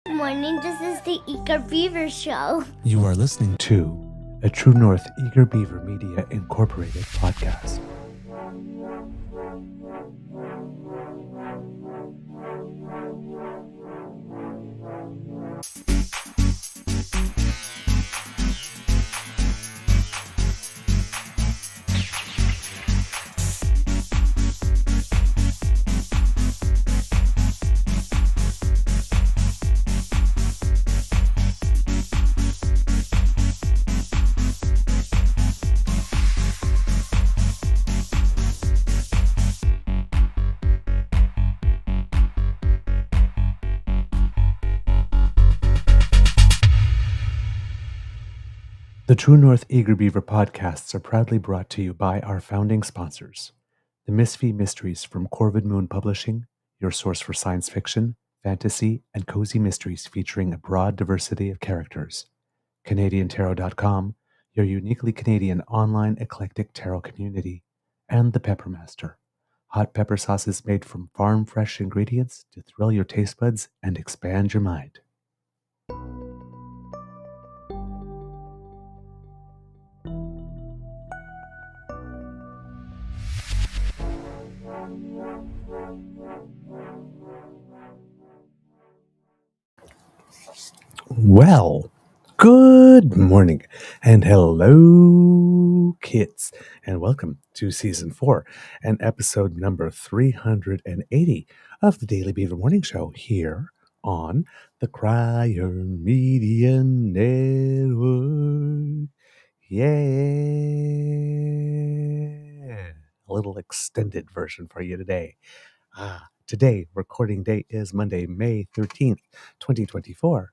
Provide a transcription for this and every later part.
Morning, this is the Eager Beaver Show. You are listening to a True North Eager Beaver Media Incorporated podcast. The True North Eager Beaver podcasts are proudly brought to you by our founding sponsors, the Misfit Mysteries from Corvid Moon Publishing, your source for science fiction, fantasy, and cozy mysteries featuring a broad diversity of characters, CanadianTarot.com, your uniquely Canadian online eclectic tarot community, and the Peppermaster, hot pepper sauces made from farm-fresh ingredients to thrill your taste buds and expand your mind. Well, good morning and hello, kids, and welcome to season 4 and episode number 380 of the Daily Beaver Morning Show here on the Crier Media Network. Yeah, a little extended version for you today. Today, recording date is Monday, May 13th, 2024.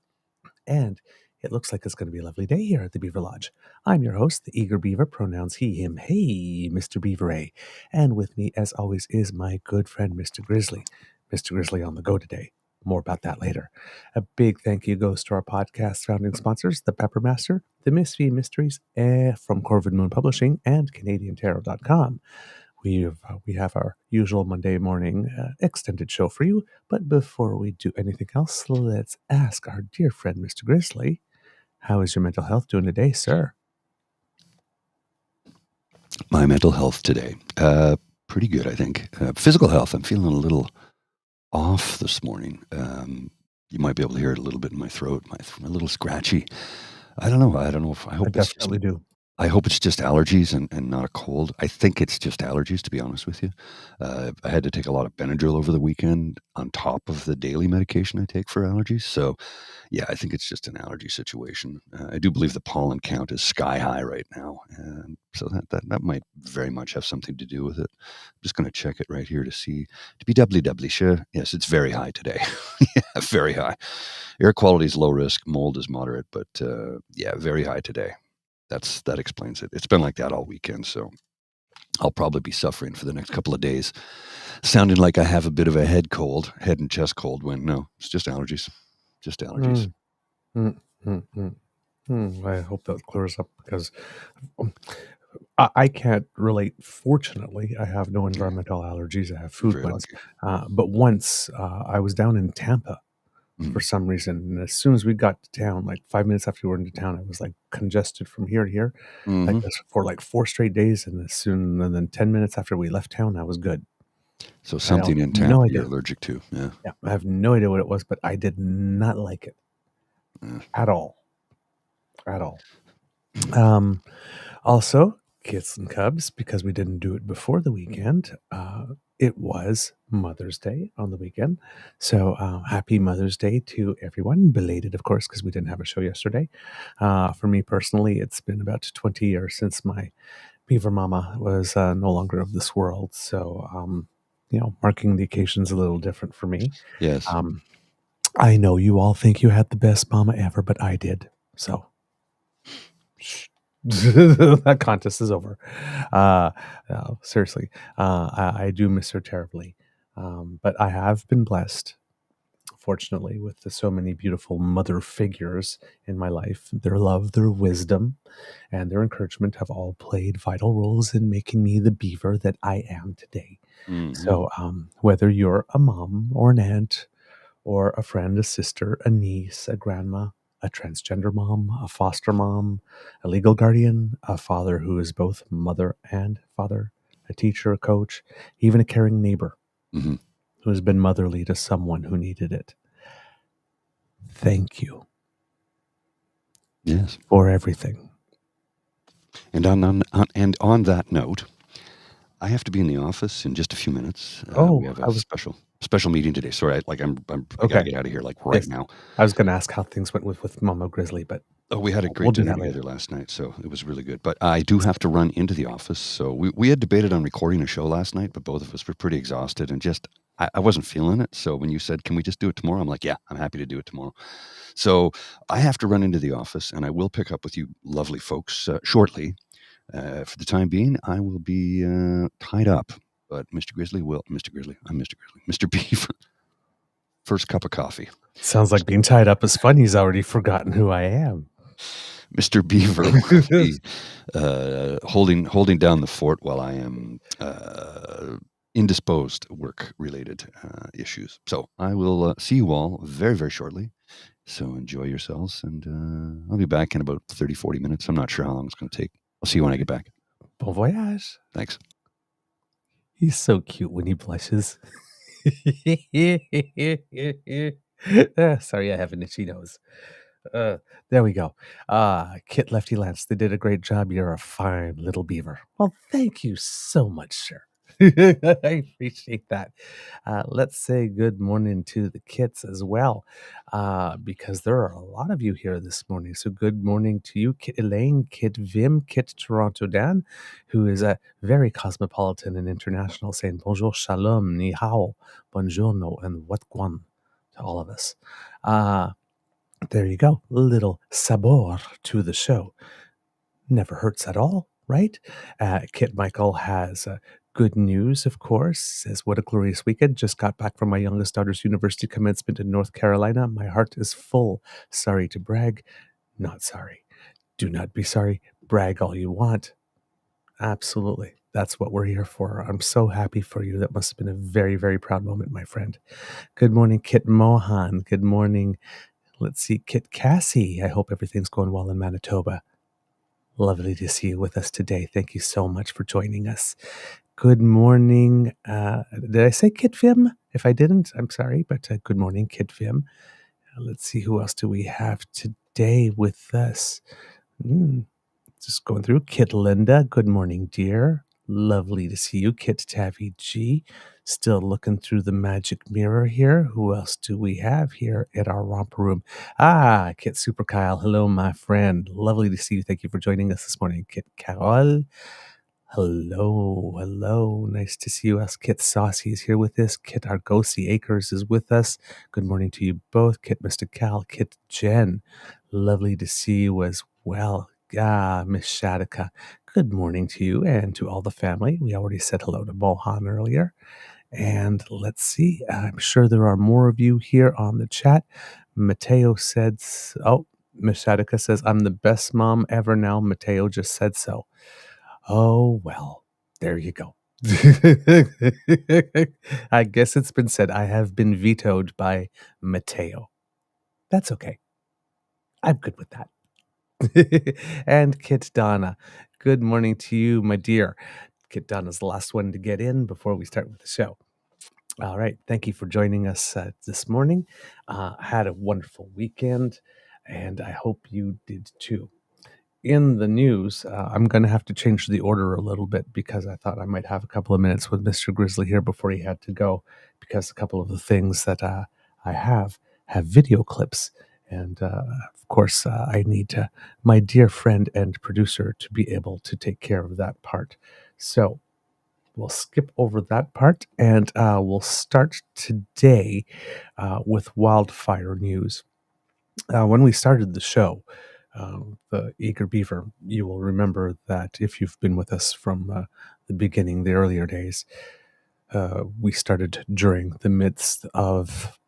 And it looks like it's going to be a lovely day here at the Beaver Lodge. I'm your host, the Eager Beaver, pronouns he, him, hey, Mr. Beaver A. And with me, as always, is my good friend, Mr. Grizzly. Mr. Grizzly on the go today. More about that later. A big thank you goes to our podcast founding sponsors, the Peppermaster, the Misfit Mysteries from Corvid Moon Publishing, and CanadianTarot.com. We have our usual Monday morning extended show for you. But before we do anything else, let's ask our dear friend, Mr. Grizzly, how is your mental health doing today, sir? My mental health today, pretty good, I think. Physical health, I'm feeling a little off this morning. You might be able to hear it a little bit in my throat, a little scratchy. I don't know. I hope it's definitely do. I hope it's just allergies and not a cold. I think it's just allergies, to be honest with you. I had to take a lot of Benadryl over the weekend on top of the daily medication I take for allergies. So, yeah, I think it's just an allergy situation. I do believe the pollen count is sky high right now. And so that might very much have something to do with it. I'm just going to check it right here to see. To be doubly sure, yes, it's very high today. Yeah, very high. Air quality is low risk. Mold is moderate. But, yeah, very high today. That explains it. It's been like that all weekend, so I'll probably be suffering for the next couple of days, sounding like I have a bit of a head and chest cold, when no, it's just allergies. Just allergies. I hope that clears up because I can't relate. Fortunately, I have no environmental allergies. I have food ones. But once I was down in Tampa for some reason, and as soon as we got to town, like 5 minutes after we were into town, I was like congested from here to here, like this for like 4 straight days, and then 10 minutes after we left town, I was good. So something in Tampa you're allergic to. Yeah, I have no idea what it was, but I did not like it at all. Also, kids and cubs, because we didn't do it before the weekend, it was Mother's Day on the weekend. So happy Mother's Day to everyone. Belated, of course, because we didn't have a show yesterday. For me personally, it's been about 20 years since my Beaver Mama was no longer of this world. So, marking the occasion's a little different for me. Yes. I know you all think you had the best mama ever, but I did. So, that contest is over. No, seriously, I do miss her terribly. But I have been blessed, fortunately, with so many beautiful mother figures in my life. Their love, their wisdom, and their encouragement have all played vital roles in making me the beaver that I am today. So whether you're a mom or an aunt or a friend, a sister, a niece, a grandma, a transgender mom, a foster mom, a legal guardian, a father who is both mother and father, a teacher, a coach, even a caring neighbor Mhm. who has been motherly to someone who needed it. Thank you Yes. for everything. And on that note, I have to be in the office in just a few minutes. We have I a was special meeting today. Sorry, I got to okay. get out of here like right Yes, now. I was going to ask how things went with Momo Grizzly, but Oh, we had a we'll great do dinner that later. together last night, so it was really good. But I do have to run into the office. So we had debated on recording a show last night, but both of us were pretty exhausted and just I wasn't feeling it. So when you said, "Can we just do it tomorrow?" I'm like, "Yeah, I'm happy to do it tomorrow." So I have to run into the office, and I will pick up with you, lovely folks, shortly. For the time being, I will be tied up. But Mr. Grizzly, I'm Mr. Grizzly, Mr. Beaver. First cup of coffee. Sounds like being tied up is fun. He's already forgotten who I am. Mr. Beaver will be holding down the fort while I am indisposed work-related issues. So I will see you all very, very shortly. So enjoy yourselves, and I'll be back in about 30, 40 minutes. I'm not sure how long it's going to take. I'll see you when I get back. Bon voyage. Thanks. He's so cute when he blushes. Sorry, I have an itchy nose. There we go. Kit Lefty Lance, they did a great job. You're a fine little beaver. Well, thank you so much, sir. I appreciate that. Let's say good morning to the kits as well, because there are a lot of you here this morning. So good morning to you, Kit Elaine, Kit Vim, Kit Toronto Dan, who is very cosmopolitan and international, saying bonjour, shalom, ni hao, buongiorno, and what guan to all of us. There you go. A little sabor to the show. Never hurts at all, right? Kit Michael has good news, of course. Says, what a glorious weekend. Just got back from my youngest daughter's university commencement in North Carolina. My heart is full. Sorry to brag. Not sorry. Do not be sorry. Brag all you want. Absolutely. That's what we're here for. I'm so happy for you. That must have been a very, very proud moment, my friend. Good morning, Kit Mohan. Good morning. Let's see, Kit Cassie. I hope everything's going well in Manitoba. Lovely to see you with us today. Thank you so much for joining us. Good morning. Did I say Kit Vim? If I didn't, I'm sorry, but good morning, Kit Vim. Let's see, who else do we have today with us? Just going through. Kit Linda. Good morning, dear. Lovely to see you. Kit Tavi G. Still looking through the magic mirror here. Who else do we have here at our romper room? Kit Super Kyle. Hello, my friend. Lovely to see you. Thank you for joining us this morning. Kit Carol. Hello. Nice to see you. Us. Kit Saucy is here with us. Kit Argosi Acres is with us. Good morning to you both. Kit Mr. Cal. Kit Jen. Lovely to see you as well. Miss Shadika, good morning to you and to all the family. We already said hello to Mohan earlier. And let's see, I'm sure there are more of you here on the chat. Mateo said, Miss Shadika says, I'm the best mom ever now. Mateo just said so. Oh, well, there you go. I guess it's been said. I have been vetoed by Mateo. That's okay. I'm good with that. And Kit Donna, good morning to you, my dear. Kit Donna's the last one to get in before we start with the show. All right. Thank you for joining us this morning. Had a wonderful weekend, and I hope you did too. In the news, I'm going to have to change the order a little bit because I thought I might have a couple of minutes with Mr. Grizzly here before he had to go, because a couple of the things that I have video clips. And of course, I need my dear friend and producer to be able to take care of that part. So we'll skip over that part, and we'll start today with wildfire news. When we started the show, the Eager Beaver, you will remember that if you've been with us from the beginning, the earlier days, we started during the midst of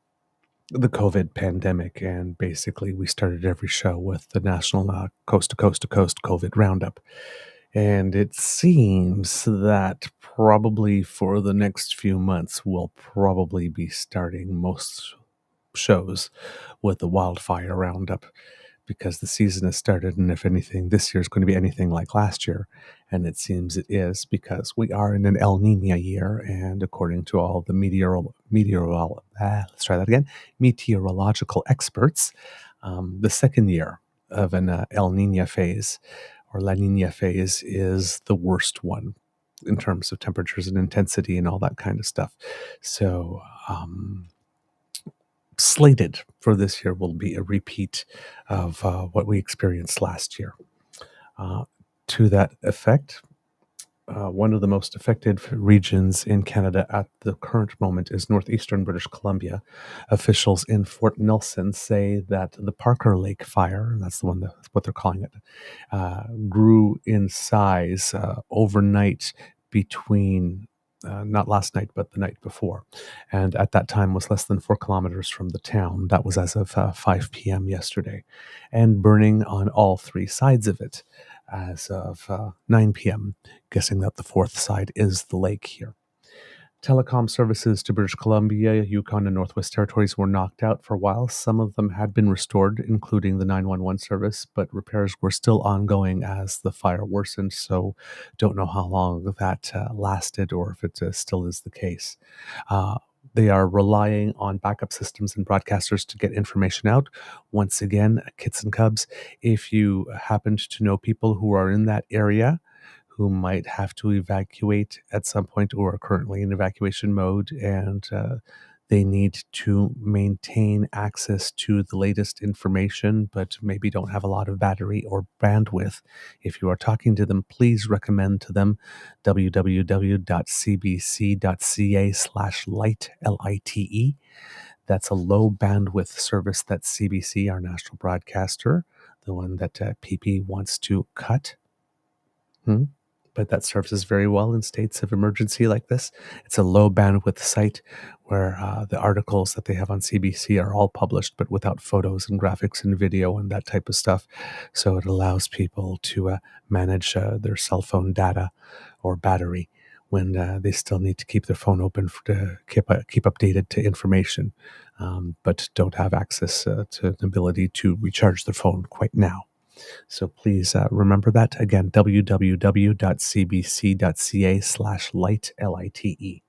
the COVID pandemic, and basically we started every show with the national coast to coast to coast COVID roundup. And it seems that probably for the next few months, we'll probably be starting most shows with the wildfire roundup, because the season has started, and if anything, this year is going to be anything like last year. And it seems it is, because we are in an El Nino year, and according to all the meteorological experts, the second year of an El Nino phase or La Nina phase is the worst one in terms of temperatures and intensity and all that kind of stuff. So, slated for this year will be a repeat of what we experienced last year. To that effect, one of the most affected regions in Canada at the current moment is northeastern British Columbia. Officials in Fort Nelson say that the Parker Lake fire, and that's the one that's what they're calling it, grew in size overnight between not last night, but the night before. And at that time was less than 4 kilometers from the town. That was as of 5 p.m. yesterday. And burning on all 3 sides of it as of 9 p.m., guessing that the 4th side is the lake here. Telecom services to British Columbia, Yukon, and Northwest Territories were knocked out for a while. Some of them had been restored, including the 911 service, but repairs were still ongoing as the fire worsened, so don't know how long that lasted or if it still is the case. They are relying on backup systems and broadcasters to get information out. Once again, Kits and Cubs, if you happened to know people who are in that area who might have to evacuate at some point or are currently in evacuation mode, and they need to maintain access to the latest information, but maybe don't have a lot of battery or bandwidth. If you are talking to them, please recommend to them www.cbc.ca/lite, L-I-T-E. That's a low bandwidth service that CBC, our national broadcaster, the one that PP wants to cut. But that serves us very well in states of emergency like this. It's a low bandwidth site where the articles that they have on CBC are all published, but without photos and graphics and video and that type of stuff. So it allows people to manage their cell phone data or battery when they still need to keep their phone open to keep updated to information, but don't have access to the ability to recharge their phone quite now. So please remember that. Again, www.cbc.ca/lite, L-I-T-E.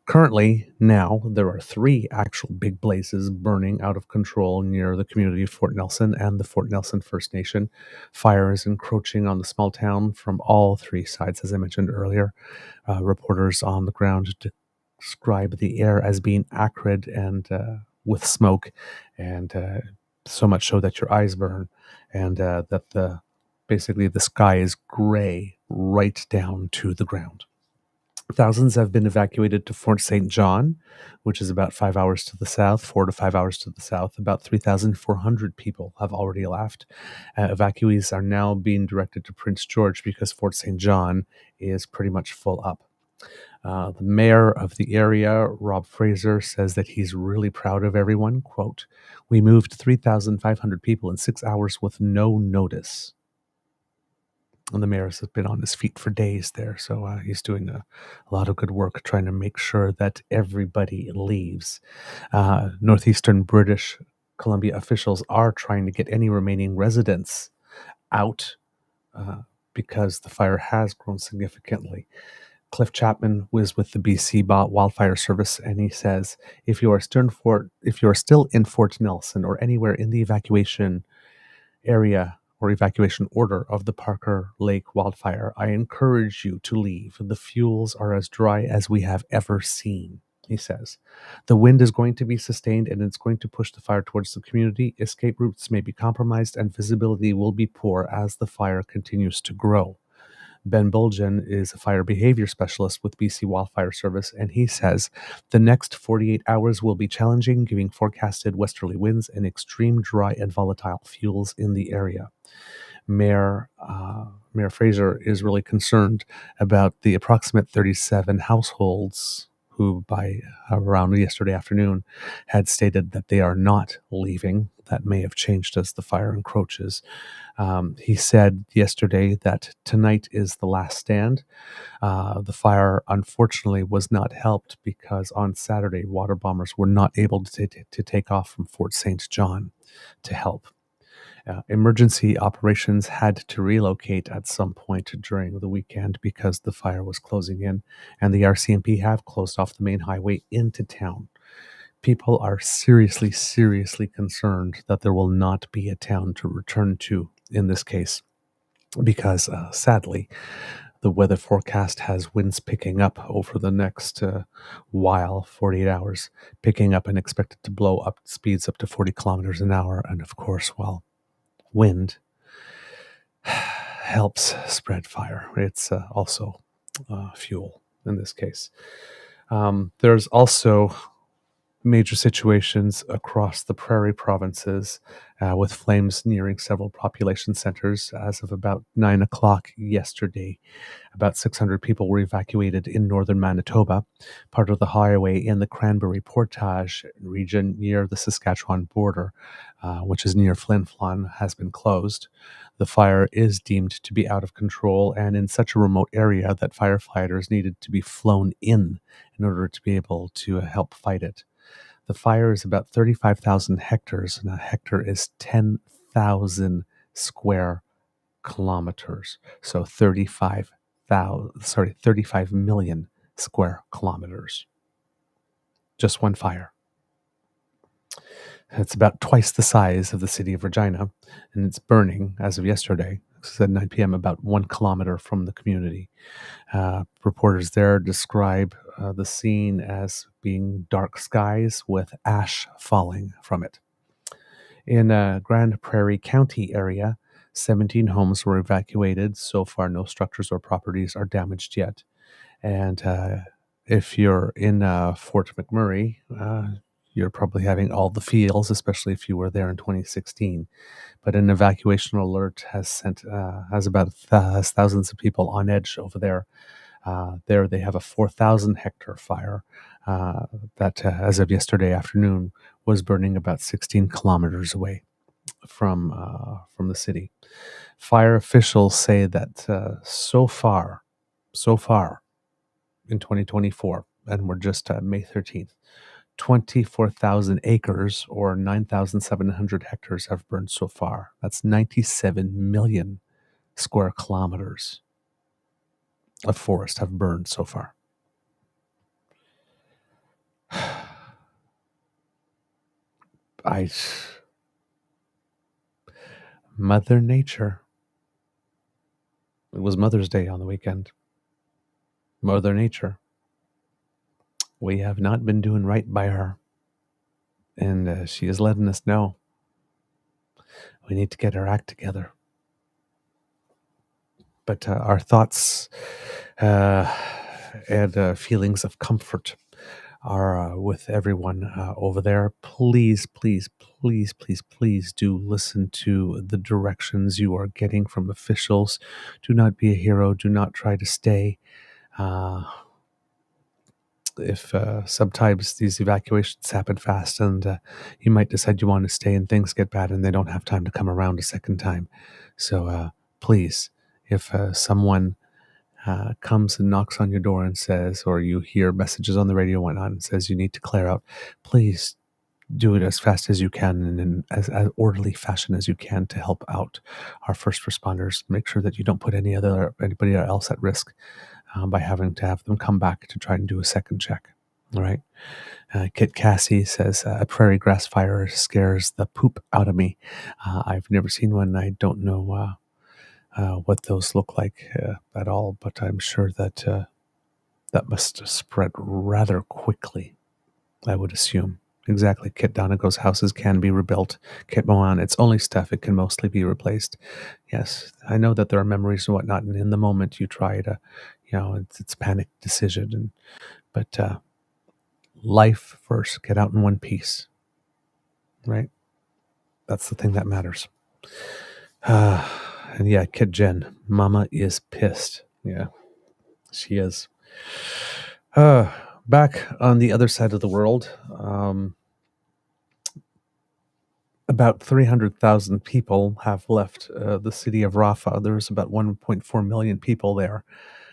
Currently, now, there are 3 actual big blazes burning out of control near the community of Fort Nelson and the Fort Nelson First Nation. Fire is encroaching on the small town from all 3 sides, as I mentioned earlier. Reporters on the ground describe the air as being acrid and with smoke, and so much so that your eyes burn, and that basically the sky is gray right down to the ground. Thousands have been evacuated to Fort St. John, which is about 5 hours to the south, 4 to 5 hours to the south. About 3,400 people have already left. Evacuees are now being directed to Prince George because Fort St. John is pretty much full up. The mayor of the area, Rob Fraser, says that he's really proud of everyone. Quote, "We moved 3,500 people in 6 hours with no notice." And the mayor has been on his feet for days there, so he's doing a lot of good work trying to make sure that everybody leaves. Northeastern British Columbia officials are trying to get any remaining residents out because the fire has grown significantly. Cliff Chapman was with the BC Wildfire Service, and he says, if you are still in Fort Nelson or anywhere in the evacuation area or evacuation order of the Parker Lake wildfire, I encourage you to leave. The fuels are as dry as we have ever seen, he says. The wind is going to be sustained, and it's going to push the fire towards the community. Escape routes may be compromised, and visibility will be poor as the fire continues to grow. Ben Bulgen is a fire behavior specialist with BC Wildfire Service, and he says the next 48 hours will be challenging, giving forecasted westerly winds and extreme dry and volatile fuels in the area. Mayor Fraser is really concerned about the approximate 37 households who by around yesterday afternoon had stated that they are not leaving. That may have changed as the fire encroaches. He said yesterday that tonight is the last stand. The fire, unfortunately, was not helped because on Saturday, water bombers were not able to take off from Fort St. John to help. Emergency operations had to relocate at some point during the weekend because the fire was closing in, and the RCMP have closed off the main highway into town. People are seriously concerned that there will not be a town to return to in this case because, sadly, the weather forecast has winds picking up over the next while, 48 hours, picking up and expected to blow up speeds up to 40 kilometers an hour. And of course, well, wind helps spread fire. It's also fuel in this case. There's also major situations across the prairie provinces with flames nearing several population centers. As of about 9 o'clock yesterday, about 600 people were evacuated in northern Manitoba. Part of the highway in the Cranberry Portage region near the Saskatchewan border, which is near Flin Flon, has been closed. The fire is deemed to be out of control and in such a remote area that firefighters needed to be flown in order to be able to help fight it. The fire is about 35,000 hectares, and a hectare is 10,000 square kilometers. So 35 million square kilometers. Just one fire. It's about twice the size of the city of Regina, and it's burning as of yesterday. This is at 9 p.m., about 1 kilometer from the community. Reporters there describe the scene as being dark skies with ash falling from it. In Grand Prairie County area, 17 homes were evacuated. So far, no structures or properties are damaged yet. And if you're in Fort McMurray, you're probably having all the feels, especially if you were there in 2016. But an evacuation alert has about thousands of people on edge over there. There they have a 4,000 hectare fire that, as of yesterday afternoon, was burning about 16 kilometers away from the city. Fire officials say that so far in 2024, and we're just May 13th, 24,000 acres or 9,700 hectares have burned so far. That's 97 million square kilometers of forest have burned so far. Mother Nature. It was Mother's Day on the weekend. Mother Nature. We have not been doing right by her. And she is letting us know we need to get our act together. But our thoughts and feelings of comfort are with everyone over there. Please do listen to the directions you are getting from officials. Do not be a hero. Do not try to stay. If sometimes these evacuations happen fast and you might decide you want to stay and things get bad and they don't have time to come around a second time. So please, if someone comes and knocks on your door and says, or you hear messages on the radio and whatnot and says you need to clear out, please do it as fast as you can and in as orderly fashion as you can to help out our first responders. Make sure that you don't put anybody else at risk by having to have them come back to try and do a second check. All right. Kit Cassie says, a prairie grass fire scares the poop out of me. I've never seen one. I don't know what those look like at all, but I'm sure that that must spread rather quickly, I would assume. Exactly. Kit Donegal's houses can be rebuilt. Kit Moan, it's only stuff. It can mostly be replaced. Yes, I know that there are memories and whatnot, and in the moment you try to, it's a panic decision. But life first. Get out in one piece. Right? That's the thing that matters. And yeah, Kit Jen, Mama is pissed. Yeah, she is. Back on the other side of the world, about 300,000 people have left the city of Rafah. There's about 1.4 million people there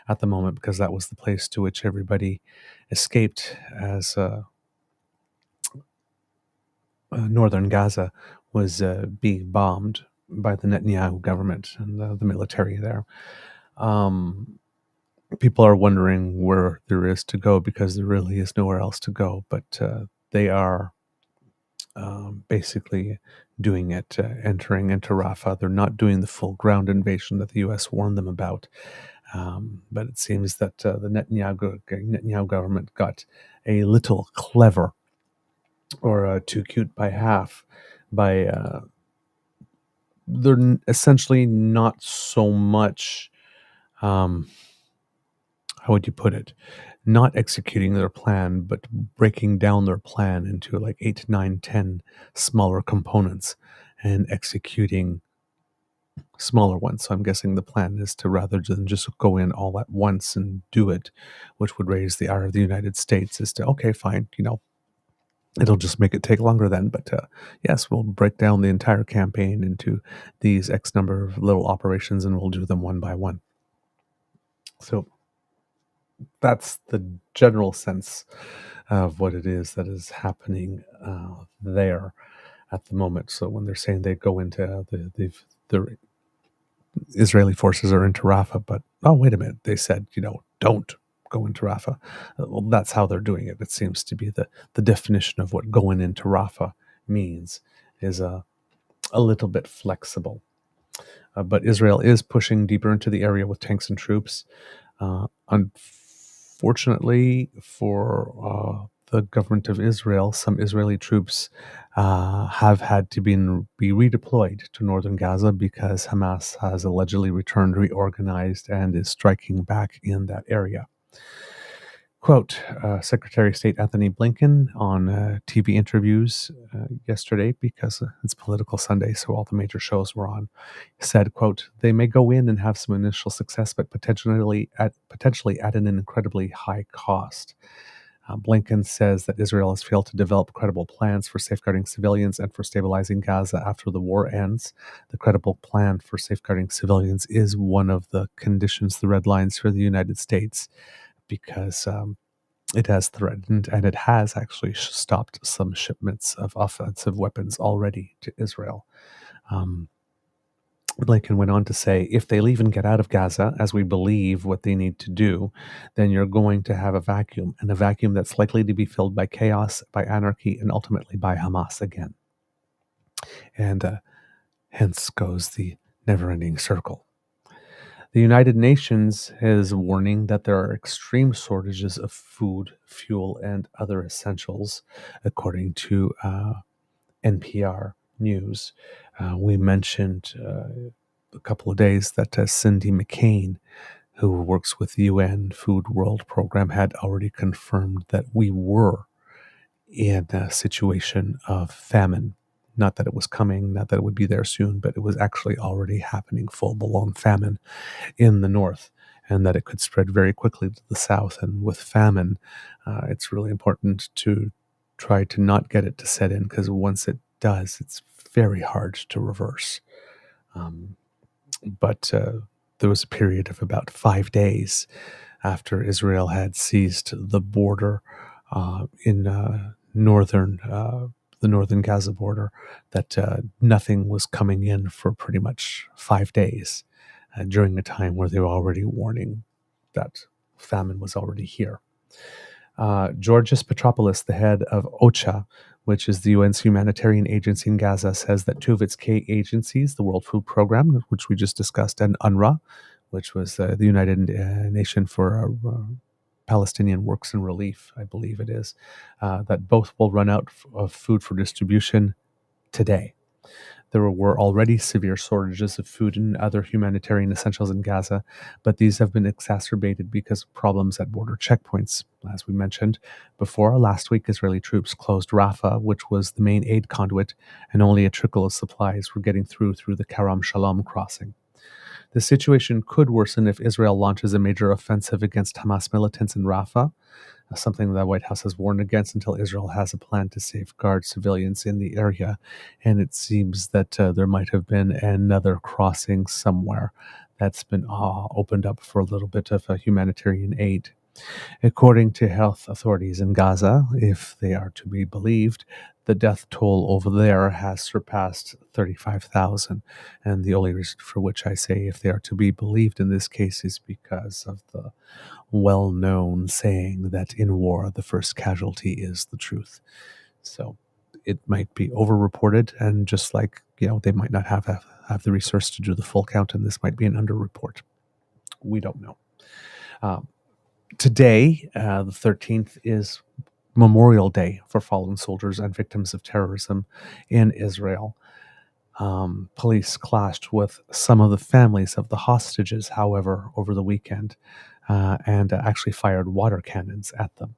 at the moment because that was the place to which everybody escaped as northern Gaza was being bombed by the Netanyahu government and the military there. People are wondering where there is to go because there really is nowhere else to go, but they are basically doing it, entering into Rafah. They're not doing the full ground invasion that the U.S. warned them about. But it seems that the Netanyahu government got a little clever, or too cute by half, by they're essentially not so much, how would you put it, not executing their plan, but breaking down their plan into like 8, 9, 10 smaller components and executing smaller ones. So I'm guessing the plan is to, rather than just go in all at once and do it, which would raise the ire of the United States, is to, okay, fine, it'll just make it take longer then. But yes, we'll break down the entire campaign into these X number of little operations and we'll do them one by one. So that's the general sense of what it is that is happening there at the moment. So when they're saying they go into the Israeli forces are into Rafah, but oh, wait a minute, they said, don't go into Rafah. Well, that's how they're doing it. It seems to be the definition of what going into Rafah means is a little bit flexible. But Israel is pushing deeper into the area with tanks and troops. Unfortunately for the government of Israel, some Israeli troops have had to be redeployed to northern Gaza because Hamas has allegedly returned, reorganized, and is striking back in that area. Quote, Secretary of State Anthony Blinken on TV interviews yesterday, because it's Political Sunday, so all the major shows were on, said, quote, they may go in and have some initial success, but potentially at an incredibly high cost. Blinken says that Israel has failed to develop credible plans for safeguarding civilians and for stabilizing Gaza after the war ends. The credible plan for safeguarding civilians is one of the conditions, the red lines for the United States, because it has threatened, and it has actually stopped some shipments of offensive weapons already to Israel. Blinken went on to say, if they leave and get out of Gaza, as we believe what they need to do, then you're going to have a vacuum, and a vacuum that's likely to be filled by chaos, by anarchy, and ultimately by Hamas again. And hence goes the never-ending circle. The United Nations is warning that there are extreme shortages of food, fuel, and other essentials, according to NPR News. We mentioned a couple of days that Cindy McCain, who works with the UN Food World Program, had already confirmed that we were in a situation of famine. Not that it was coming, not that it would be there soon, but it was actually already happening, full-blown famine in the north, and that it could spread very quickly to the south. And with famine, it's really important to try to not get it to set in, because once it does, it's very hard to reverse. But there was a period of about 5 days after Israel had seized the border in the northern Gaza border, that nothing was coming in for pretty much 5 days, during a time where they were already warning that famine was already here. Georgios Petropoulos, the head of OCHA, which is the UN's humanitarian agency in Gaza, says that two of its key agencies, the World Food Program, which we just discussed, and UNRWA, which was the United Nation for Palestinian Works and Relief, I believe it is, that both will run out of food for distribution today. There were already severe shortages of food and other humanitarian essentials in Gaza, but these have been exacerbated because of problems at border checkpoints. As we mentioned before, last week Israeli troops closed Rafah, which was the main aid conduit, and only a trickle of supplies were getting through the Karam Shalom crossing. The situation could worsen if Israel launches a major offensive against Hamas militants in Rafah, something the White House has warned against until Israel has a plan to safeguard civilians in the area. And it seems that there might have been another crossing somewhere that's been opened up for a little bit of humanitarian aid. According to health authorities in Gaza, if they are to be believed, the death toll over there has surpassed 35,000. And the only reason for which I say if they are to be believed in this case is because of the well-known saying that in war, the first casualty is the truth. So it might be overreported, and just like, they might not have the resource to do the full count, and this might be an underreport. We don't know. Today, the 13th, is Memorial Day for fallen soldiers and victims of terrorism in Israel. Police clashed with some of the families of the hostages, however, over the weekend, and actually fired water cannons at them.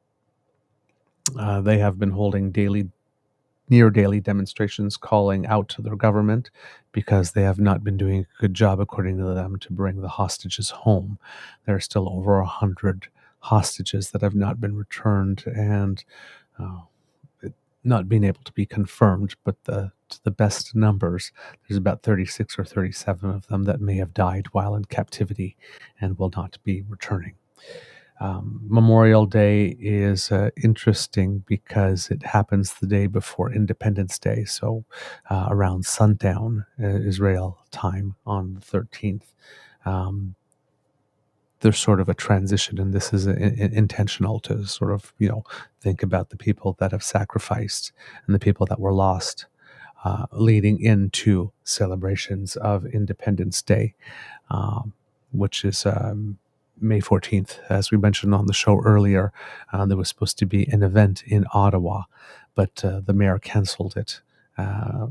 They have been holding near daily demonstrations calling out to their government because they have not been doing a good job, according to them, to bring the hostages home. There are still over 100 hostages that have not been returned, and not being able to be confirmed, but to the best numbers, there's about 36 or 37 of them that may have died while in captivity and will not be returning. Memorial Day is interesting because it happens the day before Independence Day, so around sundown Israel time on the 13th. There's sort of a transition, and this is intentional to sort of, think about the people that have sacrificed and the people that were lost, leading into celebrations of Independence Day, which is May 14th. As we mentioned on the show earlier, there was supposed to be an event in Ottawa, but the mayor canceled it,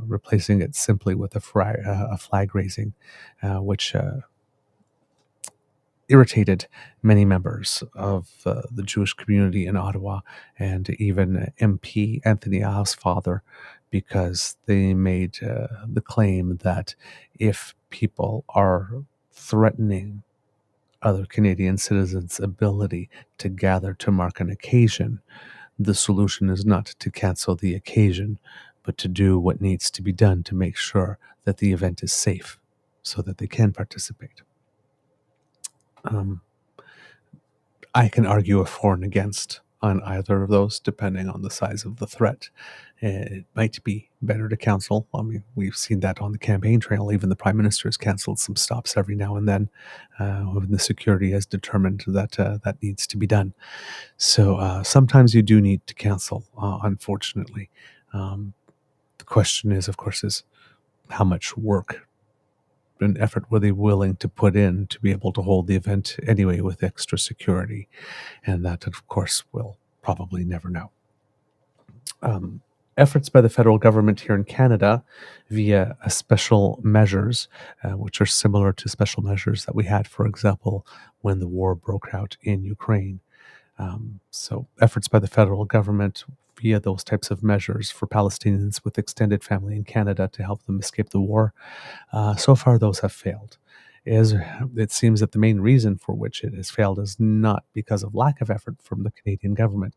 replacing it simply with a flag raising, which irritated many members of the Jewish community in Ottawa, and even MP Anthony Howe's father, because they made the claim that if people are threatening other Canadian citizens' ability to gather to mark an occasion, the solution is not to cancel the occasion, but to do what needs to be done to make sure that the event is safe so that they can participate. I can argue a for and against on either of those, depending on the size of the threat. It might be better to cancel. I mean, we've seen that on the campaign trail. Even the Prime Minister has canceled some stops every now and then when the security has determined that that needs to be done. So sometimes you do need to cancel, unfortunately. The question is, of course, is how much work and effort were they willing to put in to be able to hold the event anyway with extra security? And that, of course, we'll probably never know. Efforts by the federal government here in Canada via special measures, which are similar to special measures that we had, for example, when the war broke out in Ukraine. So efforts by the federal government via those types of measures for Palestinians with extended family in Canada to help them escape the war. So far, those have failed. It seems that the main reason for which it has failed is not because of lack of effort from the Canadian government,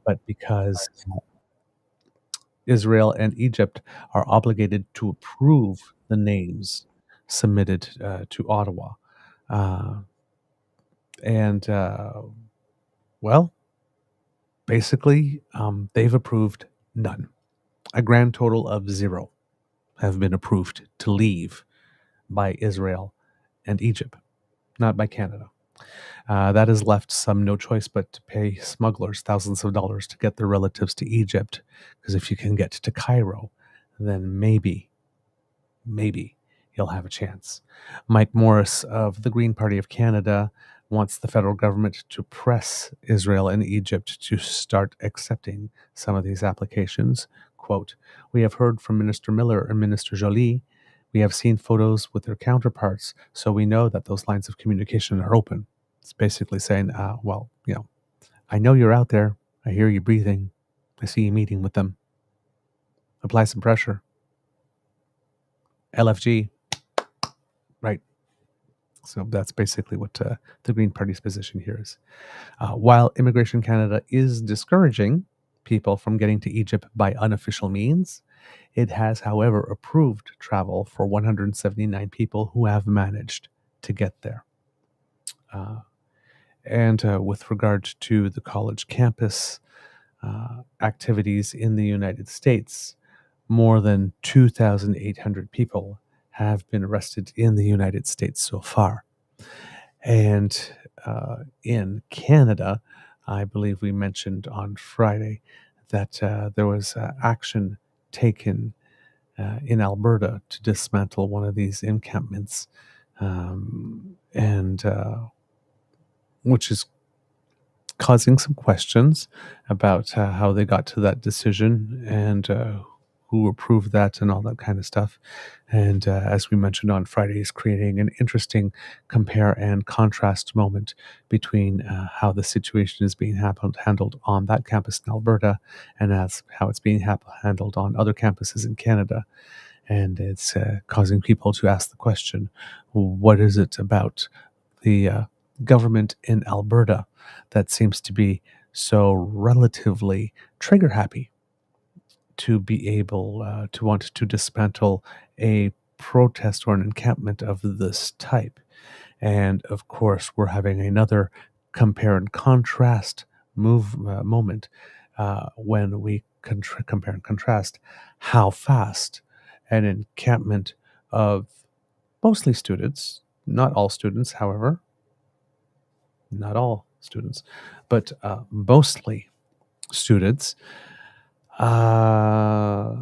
but because Israel and Egypt are obligated to approve the names submitted to Ottawa. Well, basically, they've approved none. A grand total of 0 have been approved to leave by Israel and Egypt, not by Canada. That has left some no choice but to pay smugglers thousands of dollars to get their relatives to Egypt, because if you can get to Cairo, then maybe you'll have a chance. Mike Morris of the Green Party of Canada wants the federal government to press Israel and Egypt to start accepting some of these applications. Quote, "We have heard from Minister Miller and Minister Joly. We have seen photos with their counterparts, so we know that those lines of communication are open." It's basically saying, I know you're out there. I hear you breathing. I see you meeting with them. Apply some pressure. LFG. Right. So that's basically what the Green Party's position here is. While Immigration Canada is discouraging people from getting to Egypt by unofficial means, it has, however, approved travel for 179 people who have managed to get there. And with regard to the college campus activities in the United States, more than 2,800 people have been arrested in the United States so far. And in Canada, I believe we mentioned on Friday that there was action taken in Alberta to dismantle one of these encampments, and which is causing some questions about how they got to that decision and who approved that and all that kind of stuff. And as we mentioned on Friday, is creating an interesting compare and contrast moment between how the situation is being handled on that campus in Alberta and as how it's being handled on other campuses in Canada. And it's causing people to ask the question, what is it about the government in Alberta that seems to be so relatively trigger happy to be able to want to dismantle a protest or an encampment of this type? And of course, we're having another compare and contrast moment when we compare and contrast how fast an encampment of mostly students, not all students, however, not all students, but mostly students, uh,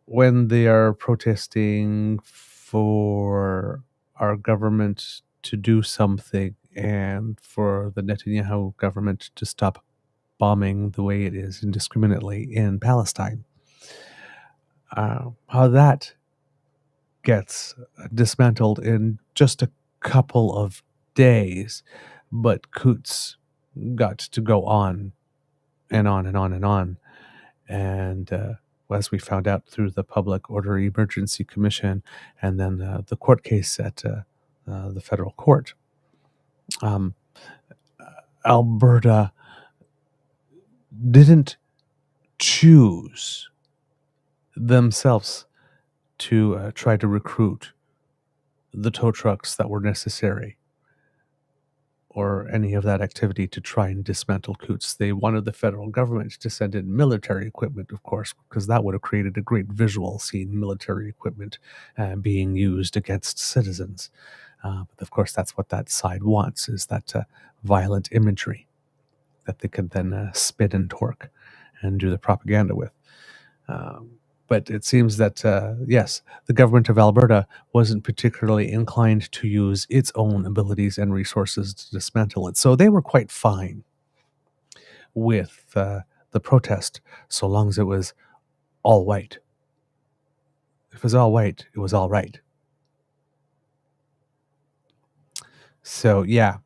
when they are protesting for our government to do something and for the Netanyahu government to stop bombing the way it is indiscriminately in Palestine. How that gets dismantled in just a couple of days, but Coots got to go on and on and on and on. And as we found out through the Public Order Emergency Commission and then the court case at the federal court, Alberta didn't choose themselves to try to recruit the tow trucks that were necessary or any of that activity to try and dismantle Coots. They wanted the federal government to send in military equipment, of course, because that would have created a great visual, seeing military equipment being used against citizens. But of course, that's what that side wants, is that violent imagery that they can then spin and torque and do the propaganda with. But it seems that, yes, the government of Alberta wasn't particularly inclined to use its own abilities and resources to dismantle it. So they were quite fine with the protest, so long as it was all white. If it was all white, it was all right. So, yeah,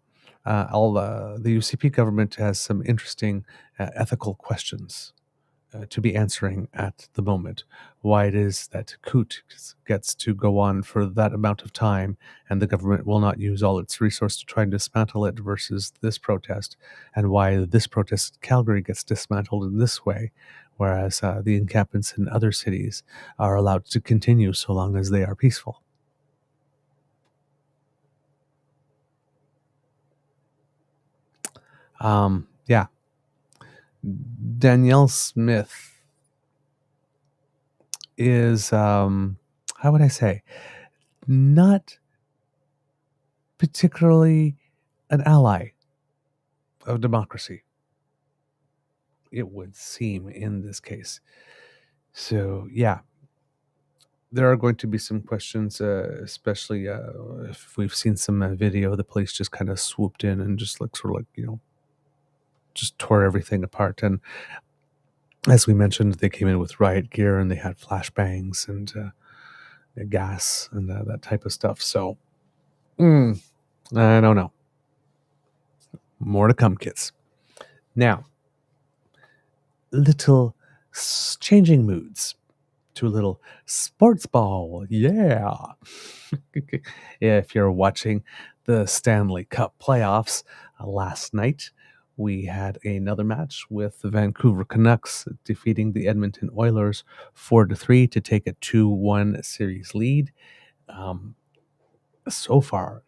the UCP government has some interesting ethical questions to be answering at the moment. Why it is that Coot gets to go on for that amount of time and the government will not use all its resource to try and dismantle it versus this protest, and why this protest in Calgary gets dismantled in this way, whereas the encampments in other cities are allowed to continue so long as they are peaceful. Yeah. Danielle Smith is, how would I say, not particularly an ally of democracy, it would seem in this case. So, yeah, there are going to be some questions, especially if we've seen some video, the police just kind of swooped in and just just tore everything apart. And as we mentioned, they came in with riot gear and they had flashbangs and gas and that type of stuff. So, I don't know. More to come, kids. Now, little changing moods to a little sports ball. Yeah. If you're watching the Stanley Cup playoffs last night, we had another match with the Vancouver Canucks defeating the Edmonton Oilers 4-3 to take a 2-1 series lead. So far,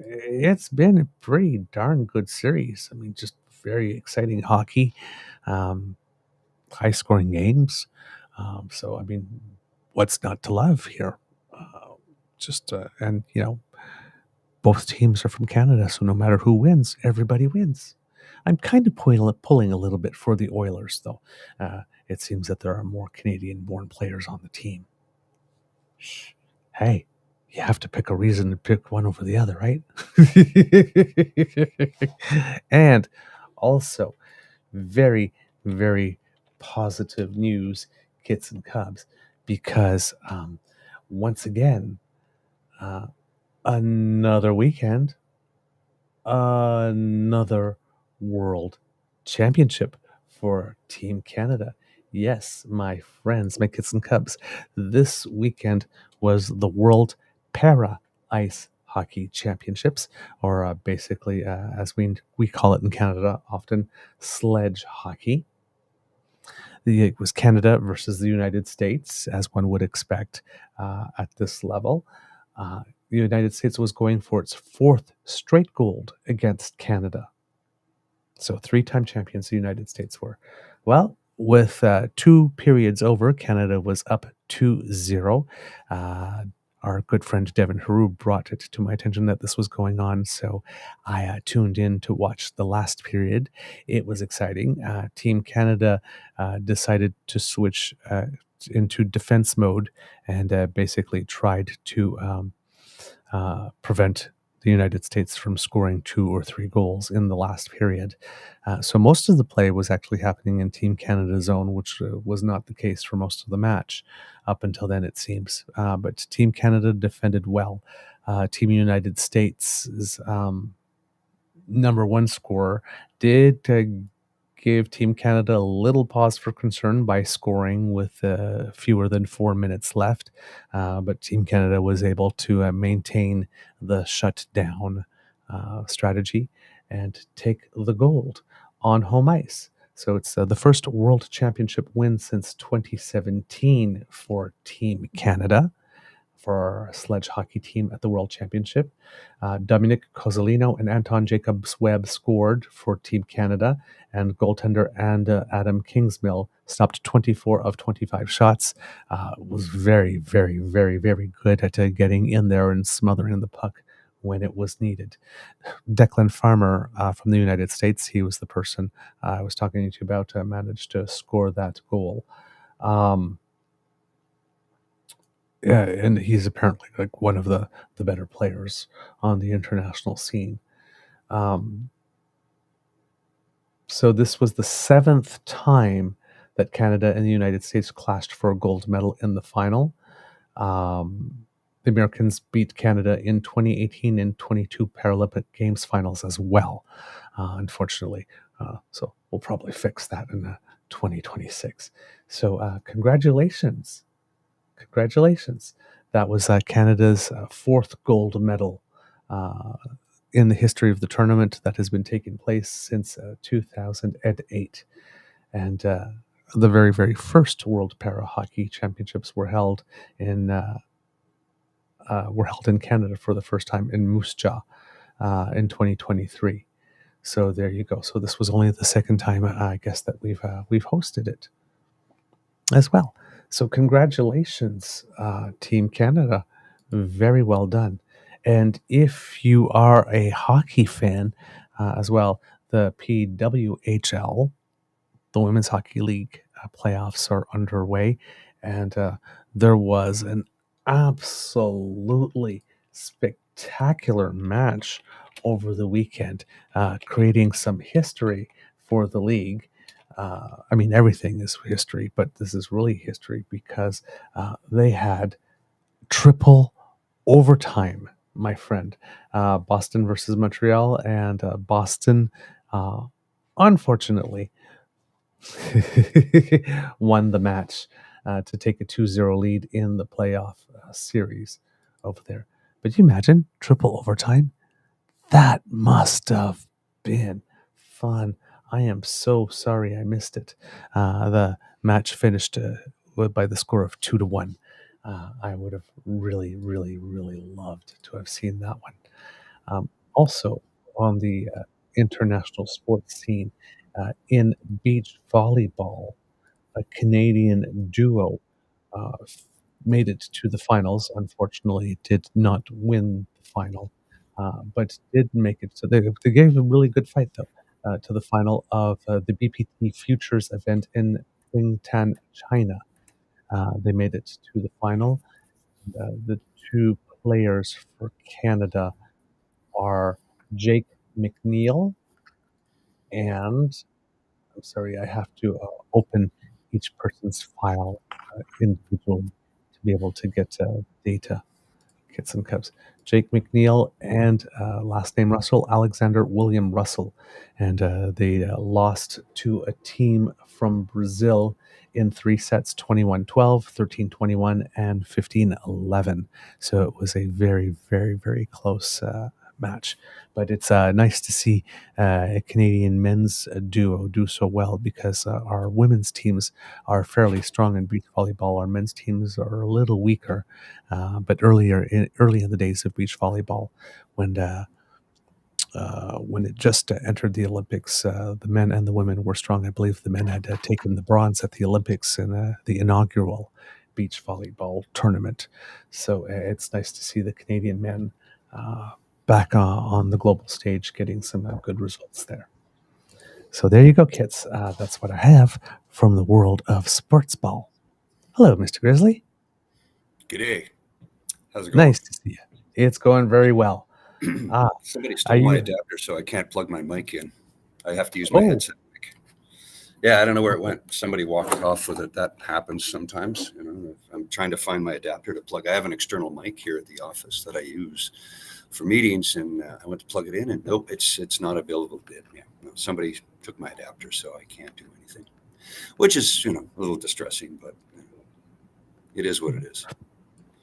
it's been a pretty darn good series. I mean, just very exciting hockey, high-scoring games. So, I mean, what's not to love here? And both teams are from Canada, so no matter who wins, everybody wins. I'm kind of pulling a little bit for the Oilers, though. It seems that there are more Canadian-born players on the team. Hey, you have to pick a reason to pick one over the other, right? And also, very, very positive news, Kits and Cubs, because once again, another weekend, another World Championship for Team Canada. Yes, my friends, my Kits and Cubs, this weekend was the World Para Ice Hockey Championships, or basically, as we call it in Canada often, sledge hockey. It was Canada versus the United States, as one would expect at this level. The United States was going for its fourth straight gold against Canada. So 3-time champions the United States were. Well, with 2 periods over, Canada was up 2-0. Our good friend Devin Haru brought it to my attention that this was going on, so I tuned in to watch the last period. It was exciting. Team Canada decided to switch into defense mode and basically tried to prevent the United States from scoring 2 or 3 goals in the last period. So most of the play was actually happening in Team Canada's zone, which was not the case for most of the match up until then, it seems. But Team Canada defended well. Team United States' number one scorer did give Team Canada a little pause for concern by scoring with fewer than 4 minutes left. But Team Canada was able to maintain the shutdown strategy and take the gold on home ice. So it's the first World Championship win since 2017 for Team Canada, for our sledge hockey team at the World Championship. Dominic Cozzolino and Anton Jacobs-Webb scored for Team Canada, and goaltender and Adam Kingsmill stopped 24 of 25 shots. Was very, very, very, very good at getting in there and smothering the puck when it was needed. Declan Farmer from the United States, he was the person I was talking to you about, managed to score that goal. Yeah, and he's apparently like one of the better players on the international scene. So this was the 7th time that Canada and the United States clashed for a gold medal in the final. The Americans beat Canada in 2018 and 22 Paralympic Games finals as well, unfortunately. So we'll probably fix that in 2026. So congratulations. Congratulations. That was Canada's 4th gold medal in the history of the tournament that has been taking place since 2008. And the very, very first World Para Hockey Championships were held in Canada for the first time in Moose Jaw in 2023. So there you go. So this was only the 2nd time, I guess, that we've hosted it as well. So congratulations, Team Canada. Very well done. And if you are a hockey fan as well, the PWHL, the Women's Hockey League playoffs are underway. And there was an absolutely spectacular match over the weekend, creating some history for the league. I mean, everything is history, but this is really history because they had triple overtime, my friend. Boston versus Montreal, and Boston, unfortunately, won the match. to take a 2-0 lead in the playoff series over there. But you imagine triple overtime? That must have been fun. I am so sorry I missed it. The match finished by the score of 2-1. I would have really, really, really loved to have seen that one. Also, on the international sports scene, in beach volleyball, a Canadian duo made it to the finals. Unfortunately, did not win the final, but did make it. So they gave a really good fight, though, to the final of the BPT Futures event in Qingtan, China. They made it to the final. The two players for Canada are Jake McNeil and I'm sorry, I have to open each person's file individually to be able to get data, get some cups. Jake McNeil and last name Russell, Alexander William Russell. And they lost to a team from Brazil in 3 sets, 21-12, 13-21, and 15-11. So it was a very, very, very close match. But it's nice to see a Canadian men's duo do so well because our women's teams are fairly strong in beach volleyball. Our men's teams are a little weaker. But early in the days of beach volleyball, when it just entered the Olympics, the men and the women were strong. I believe the men had taken the bronze at the Olympics in the inaugural beach volleyball tournament. So it's nice to see the Canadian men back on the global stage getting some good results there. So there you go, kids. That's what I have from the world of sports ball. Hello, Mr. Grizzly. G'day. How's it going? Nice to see you. It's going very well. Somebody stole my adapter, so I can't plug my mic in. I have to use my headset mic. Yeah, I don't know where it went. Somebody walked off with it. That happens sometimes. You know, I'm trying to find my adapter to plug. I have an external mic here at the office that I use for meetings, and I went to plug it in, and nope, it's not available. Yeah, no, somebody took my adapter, so I can't do anything, which is a little distressing, but it is what it is.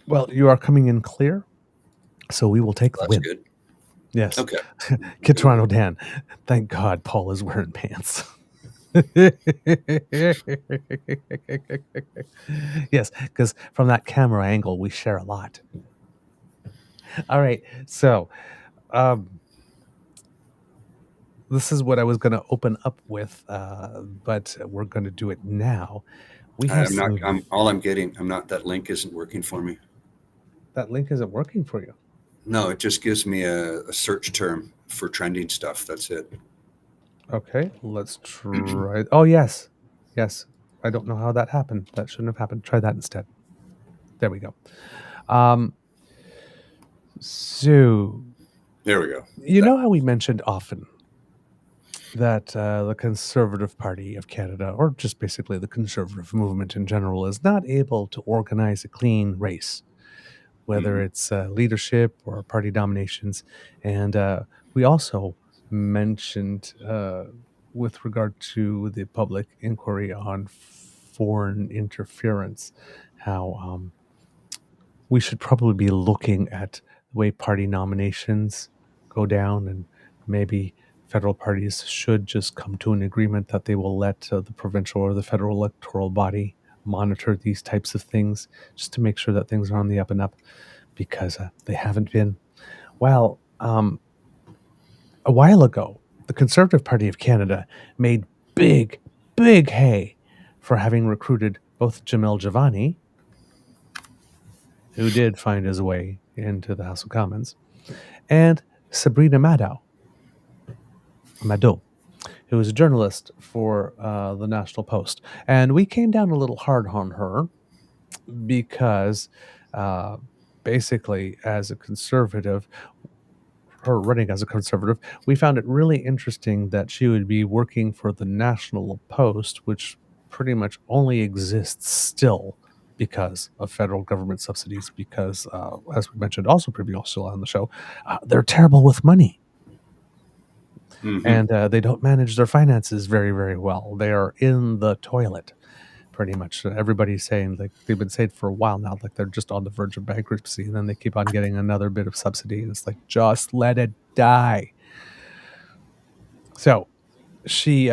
Well, you are coming in clear, so we will take the win. That's good. Yes. Okay. Kid Toronto Dan, thank God Paul is wearing pants. Yes, because from that camera angle, we share a lot. All right, so this is what I was going to open up with, but we're going to do it now. That link isn't working for me. That link isn't working for you? No, it just gives me a search term for trending stuff. That's it. Okay, let's try. Oh, yes. Yes. I don't know how that happened. That shouldn't have happened. Try that instead. There we go. So. There we go. You know how we mentioned often that the Conservative Party of Canada, or just basically the Conservative movement in general, is not able to organize a clean race, whether it's leadership or party dominations. And we also mentioned with regard to the public inquiry on foreign interference, how we should probably be looking at the way party nominations go down, and maybe federal parties should just come to an agreement that they will let the provincial or the federal electoral body monitor these types of things just to make sure that things are on the up and up, because they haven't been. Well, a while ago, the Conservative Party of Canada made big hay for having recruited both Jamel Javani, who did find his way into the House of Commons, and Sabrina Mado, who was a journalist for the National Post. And we came down a little hard on her because basically, as a conservative, her running as a conservative, we found it really interesting that she would be working for the National Post, which pretty much only exists still because of federal government subsidies, because, as we mentioned also previously on the show, they're terrible with money. Mm-hmm. And they don't manage their finances very, very well. They are in the toilet, pretty much. Everybody's saying, like, they've been saying for a while now, like they're just on the verge of bankruptcy, and then they keep on getting another bit of subsidy, and it's like, just let it die. So she,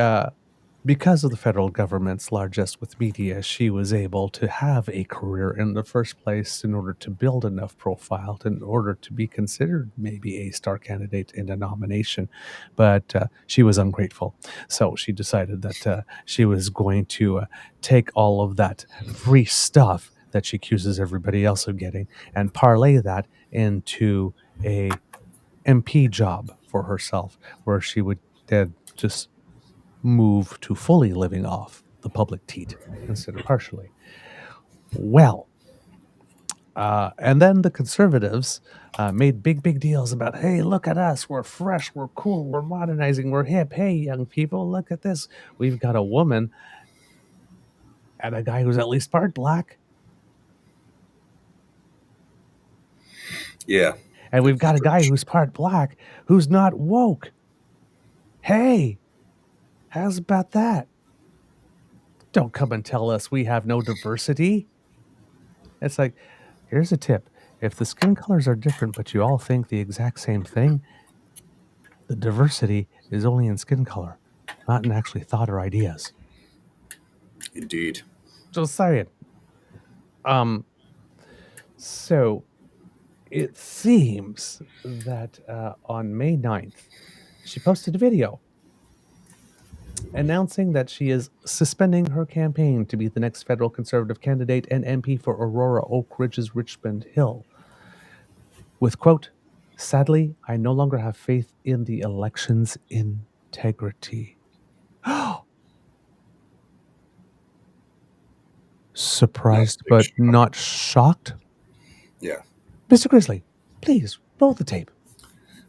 because of the federal government's largesse with media, she was able to have a career in the first place in order to build enough profile in order to be considered maybe a star candidate in a nomination. But she was ungrateful. So she decided that she was going to take all of that free stuff that she accuses everybody else of getting and parlay that into a MP job for herself, where she would then just move to fully living off the public teat instead of partially. Well, and then the Conservatives made big deals about, hey, look at us, we're fresh, we're cool, we're modernizing, we're hip. Hey, young people, look at this. We've got a woman and a guy who's at least part black. Yeah. And we've got a guy who's part black who's not woke. Hey, how's about that? Don't come and tell us we have no diversity. It's like, here's a tip. If the skin colors are different, but you all think the exact same thing, the diversity is only in skin color, not in actually thought or ideas. Indeed. Just saying. So it seems that on May 9th, she posted a video announcing that she is suspending her campaign to be the next federal Conservative candidate and MP for Aurora Oak Ridge's Richmond Hill. With, quote, sadly, I no longer have faith in the election's integrity. Surprised but not shocked? Yeah. Mr. Grizzly, please roll the tape.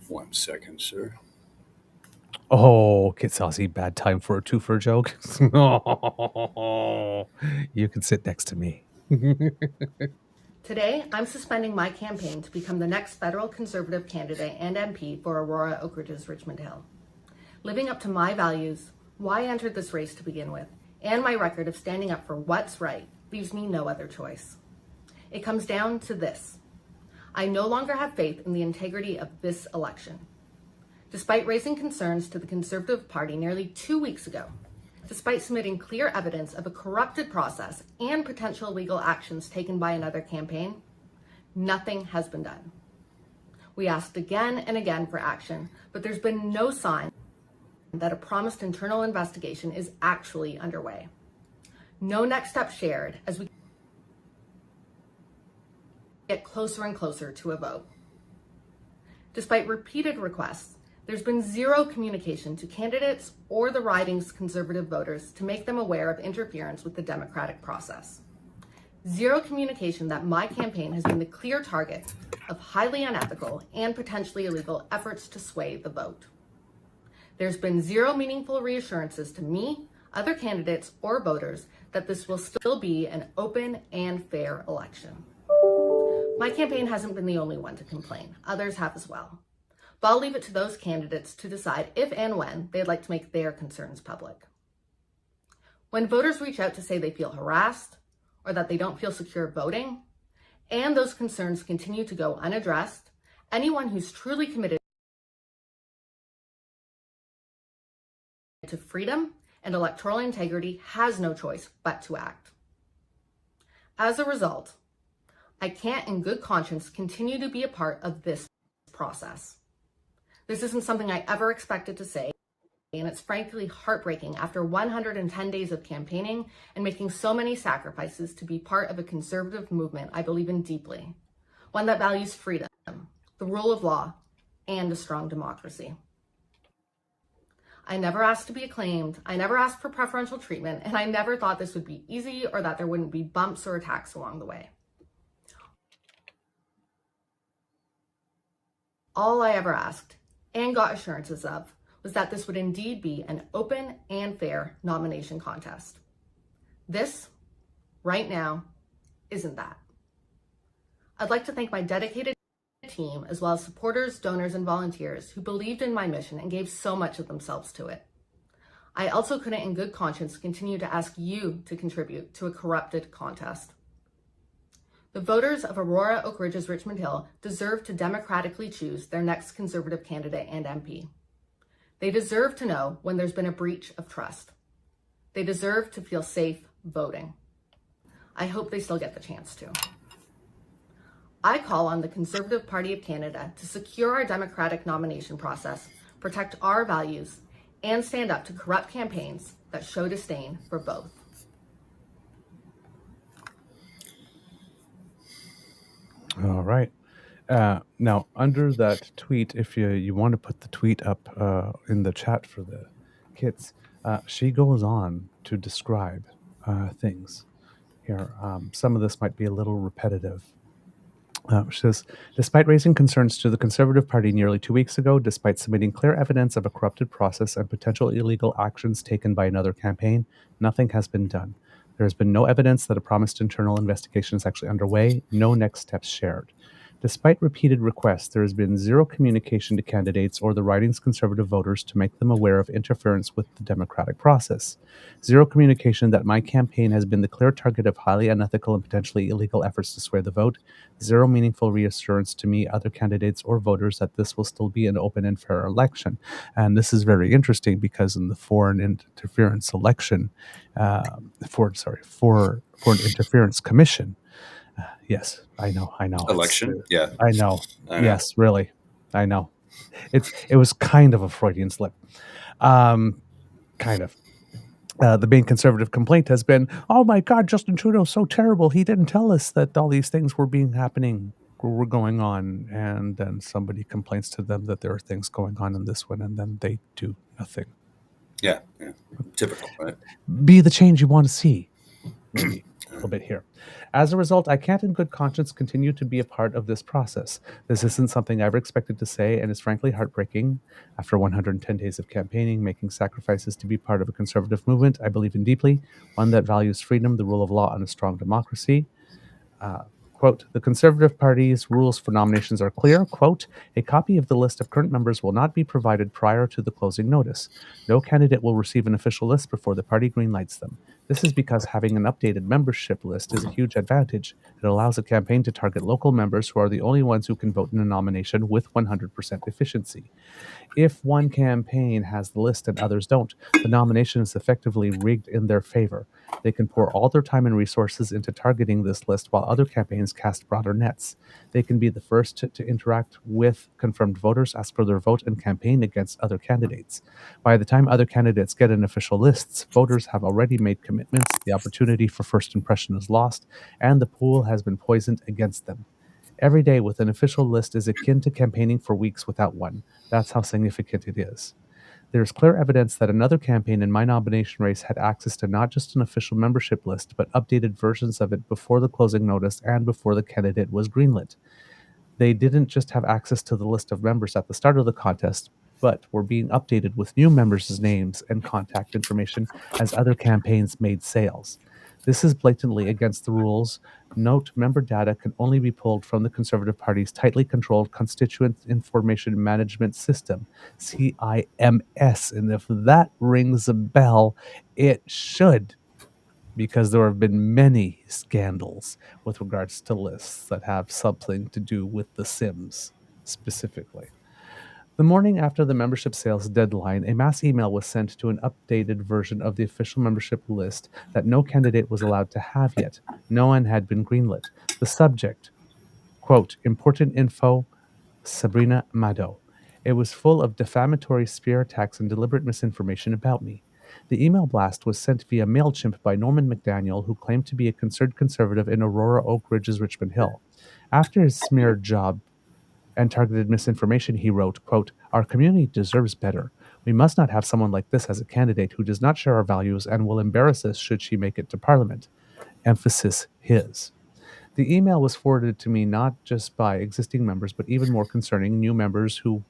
1 second, sir. Oh, Kid Saucy, bad time for a twofer joke. You can sit next to me. Today, I'm suspending my campaign to become the next federal Conservative candidate and MP for Aurora Oak Ridge's Richmond Hill. Living up to my values, why I entered this race to begin with, and my record of standing up for what's right leaves me no other choice. It comes down to this. I no longer have faith in the integrity of this election. Despite raising concerns to the Conservative Party nearly 2 weeks ago, despite submitting clear evidence of a corrupted process and potential legal actions taken by another campaign, nothing has been done. We asked again and again for action, but there's been no sign that a promised internal investigation is actually underway. No next step shared as we get closer and closer to a vote. Despite repeated requests, there's been zero communication to candidates or the riding's Conservative voters to make them aware of interference with the democratic process. Zero communication that my campaign has been the clear target of highly unethical and potentially illegal efforts to sway the vote. There's been zero meaningful reassurances to me, other candidates, or voters that this will still be an open and fair election. My campaign hasn't been the only one to complain. Others have as well. But I'll leave it to those candidates to decide if and when they'd like to make their concerns public. When voters reach out to say they feel harassed or that they don't feel secure voting, and those concerns continue to go unaddressed, anyone who's truly committed to freedom and electoral integrity has no choice but to act. As a result, I can't in good conscience continue to be a part of this process. This isn't something I ever expected to say, and it's frankly heartbreaking after 110 days of campaigning and making so many sacrifices to be part of a conservative movement I believe in deeply, one that values freedom, the rule of law, and a strong democracy. I never asked to be acclaimed, I never asked for preferential treatment, and I never thought this would be easy or that there wouldn't be bumps or attacks along the way. All I ever asked and got assurances of was that this would indeed be an open and fair nomination contest. This, right now, isn't that. I'd like to thank my dedicated team, as well as supporters, donors, and volunteers who believed in my mission and gave so much of themselves to it. I also couldn't in good conscience continue to ask you to contribute to a corrupted contest. The voters of Aurora, Oak Ridges, Richmond Hill deserve to democratically choose their next Conservative candidate and MP. They deserve to know when there's been a breach of trust. They deserve to feel safe voting. I hope they still get the chance to. I call on the Conservative Party of Canada to secure our democratic nomination process, protect our values, and stand up to corrupt campaigns that show disdain for both. All right. Now, under that tweet, if you want to put the tweet up in the chat for the kids, she goes on to describe things here. Some of this might be a little repetitive. She says, despite raising concerns to the Conservative Party nearly 2 weeks ago, despite submitting clear evidence of a corrupted process and potential illegal actions taken by another campaign, nothing has been done. There has been no evidence that a promised internal investigation is actually underway, no next steps shared. Despite repeated requests, there has been zero communication to candidates or the riding's Conservative voters to make them aware of interference with the democratic process. Zero communication that my campaign has been the clear target of highly unethical and potentially illegal efforts to sway the vote. Zero meaningful reassurance to me, other candidates, or voters that this will still be an open and fair election. And this is very interesting because in the foreign interference election, foreign interference commission. Yes, I know. Election? Yeah. I know. Yes, really. I know. It was kind of a Freudian slip. Kind of. The main Conservative complaint has been, oh my God, Justin Trudeau's so terrible. He didn't tell us that all these things were going on. And then somebody complains to them that there are things going on in this one, and then they do nothing. Yeah. Typical, right? Be the change you want to see. Maybe a little bit here. As a result, I can't in good conscience continue to be a part of this process. This isn't something I ever expected to say, and is frankly heartbreaking. After 110 days of campaigning, making sacrifices to be part of a Conservative movement I believe in deeply, one that values freedom, the rule of law, and a strong democracy. Quote, the Conservative Party's rules for nominations are clear. Quote, a copy of the list of current members will not be provided prior to the closing notice. No candidate will receive an official list before the party greenlights them. This is because having an updated membership list is a huge advantage. It allows a campaign to target local members who are the only ones who can vote in a nomination with 100% efficiency. If one campaign has the list and others don't, the nomination is effectively rigged in their favor. They can pour all their time and resources into targeting this list while other campaigns cast broader nets. They can be the first to interact with confirmed voters, ask for their vote, and campaign against other candidates. By the time other candidates get in official lists, voters have already made commitments, the opportunity for first impression is lost, and the pool has been poisoned against them. Every day with an official list is akin to campaigning for weeks without one. That's how significant it is. There is clear evidence that another campaign in my nomination race had access to not just an official membership list, but updated versions of it before the closing notice and before the candidate was greenlit. They didn't just have access to the list of members at the start of the contest, but were being updated with new members' names and contact information as other campaigns made sales. This is blatantly against the rules. Note, member data can only be pulled from the Conservative Party's tightly controlled Constituent Information Management System, CIMS. And if that rings a bell, it should, because there have been many scandals with regards to lists that have something to do with the Sims specifically. The morning after the membership sales deadline, a mass email was sent to an updated version of the official membership list that no candidate was allowed to have yet. No one had been greenlit. The subject, quote, important info, Sabrina Mado. It was full of defamatory spear attacks and deliberate misinformation about me. The email blast was sent via MailChimp by Norman McDaniel, who claimed to be a concerned Conservative in Aurora, Oak Ridges, Richmond Hill. After his smear job and targeted misinformation, he wrote, quote, our community deserves better. We must not have someone like this as a candidate who does not share our values and will embarrass us should she make it to Parliament. Emphasis his. The email was forwarded to me not just by existing members, but even more concerning new members to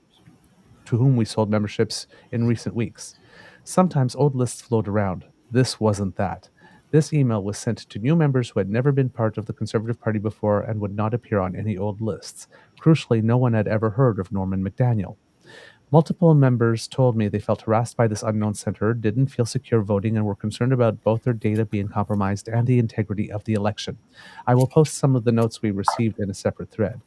whom we sold memberships in recent weeks. Sometimes old lists float around. This wasn't that. This email was sent to new members who had never been part of the Conservative Party before and would not appear on any old lists. Crucially, no one had ever heard of Norman McDaniel. Multiple members told me they felt harassed by this unknown center, didn't feel secure voting, and were concerned about both their data being compromised and the integrity of the election. I will post some of the notes we received in a separate thread.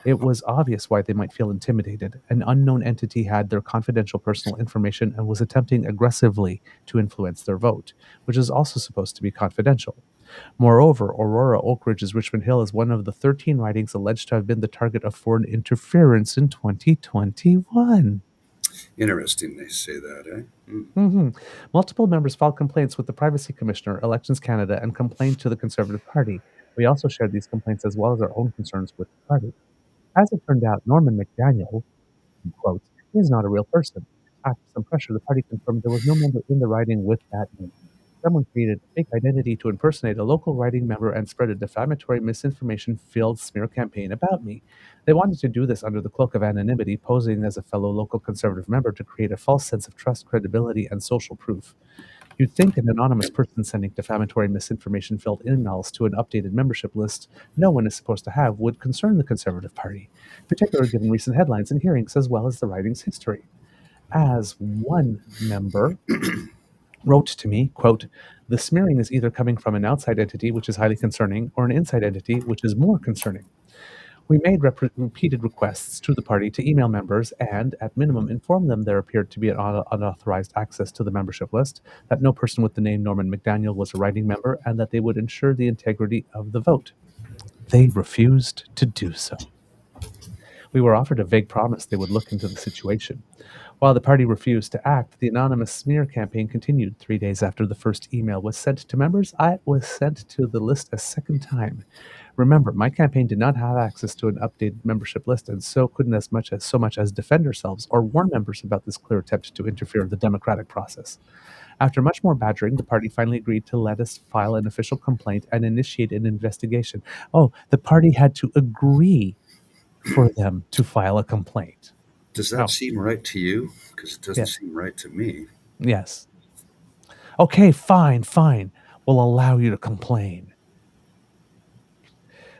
It was obvious why they might feel intimidated. An unknown entity had their confidential personal information and was attempting aggressively to influence their vote, which is also supposed to be confidential. Moreover, Aurora, Oak Ridge's Richmond Hill is one of the 13 ridings alleged to have been the target of foreign interference in 2021. Interesting they say that, eh? Multiple members filed complaints with the Privacy Commissioner, Elections Canada, and complained to the Conservative Party. We also shared these complaints as well as our own concerns with the party. As it turned out, Norman McDaniel, in quotes, is not a real person. After some pressure, the party confirmed there was no member in the riding with that name. Someone created a fake identity to impersonate a local riding member and spread a defamatory, misinformation-filled smear campaign about me. They wanted to do this under the cloak of anonymity, posing as a fellow local Conservative member to create a false sense of trust, credibility, and social proof. You'd think an anonymous person sending defamatory, misinformation-filled emails to an updated membership list no one is supposed to have would concern the Conservative Party, particularly given recent headlines and hearings as well as the riding's history. As one member wrote to me, quote, "The smearing is either coming from an outside entity, which is highly concerning, or an inside entity, which is more concerning." We made repeated requests to the party to email members and, at minimum, inform them there appeared to be an unauthorized access to the membership list, that no person with the name Norman McDaniel was a riding member, and that they would ensure the integrity of the vote. They refused to do so. We were offered a vague promise they would look into the situation. While the party refused to act, the anonymous smear campaign continued. 3 days after the first email was sent to members, I was sent to the list a second time. Remember, my campaign did not have access to an updated membership list, and so couldn't so much as defend ourselves or warn members about this clear attempt to interfere in the democratic process. After much more badgering, the party finally agreed to let us file an official complaint and initiate an investigation. Oh, the party had to agree for them to file a complaint. Does that seem right to you? Because it doesn't Yes. seem right to me. Yes. Okay, fine. We'll allow you to complain.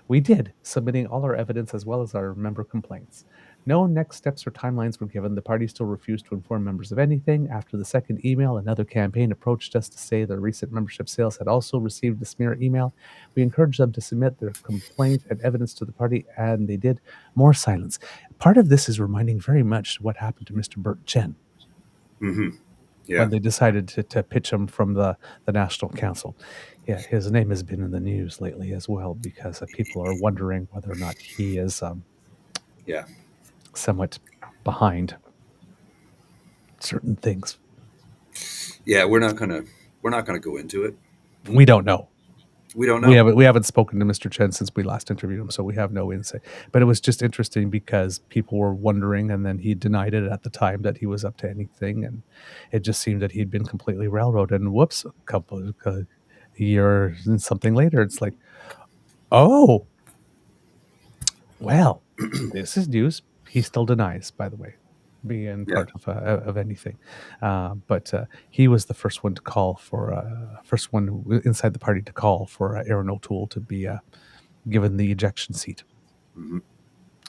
We did, submitting all our evidence as well as our member complaints. No next steps or timelines were given. The party still refused to inform members of anything. After the second email, another campaign approached us to say their recent membership sales had also received the smear email. We encouraged them to submit their complaint and evidence to the party, and they did. More silence. Part of this is reminding very much what happened to Mr. Burt Chen. Yeah. When they decided to pitch him from the National Council. Yeah, his name has been in the news lately as well because people are wondering whether or not he is somewhat behind certain things. Yeah, we're not gonna go into it. We don't know. We don't know. We haven't spoken to Mr. Chen since we last interviewed him, so we have no insight. But it was just interesting because people were wondering, and then he denied it at the time that he was up to anything, and it just seemed that he'd been completely railroaded. And whoops, a year and something later, it's like, oh, well, this is news. He still denies, by the way, being part of anything. But he was the first one to call for, first one inside the party to call for Aaron O'Toole to be given the ejection seat. Mm-hmm.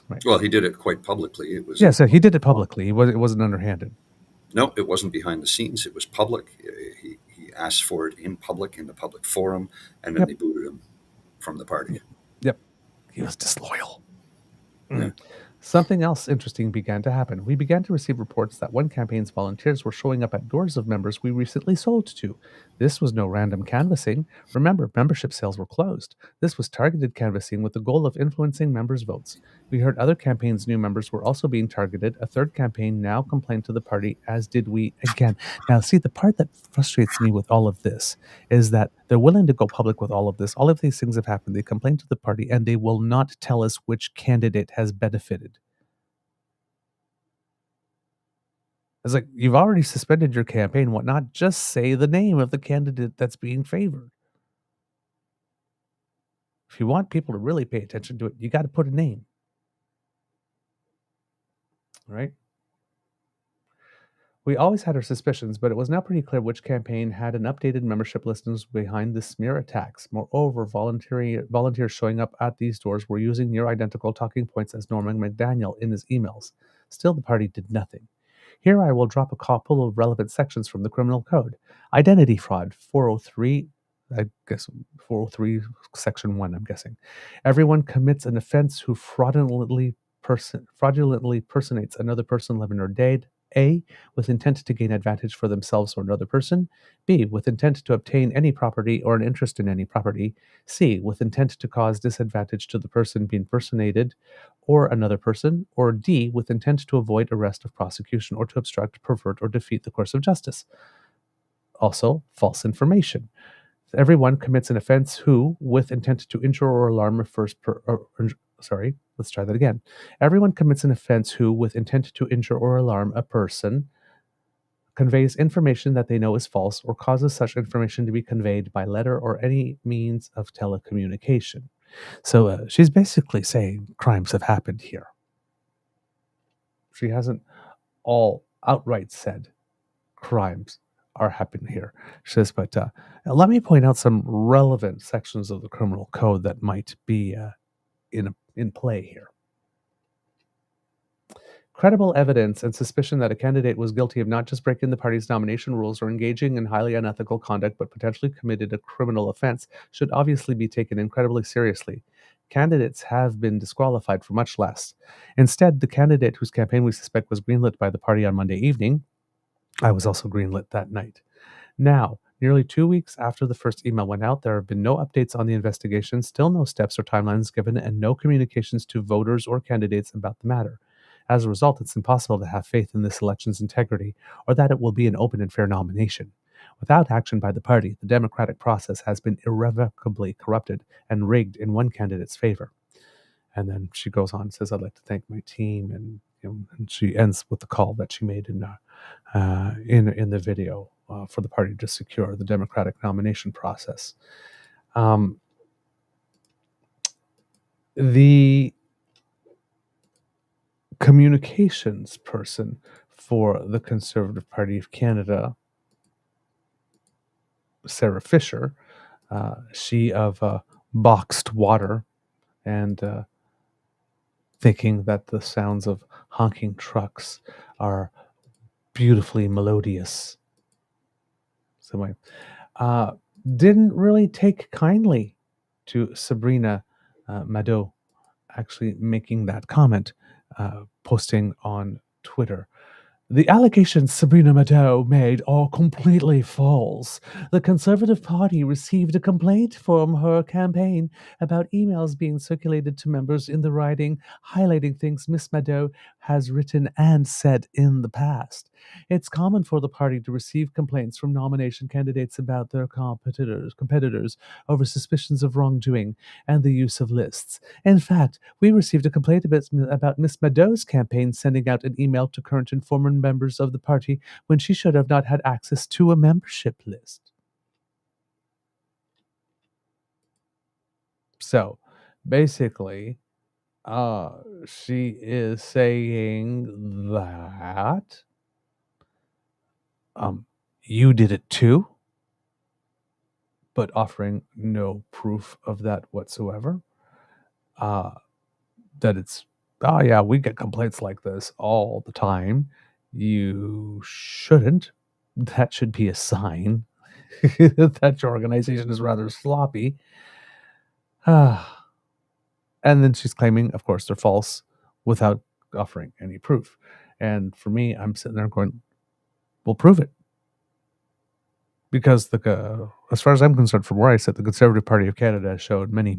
Right. Well, he did it quite publicly. It was so he did it publicly. It wasn't underhanded. No, it wasn't behind the scenes. It was public. He asked for it in public, in the public forum, and then they booted him from the party. Yep. He was disloyal. Yeah. Something else interesting began to happen. We began to receive reports that one campaign's volunteers were showing up at doors of members we recently sold to. This was no random canvassing. Remember, membership sales were closed. This was targeted canvassing with the goal of influencing members' votes. We heard other campaigns' new members were also being targeted. A third campaign now complained to the party, as did we again. Now, see, the part that frustrates me with all of this is that they're willing to go public with all of this. All of these things have happened. They complain to the party, and they will not tell us which candidate has benefited. It's like, you've already suspended your campaign. Why not just say the name of the candidate that's being favored? If you want people to really pay attention to it, you got to put a name. Right? We always had our suspicions, but it was now pretty clear which campaign had an updated membership list and was behind the smear attacks. Moreover, volunteers showing up at these doors were using near identical talking points as Norman McDaniel in his emails. Still, the party did nothing. Here I will drop a couple of relevant sections from the criminal code. Identity fraud, 403, I guess 403, section 1, I'm guessing. Everyone commits an offense who fraudulently personates another person, living or dead. A, with intent to gain advantage for themselves or another person. B, with intent to obtain any property or an interest in any property. C, with intent to cause disadvantage to the person being personated or another person. Or D, with intent to avoid arrest of prosecution or to obstruct, pervert, or defeat the course of justice. Also, false information. Everyone commits an offense who, with intent to injure or alarm, let's try that again. Everyone commits an offense who, with intent to injure or alarm a person, conveys information that they know is false or causes such information to be conveyed by letter or any means of telecommunication. So she's basically saying crimes have happened here. She hasn't all outright said crimes are happening here. She says, but let me point out some relevant sections of the criminal code that might be in play here. Credible evidence and suspicion that a candidate was guilty of not just breaking the party's nomination rules or engaging in highly unethical conduct, but potentially committed a criminal offense should obviously be taken incredibly seriously. Candidates have been disqualified for much less. Instead, the candidate whose campaign we suspect was greenlit by the party on Monday evening, I was also greenlit that night. Now, nearly 2 weeks after the first email went out, there have been no updates on the investigation, still no steps or timelines given, and no communications to voters or candidates about the matter. As a result, it's impossible to have faith in this election's integrity or that it will be an open and fair nomination. Without action by the party, the democratic process has been irrevocably corrupted and rigged in one candidate's favor. And then she goes on and says, I'd like to thank my team. And she ends with the call that she made in the video for the party to secure the democratic nomination process. The communications person for the Conservative Party of Canada, Sarah Fisher, she of boxed water and thinking that the sounds of honking trucks are beautifully melodious. So didn't really take kindly to Sabrina Mado actually making that comment, posting on Twitter. The allegations Sabrina Mado made are completely false. The Conservative Party received a complaint from her campaign about emails being circulated to members in the riding, highlighting things Miss Mado has written and said in the past. It's common for the party to receive complaints from nomination candidates about their competitors over suspicions of wrongdoing and the use of lists. In fact, we received a complaint about Miss Mado's campaign sending out an email to current and former members of the party when she should have not had access to a membership list. So, basically, she is saying that you did it too, but offering no proof of that whatsoever. That it's, oh yeah, we get complaints like this all the time. You shouldn't. That should be a sign that your organization is rather sloppy. And then she's claiming, of course, they're false without offering any proof. And for me, I'm sitting there going, we'll prove it. Because as far as I'm concerned, from where I sit, the Conservative Party of Canada showed many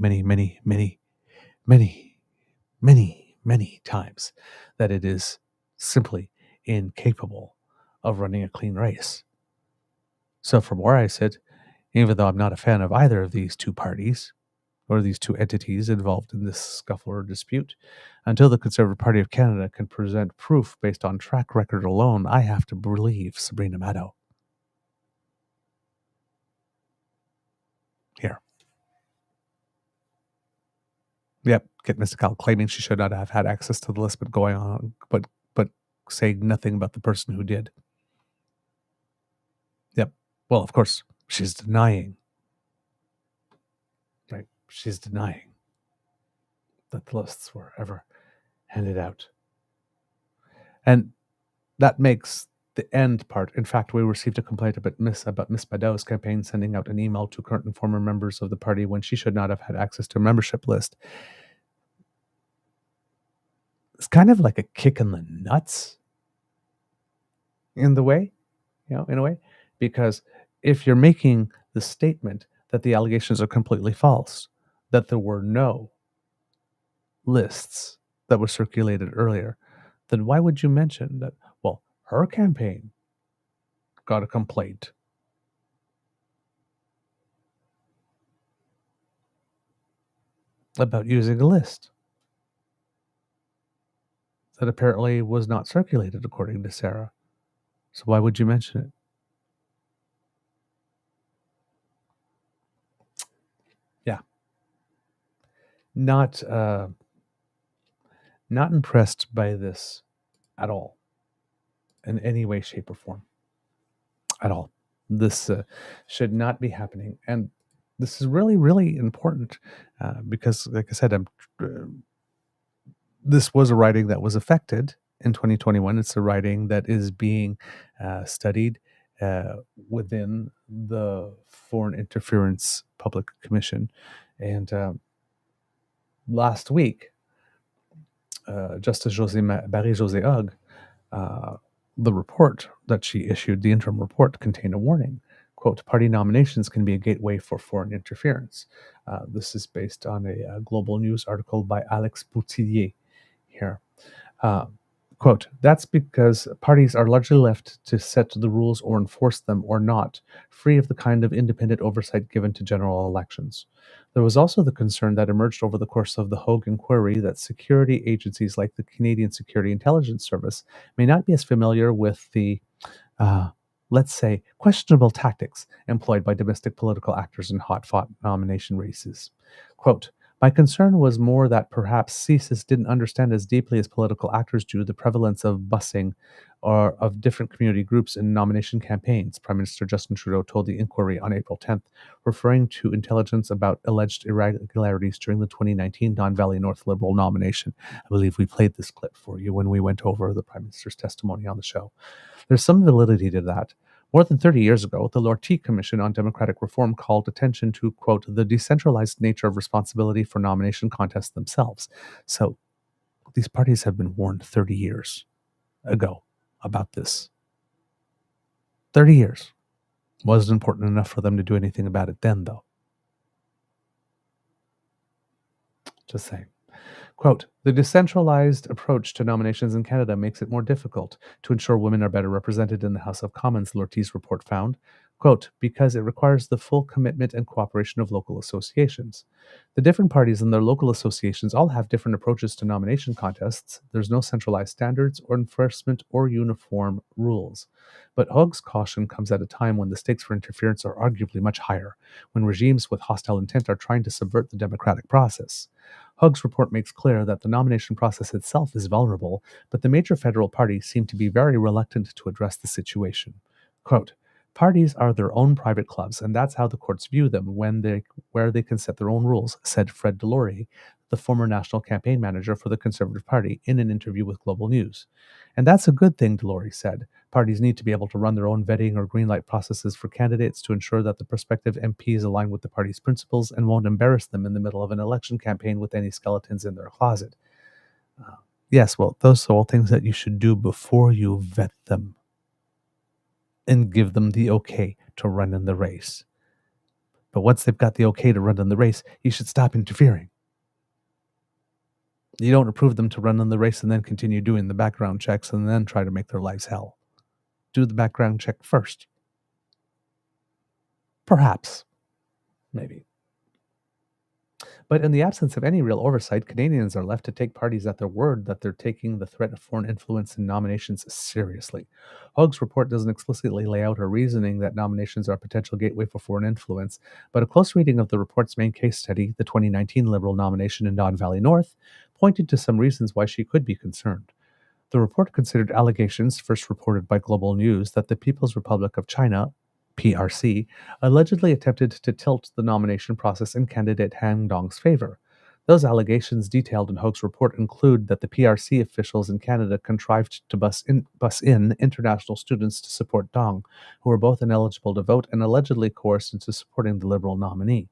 times that it is simply incapable of running a clean race. So from where I sit, even though I'm not a fan of either of these two parties or these two entities involved in this scuffle or dispute, until the Conservative Party of Canada can present proof based on track record alone, I have to believe Sabrina Mado. Here. Yep, Kit Mystical claiming she should not have had access to the list, but going on, but saying nothing about the person who did. Yep. Well, of course, she's denying. Right? She's denying that the lists were ever handed out. And that makes the end part. In fact, we received a complaint about Miss Badeau's campaign sending out an email to current and former members of the party when she should not have had access to a membership list. It's kind of like a kick in the nuts in a way, because if you're making the statement that the allegations are completely false, that there were no lists that were circulated earlier, then why would you mention that, well, her campaign got a complaint about using a list that apparently was not circulated according to Sarah? So why would you mention it? Yeah. Not impressed by this at all, in any way, shape, or form. At all. This should not be happening. And this is really, really important because, like I said, this was a riding that was affected in 2021. It's a riding that is being studied within the Foreign Interference Public Commission. And last week, Justice Marie-Josée Hogg, the report that she issued, the interim report, contained a warning. Quote, party nominations can be a gateway for foreign interference. This is based on a Global News article by Alex Boutillier here. Quote, that's because parties are largely left to set the rules or enforce them or not, free of the kind of independent oversight given to general elections. There was also the concern that emerged over the course of the Hogg inquiry that security agencies like the Canadian Security Intelligence Service may not be as familiar with the, let's say, questionable tactics employed by domestic political actors in hot-fought nomination races. Quote, my concern was more that perhaps CSIS didn't understand as deeply as political actors do the prevalence of busing or of different community groups in nomination campaigns, Prime Minister Justin Trudeau told the inquiry on April 10th, referring to intelligence about alleged irregularities during the 2019 Don Valley North Liberal nomination. I believe we played this clip for you when we went over the Prime Minister's testimony on the show. There's some validity to that. More than 30 years ago, the Lortie Commission on Democratic Reform called attention to, quote, the decentralized nature of responsibility for nomination contests themselves. So these parties have been warned 30 years ago about this. 30 years. Wasn't important enough for them to do anything about it then, though. Just saying. Quote, the decentralized approach to nominations in Canada makes it more difficult to ensure women are better represented in the House of Commons, Lortie's report found. Quote, because it requires the full commitment and cooperation of local associations. The different parties and their local associations all have different approaches to nomination contests. There's no centralized standards or enforcement or uniform rules. But Hogg's caution comes at a time when the stakes for interference are arguably much higher, when regimes with hostile intent are trying to subvert the democratic process. Hogg's report makes clear that the nomination process itself is vulnerable, but the major federal parties seem to be very reluctant to address the situation. Quote, parties are their own private clubs, and that's how the courts view them where they can set their own rules, said Fred Delory, the former national campaign manager for the Conservative Party, in an interview with Global News. And that's a good thing, Delory said. Parties need to be able to run their own vetting or greenlight processes for candidates to ensure that the prospective MPs align with the party's principles and won't embarrass them in the middle of an election campaign with any skeletons in their closet. Yes, well, those are all things that you should do before you vet them and give them the okay to run in the race. But once they've got the okay to run in the race, you should stop interfering. You don't approve them to run in the race and then continue doing the background checks and then try to make their lives hell. Do the background check first. Perhaps. Maybe. But in the absence of any real oversight, Canadians are left to take parties at their word that they're taking the threat of foreign influence in nominations seriously. Hogg's report doesn't explicitly lay out her reasoning that nominations are a potential gateway for foreign influence, but a close reading of the report's main case study, the 2019 Liberal nomination in Don Valley North, pointed to some reasons why she could be concerned. The report considered allegations first reported by Global News that the People's Republic of China, PRC, allegedly attempted to tilt the nomination process in candidate Han Dong's favor. Those allegations detailed in Hoag's report include that the PRC officials in Canada contrived to bus in international students to support Dong, who were both ineligible to vote and allegedly coerced into supporting the Liberal nominee.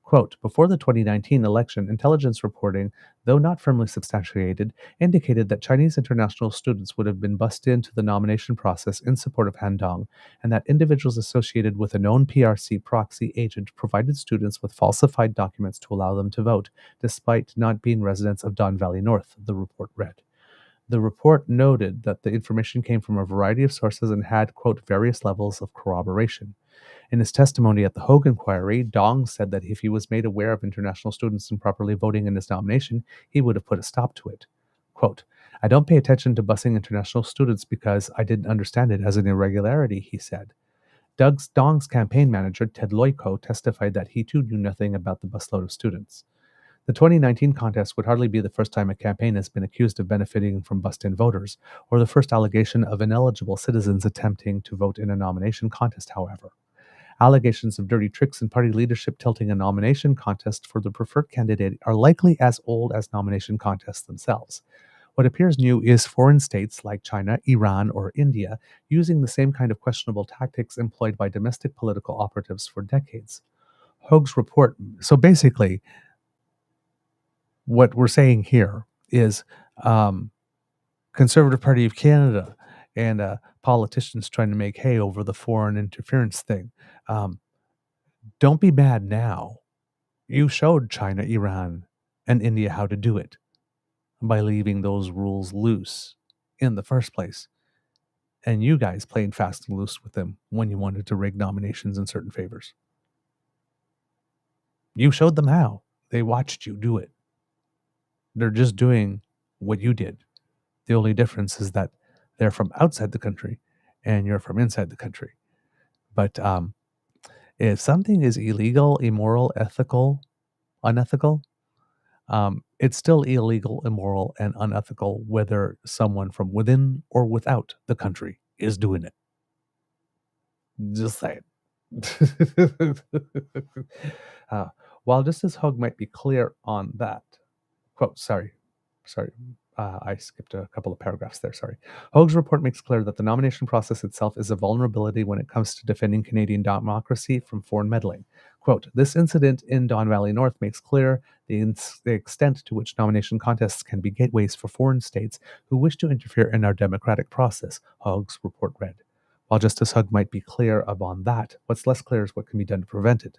Quote, before the 2019 election, intelligence reporting, though not firmly substantiated, indicated that Chinese international students would have been bussed into the nomination process in support of Han Dong, and that individuals associated with a known PRC proxy agent provided students with falsified documents to allow them to vote, despite not being residents of Don Valley North, the report read. The report noted that the information came from a variety of sources and had, quote, various levels of corroboration. In his testimony at the Hoag inquiry, Dong said that if he was made aware of international students improperly voting in his nomination, he would have put a stop to it. Quote, I don't pay attention to busing international students because I didn't understand it as an irregularity, he said. Dong's campaign manager, Ted Loiko, testified that he too knew nothing about the busload of students. The 2019 contest would hardly be the first time a campaign has been accused of benefiting from bussed-in voters, or the first allegation of ineligible citizens attempting to vote in a nomination contest, however. Allegations of dirty tricks and party leadership tilting a nomination contest for the preferred candidate are likely as old as nomination contests themselves. What appears new is foreign states like China, Iran, or India using the same kind of questionable tactics employed by domestic political operatives for decades. Hoag's report, so basically, what we're saying here is Conservative Party of Canada and politicians trying to make hay over the foreign interference thing. Don't be mad now. You showed China, Iran, and India how to do it by leaving those rules loose in the first place. And you guys played fast and loose with them when you wanted to rig nominations in certain favors. You showed them how. They watched you do it. They're just doing what you did. The only difference is that they're from outside the country and you're from inside the country. But if something is illegal, immoral, ethical, unethical, it's still illegal, immoral, and unethical whether someone from within or without the country is doing it. Just saying. While Justice Hoag might be clear on that, quote, sorry, I skipped a couple of paragraphs there, sorry. Hoag's report makes clear that the nomination process itself is a vulnerability when it comes to defending Canadian democracy from foreign meddling. Quote, this incident in Don Valley North makes clear the extent to which nomination contests can be gateways for foreign states who wish to interfere in our democratic process, Hoag's report read. While Justice Hoag might be clear upon that, what's less clear is what can be done to prevent it.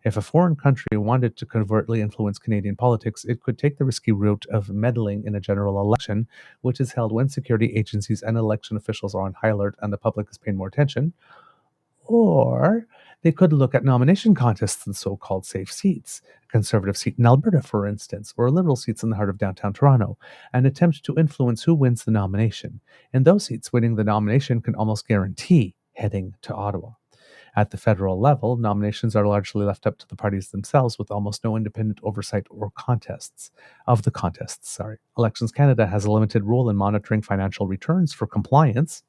If a foreign country wanted to covertly influence Canadian politics, it could take the risky route of meddling in a general election, which is held when security agencies and election officials are on high alert and the public is paying more attention. Or they could look at nomination contests in so-called safe seats, a Conservative seat in Alberta, for instance, or Liberal seats in the heart of downtown Toronto, and attempt to influence who wins the nomination. In those seats, winning the nomination can almost guarantee heading to Ottawa. At the federal level, nominations are largely left up to the parties themselves with almost no independent oversight or contests. Elections Canada has a limited role in monitoring financial returns for compliance.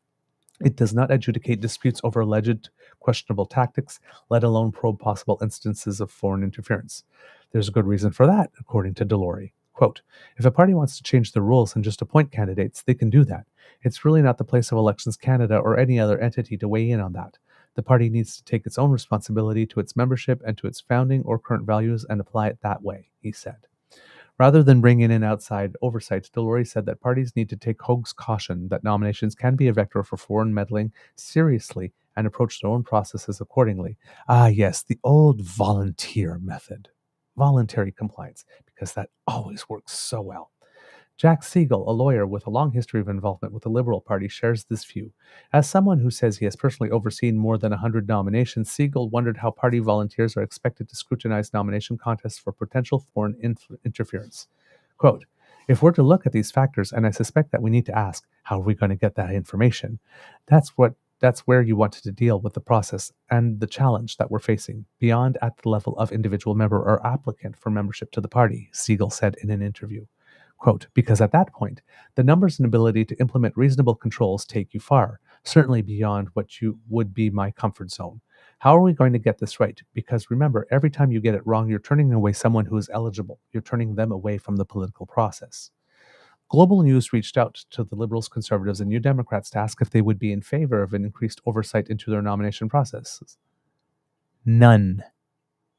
It does not adjudicate disputes over alleged questionable tactics, let alone probe possible instances of foreign interference. There's a good reason for that, according to Delory. Quote, if a party wants to change the rules and just appoint candidates, they can do that. It's really not the place of Elections Canada or any other entity to weigh in on that. The party needs to take its own responsibility to its membership and to its founding or current values and apply it that way, he said. Rather than bring in outside oversight, Delory said that parties need to take Hoag's caution that nominations can be a vector for foreign meddling seriously and approach their own processes accordingly. Ah, yes, the old volunteer method. Voluntary compliance, because that always works so well. Jack Siegel, a lawyer with a long history of involvement with the Liberal Party, shares this view. As someone who says he has personally overseen more than 100 nominations, Siegel wondered how party volunteers are expected to scrutinize nomination contests for potential foreign interference. Quote, if we're to look at these factors, and I suspect that we need to ask, how are we going to get that information? That's where you wanted to deal with the process and the challenge that we're facing, beyond at the level of individual member or applicant for membership to the party, Siegel said in an interview. Quote, because at that point, the numbers and ability to implement reasonable controls take you far, certainly beyond what would be my comfort zone. How are we going to get this right? Because remember, every time you get it wrong, you're turning away someone who is eligible. You're turning them away from the political process. Global News reached out to the Liberals, Conservatives, and New Democrats to ask if they would be in favor of an increased oversight into their nomination processes. None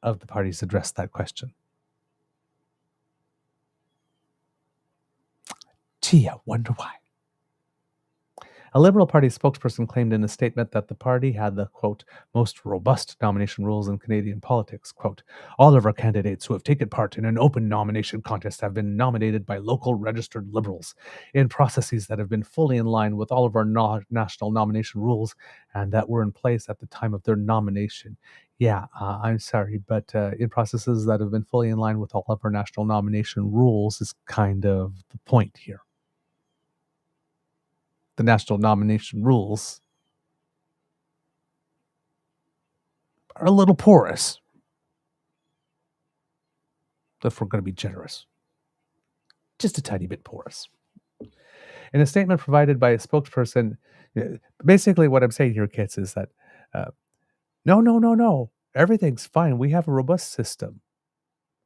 of the parties addressed that question. Gee, I wonder why. A Liberal Party spokesperson claimed in a statement that the party had the, quote, most robust nomination rules in Canadian politics. Quote, all of our candidates who have taken part in an open nomination contest have been nominated by local registered Liberals in processes that have been fully in line with all of our national nomination rules and that were in place at the time of their nomination. Yeah, I'm sorry, but in processes that have been fully in line with all of our national nomination rules is kind of the point here. The national nomination rules are a little porous, if we're going to be generous. Just a tiny bit porous. In a statement provided by a spokesperson, basically what I'm saying here, kids, is that no. Everything's fine. We have a robust system.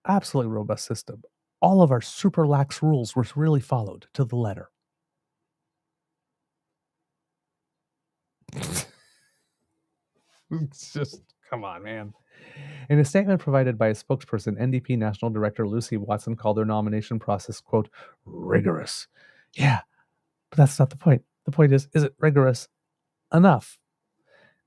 Absolutely robust system. All of our super lax rules were really followed to the letter. It's just, come on, man. In a statement provided by a spokesperson, NDP National Director Lucy Watson called their nomination process, quote, rigorous. Yeah, but that's not the point. The point is it rigorous enough?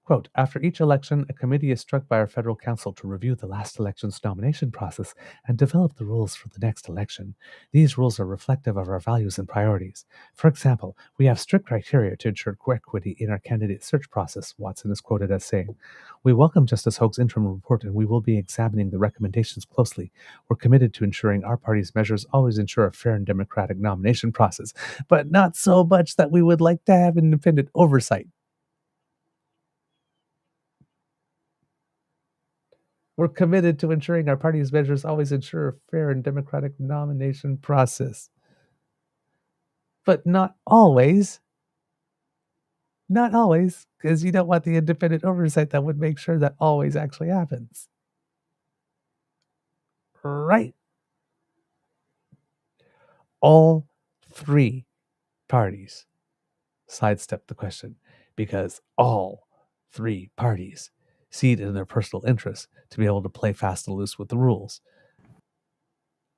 Quote, after each election, a committee is struck by our federal council to review the last election's nomination process and develop the rules for the next election. These rules are reflective of our values and priorities. For example, we have strict criteria to ensure equity in our candidate search process, Watson is quoted as saying. We welcome Justice Hoag's interim report and we will be examining the recommendations closely. We're committed to ensuring our party's measures always ensure a fair and democratic nomination process, but not so much that we would like to have independent oversight. We're committed to ensuring our party's measures always ensure a fair and democratic nomination process. But not always. Not always, because you don't want the independent oversight that would make sure that always actually happens. Right. All three parties sidestepped the question because all three parties see it in their personal interest to be able to play fast and loose with the rules.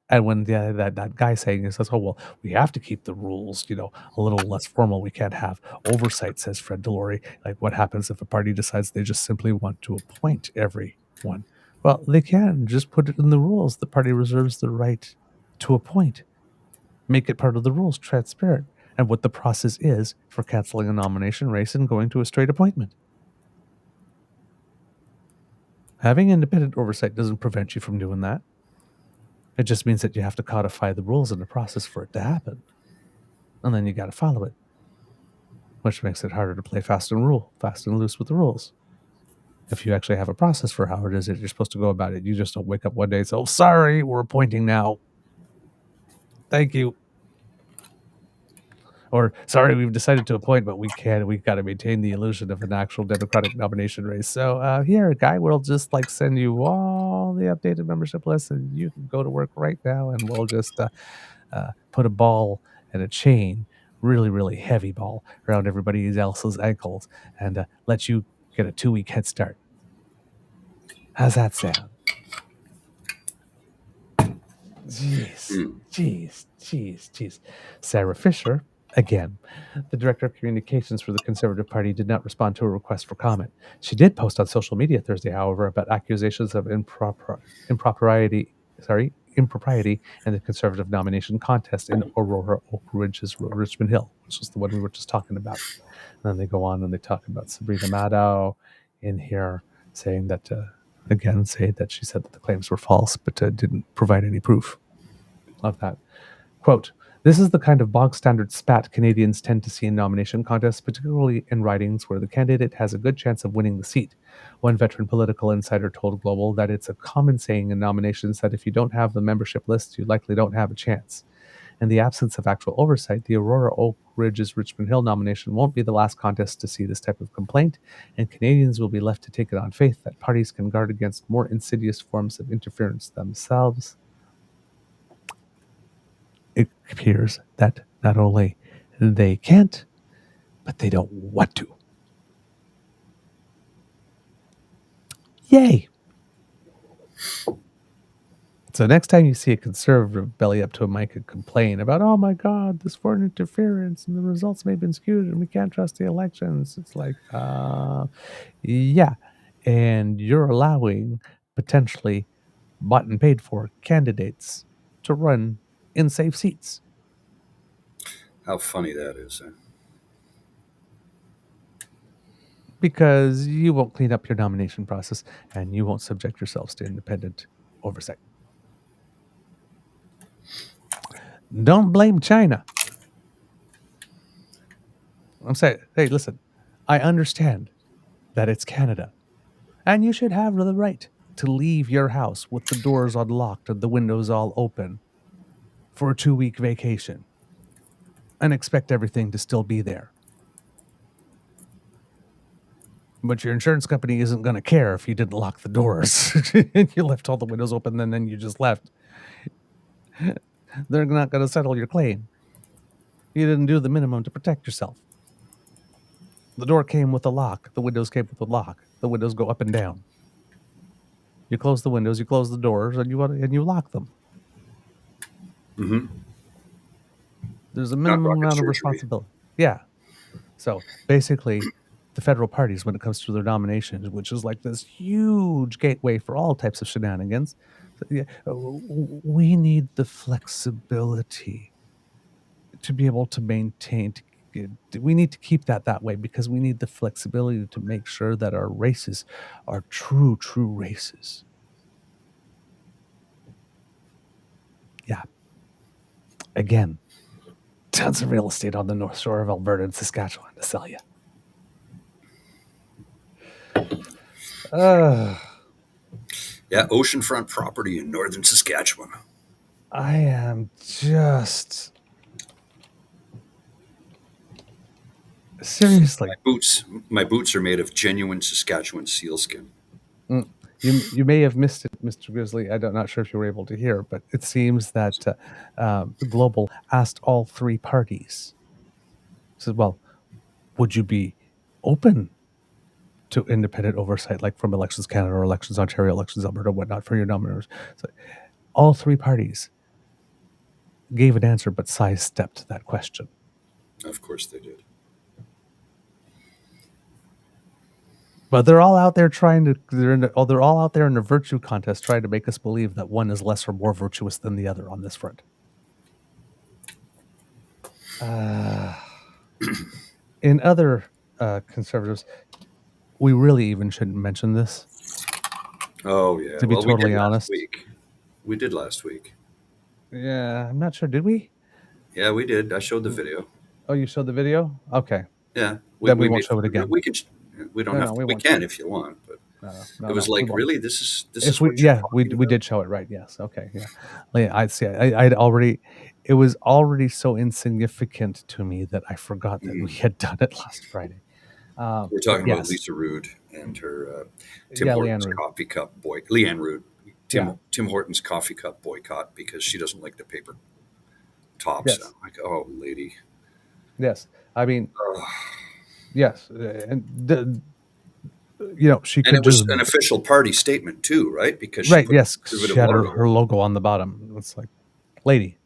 And when that guy saying he says, oh, well, we have to keep the rules, a little less formal. We can't have oversight, says Fred Delory. Like, what happens if a party decides they just simply want to appoint everyone? Well, they can just put it in the rules. The party reserves the right to appoint. Make it part of the rules, transparent, and what the process is for canceling a nomination race and going to a straight appointment. Having independent oversight doesn't prevent you from doing that. It just means that you have to codify the rules in the process for it to happen. And then you got to follow it, which makes it harder to play fast and loose with the rules. If you actually have a process for how it is that you're supposed to go about it, you just don't wake up one day and say, oh, sorry, we're appointing now. Thank you. Or, sorry, we've decided to appoint, but we've got to maintain the illusion of an actual democratic nomination race. So here, guy, we'll just send you all the updated membership lists and you can go to work right now and we'll just put a ball and a chain, really, really heavy ball, around everybody else's ankles and let you get a 2-week head start. How's that sound? Jeez. Sarah Fisher, again, the Director of Communications for the Conservative Party, did not respond to a request for comment. She did post on social media Thursday, however, about accusations of impropriety in the Conservative nomination contest in Aurora Oak Ridge's Richmond Hill, which is the one we were just talking about. And then they go on and they talk about Sabrina Maddow in here, saying that she said that the claims were false, but didn't provide any proof of that. Quote, this is the kind of bog standard spat Canadians tend to see in nomination contests, particularly in ridings where the candidate has a good chance of winning the seat. One veteran political insider told Global that it's a common saying in nominations that if you don't have the membership list, you likely don't have a chance. In the absence of actual oversight, the Aurora Oak Ridge's Richmond Hill nomination won't be the last contest to see this type of complaint, and Canadians will be left to take it on faith that parties can guard against more insidious forms of interference themselves. It appears that not only they can't, but they don't want to. Yay! So next time you see a conservative belly up to a mic and complain about, oh my God, this foreign interference and the results may have been skewed and we can't trust the elections, it's like, yeah. And you're allowing potentially bought and paid for candidates to run in safe seats. How funny that is. Because you won't clean up your nomination process and you won't subject yourselves to independent oversight. Don't blame China. I'm saying, hey, listen, I understand that it's Canada, and you should have the right to leave your house with the doors unlocked and the windows all open for a 2-week vacation and expect everything to still be there. But your insurance company isn't going to care if you didn't lock the doors. You left all the windows open and then you just left. They're not going to settle your claim. You didn't do the minimum to protect yourself. The door came with a lock. The windows came with a lock. The windows go up and down. You close the windows, you close the doors, and you lock them. Mm-hmm. There's a minimum amount of responsibility. Yeah. So basically, the federal parties, when it comes to their nominations, which is like this huge gateway for all types of shenanigans, we need the flexibility to be able to maintain. We need to keep that way because we need the flexibility to make sure that our races are true races. Yeah. Again, tons of real estate on the North Shore of Alberta and Saskatchewan to sell you. Yeah, oceanfront property in northern Saskatchewan. I am just seriously. My boots are made of genuine Saskatchewan sealskin. You may have missed it, Mr. Grizzly. I'm not sure if you were able to hear, but it seems that Global asked all three parties. Said, "Well, would you be open to independent oversight, like from Elections Canada or Elections Ontario, Elections Alberta, whatnot, for your nominees?" So all three parties gave an answer, but sidestepped that question. Of course they did. But they're all out there they're all out there in a virtue contest trying to make us believe that one is less or more virtuous than the other on this front. In other conservatives, we really even shouldn't mention this. Oh, yeah. To be totally honest. We did last week. Yeah, I'm not sure. Did we? Yeah, we did. I showed the video. Oh, you showed the video? Okay. Yeah. Then we won't show it again. We can. We don't have to. We can if you want, but it was like, really, this is what yeah, we did show it, right? Yes. Okay. Yeah. I see. I'd already. It was already so insignificant to me that I forgot that we had done it last Friday. We're talking about Lisa Rood and her Tim Hortons coffee cup boycott. Leanne Rood. Tim Hortons coffee cup boycott because she doesn't like the paper tops. Yes. I'm like, oh, lady. Yes. I mean. Yes, and she could. And it was an official party statement too, right? Because she had her logo on the bottom. It's like, lady,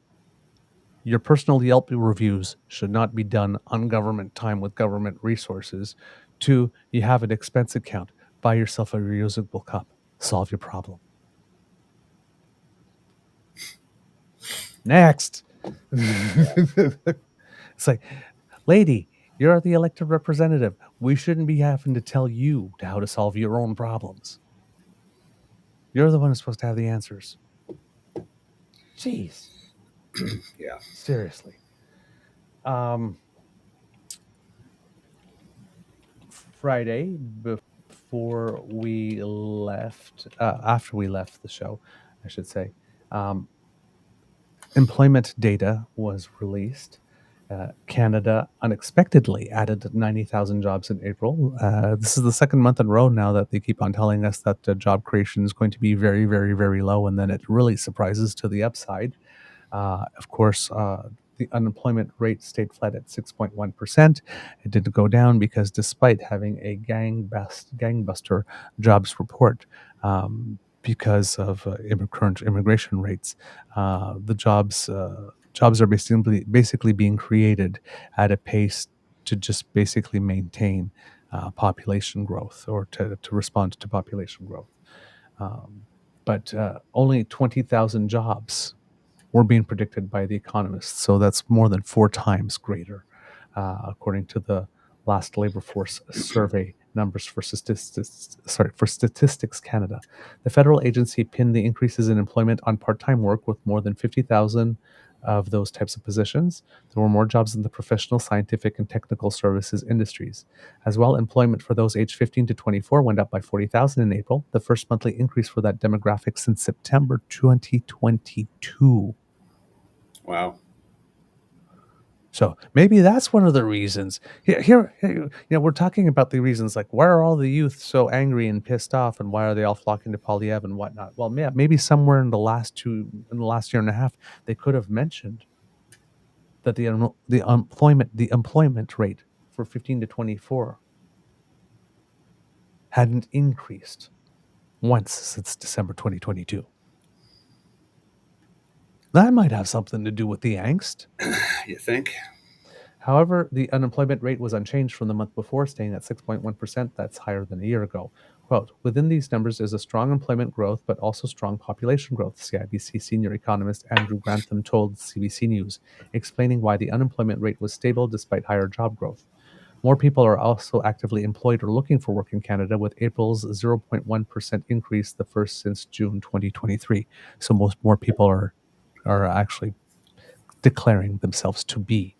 your personal Yelp reviews should not be done on government time with government resources. 2, you have an expense account. Buy yourself a reusable cup. Solve your problem. Next. It's like, lady, you're the elected representative. We shouldn't be having to tell you how to solve your own problems. You're the one who's supposed to have the answers. Jeez. Yeah. Seriously. Friday, before we left, after we left the show, I should say, employment data was released. Canada unexpectedly added 90,000 jobs in April. This is the second month in a row now that they keep on telling us that job creation is going to be very, very, very low, and then it really surprises to the upside. Of course, the unemployment rate stayed flat at 6.1%. It didn't go down because despite having a gangbuster jobs report, because of current immigration rates, the jobs are basically being created at a pace to just basically maintain population growth, or to respond to population growth. But only 20,000 jobs were being predicted by the economists. So that's more than 4 times greater, according to the last labor force survey numbers for Statistics Canada. The federal agency pinned the increases in employment on part-time work, with more than 50,000 of those types of positions. There were more jobs in the professional, scientific, and technical services industries. As well, employment for those aged 15 to 24 went up by 40,000 in April, the first monthly increase for that demographic since September 2022. Wow. So maybe that's one of the reasons. Here, we're talking about the reasons, like, why are all the youth so angry and pissed off, and why are they all flocking to Polyev and whatnot? Well, yeah, maybe somewhere in the last year and a half, they could have mentioned that the employment rate for 15 to 24 hadn't increased once since December 2022. That might have something to do with the angst. You think? However, the unemployment rate was unchanged from the month before, staying at 6.1%. That's higher than a year ago. Quote, within these numbers is a strong employment growth, but also strong population growth, CIBC senior economist Andrew Grantham told CBC News, explaining why the unemployment rate was stable despite higher job growth. More people are also actively employed or looking for work in Canada, with April's 0.1% increase the first since June 2023. So more people are actually declaring themselves to be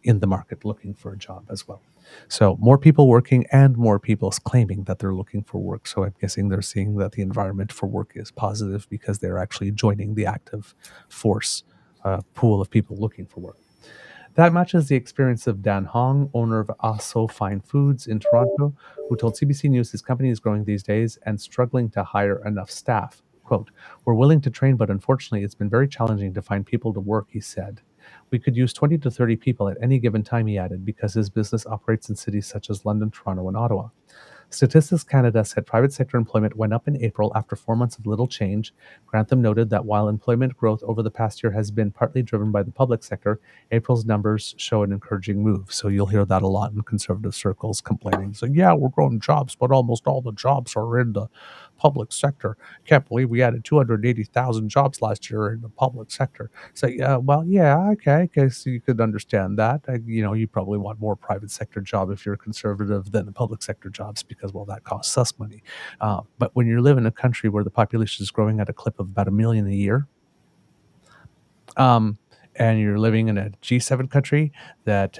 in the market looking for a job as well. So more people working and more people claiming that they're looking for work. So I'm guessing they're seeing that the environment for work is positive because they're actually joining the active force pool of people looking for work. That matches the experience of Dan Hong, owner of Aso Fine Foods in Toronto, who told CBC News his company is growing these days and struggling to hire enough staff. Quote, we're willing to train, but unfortunately it's been very challenging to find people to work, he said. We could use 20 to 30 people at any given time, he added, because his business operates in cities such as London, Toronto, and Ottawa. Statistics Canada said private sector employment went up in April after 4 months of little change. Grantham noted that while employment growth over the past year has been partly driven by the public sector, April's numbers show an encouraging move. So you'll hear that a lot in conservative circles, complaining. So yeah, we're growing jobs, but almost all the jobs are in the public sector. Can't believe we added 280,000 jobs last year in the public sector. So yeah, well, yeah, okay, I guess you could understand that. You probably want more private sector job if you're a conservative than the public sector jobs, because, well, that costs us money. But when you live in a country where the population is growing at a clip of about 1 million a year, and you're living in a G7 country that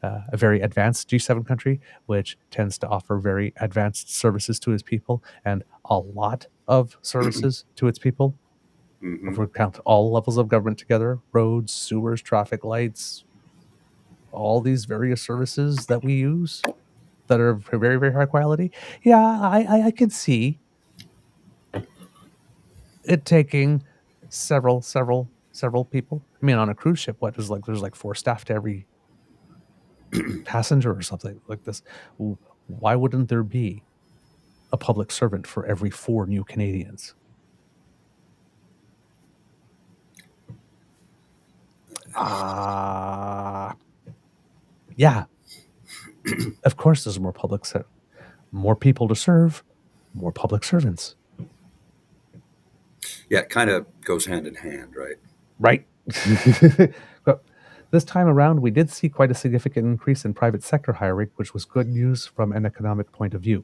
a very advanced G7 country, which tends to offer very advanced services to its people and a lot of services to its people. If we count all levels of government together, roads, sewers, traffic lights, all these various services that we use that are very, very high quality. Yeah, I could see it taking several people. I mean, on a cruise ship, there's like 4 staff to every passenger or something like this. Why wouldn't there be a public servant for every 4 new Canadians? Yeah. Of course, there's more more people to serve, more public servants. Yeah, it kind of goes hand in hand, right? Right. But this time around, we did see quite a significant increase in private sector hiring, which was good news from an economic point of view.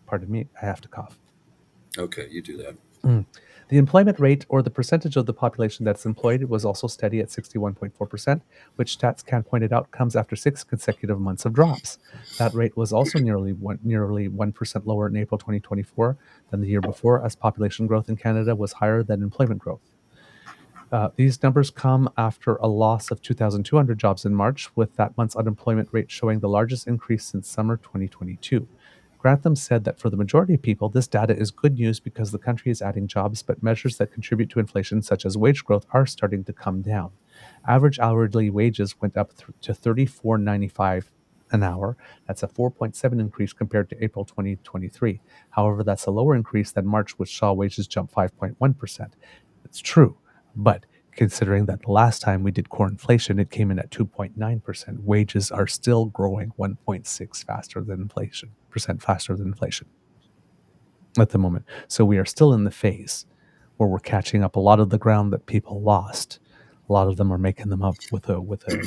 Pardon me, I have to cough. Okay, you do that. The employment rate, or the percentage of the population that's employed, was also steady at 61.4%, which StatsCan pointed out comes after 6 consecutive months of drops. That rate was also nearly 1% lower in April 2024 than the year before, as population growth in Canada was higher than employment growth. These numbers come after a loss of 2,200 jobs in March, with that month's unemployment rate showing the largest increase since summer 2022. Grantham said that for the majority of people, this data is good news because the country is adding jobs, but measures that contribute to inflation, such as wage growth, are starting to come down. Average hourly wages went up to $34.95 an hour. That's a 4.7 increase compared to April 2023. However, that's a lower increase than March, which saw wages jump 5.1%. It's true, but considering that the last time we did core inflation, it came in at 2.9%. Wages are still growing 1.6 faster than inflation at the moment. So we are still in the phase where we're catching up a lot of the ground that people lost. A lot of them are making them up with a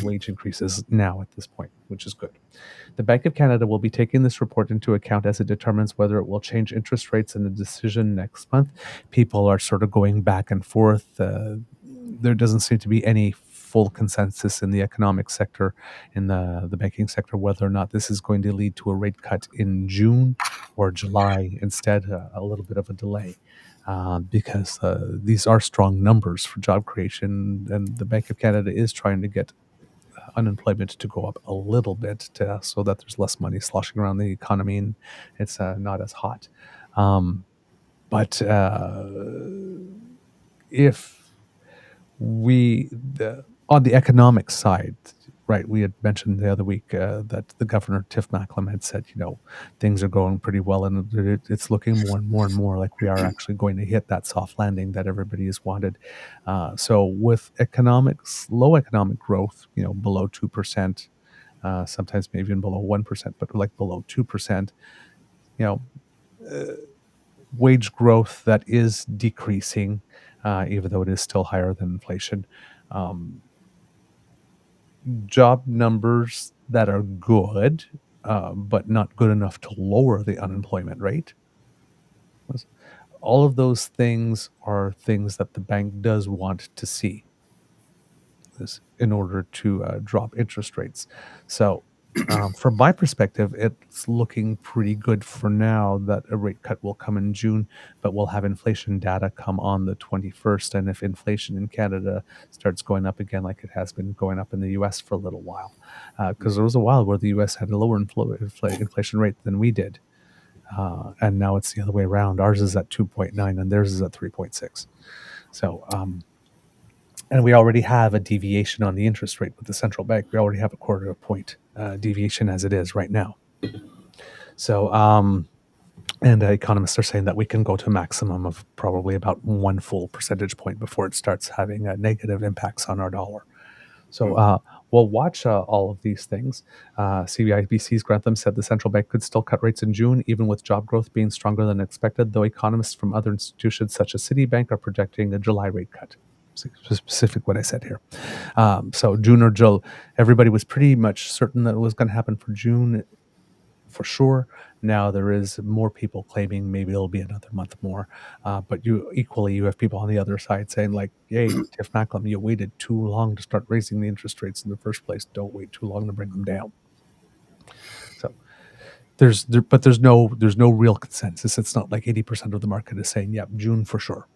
wage increases now at this point, which is good. The Bank of Canada will be taking this report into account as it determines whether it will change interest rates in a decision next month. People are sort of going back and forth. There doesn't seem to be any full consensus in the economic sector, in the banking sector, whether or not this is going to lead to a rate cut in June or July instead, a little bit of a delay. Because these are strong numbers for job creation, and the Bank of Canada is trying to get unemployment to go up a little bit so that there's less money sloshing around the economy and it's not as hot. But if on the economic side, right, we had mentioned the other week that the governor, Tiff Macklem, had said, things are going pretty well, and it's looking more and more and more like we are actually going to hit that soft landing that everybody has wanted. So with low economic growth, below 2%, sometimes maybe even below 1%, but like below 2%, wage growth that is decreasing, even though it is still higher than inflation. Job numbers that are good, but not good enough to lower the unemployment rate. All of those things are things that the bank does want to see in order to drop interest rates. So from my perspective, it's looking pretty good for now that a rate cut will come in June, but we'll have inflation data come on the 21st. And if inflation in Canada starts going up again, like it has been going up in the US for a little while, because there was a while where the US had a lower inflation rate than we did. And now it's the other way around. Ours is at 2.9 and theirs is at 3.6. So, and we already have a deviation on the interest rate with the central bank. We already have a quarter of a point deviation as it is right now. So, and economists are saying that we can go to a maximum of probably about 1 full percentage point before it starts having negative impacts on our dollar. So we'll watch all of these things. CBIBC's Grantham said the central bank could still cut rates in June, even with job growth being stronger than expected, though economists from other institutions such as Citibank are projecting a July rate cut. Specific what I said here. So June or July, everybody was pretty much certain that it was going to happen for June for sure. Now there is more people claiming maybe it'll be another month more. But you have people on the other side saying like, hey, Tiff Macklem, you waited too long to start raising the interest rates in the first place. Don't wait too long to bring them down. So there's no real consensus. It's not like 80% of the market is saying, yeah, June for sure.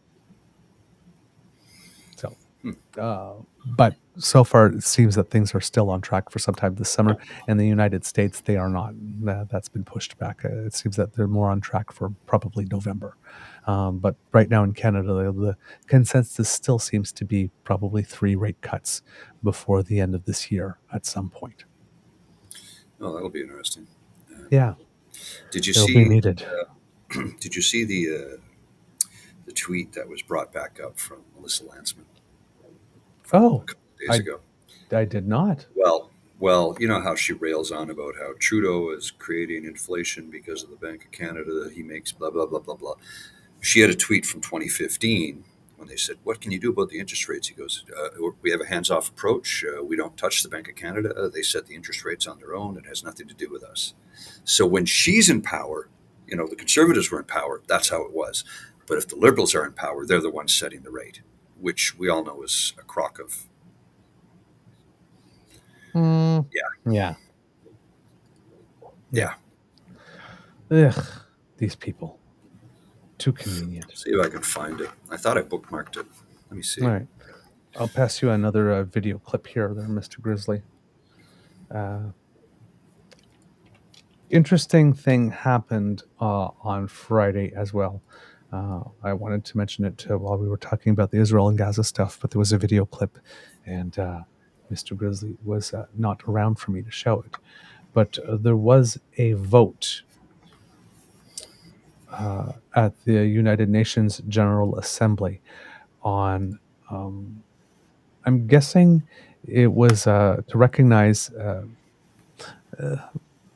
But so far, it seems that things are still on track for sometime this summer. In the United States, they are not. That's been pushed back. It seems that they're more on track for probably November. But right now in Canada, the consensus still seems to be probably 3 rate cuts before the end of this year at some point. Oh, that'll be interesting. Yeah. Did you It'll see? Be needed. Did you see the tweet that was brought back up from Melissa Landsman? A couple days ago. I did not. Well, you know how she rails on about how Trudeau is creating inflation because of the Bank of Canada that he makes, blah, blah, blah, blah, blah. She had a tweet from 2015 when they said, what can you do about the interest rates? He goes, we have a hands-off approach. We don't touch the Bank of Canada. They set the interest rates on their own. It has nothing to do with us. So when she's in power, the Conservatives were in power. That's how it was. But if the Liberals are in power, they're the ones setting the rate, which we all know is a crock of. Yeah. Ugh, these people. Too convenient. See if I can find it. I thought I bookmarked it. Let me see. All right. I'll pass you another video clip here there, Mr. Grizzly. Interesting thing happened on Friday as well. I wanted to mention it while we were talking about the Israel and Gaza stuff, but there was a video clip, and Mr. Grizzly was not around for me to show it. But there was a vote at the United Nations General Assembly on, I'm guessing it was to recognize,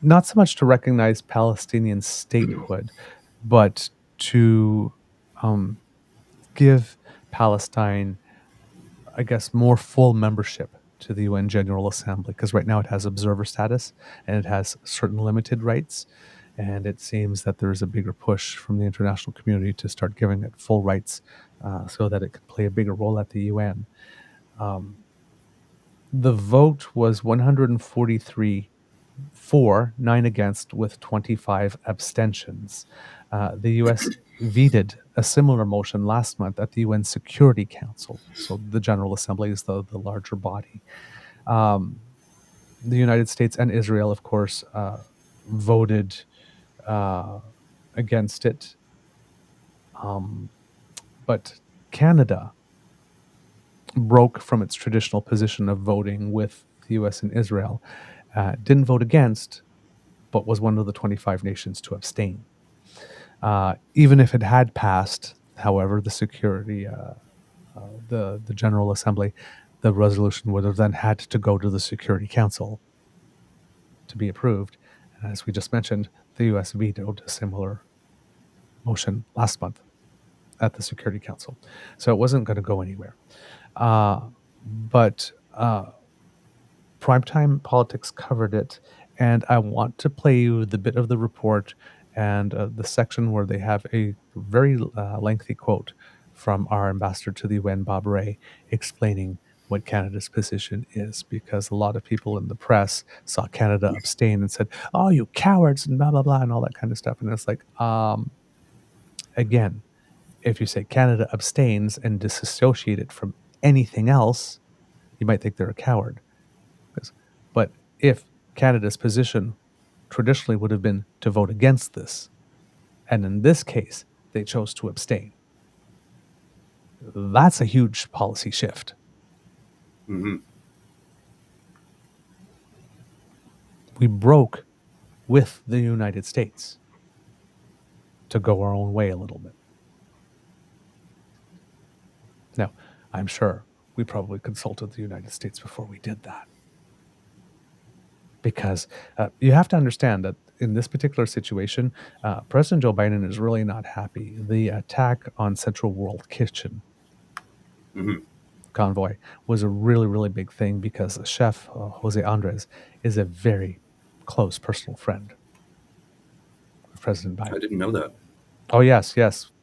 not so much to recognize Palestinian statehood, but to give Palestine, I guess, more full membership to the UN General Assembly, because right now it has observer status and it has certain limited rights. And it seems that there is a bigger push from the international community to start giving it full rights so that it can play a bigger role at the UN. The vote was 143 for, 9 against, with 25 abstentions. The U.S. vetoed a similar motion last month at the UN Security Council. So the General Assembly is the larger body. The United States and Israel, of course, voted against it. But Canada broke from its traditional position of voting with the U.S. and Israel, didn't vote against, but was one of the 25 nations to abstain. Even if it had passed, however, the security, the General Assembly, the resolution would have then had to go to the Security Council to be approved. And as we just mentioned, the U.S. vetoed a similar motion last month at the Security Council. So it wasn't going to go anywhere. But Primetime Politics covered it, and I want to play you the bit of the report and the section where they have a very lengthy quote from our ambassador to the UN, Bob Ray, explaining what Canada's position is, because a lot of people in the press saw Canada abstain and said, "Oh, you cowards," and blah, blah, blah, and all that kind of stuff. And it's like, again, if you say Canada abstains and disassociate it from anything else, you might think they're a coward. But if Canada's position traditionally would have been to vote against this, and in this case, they chose to abstain, that's a huge policy shift. Mm-hmm. We broke with the United States to go our own way a little bit. Now, I'm sure we probably consulted the United States before we did that. Because you have to understand that in this particular situation, President Joe Biden is really not happy. The attack on Central World Kitchen convoy was a really, really big thing because Chef Jose Andres is a very close personal friend of President Biden. I didn't know that. Oh, yes.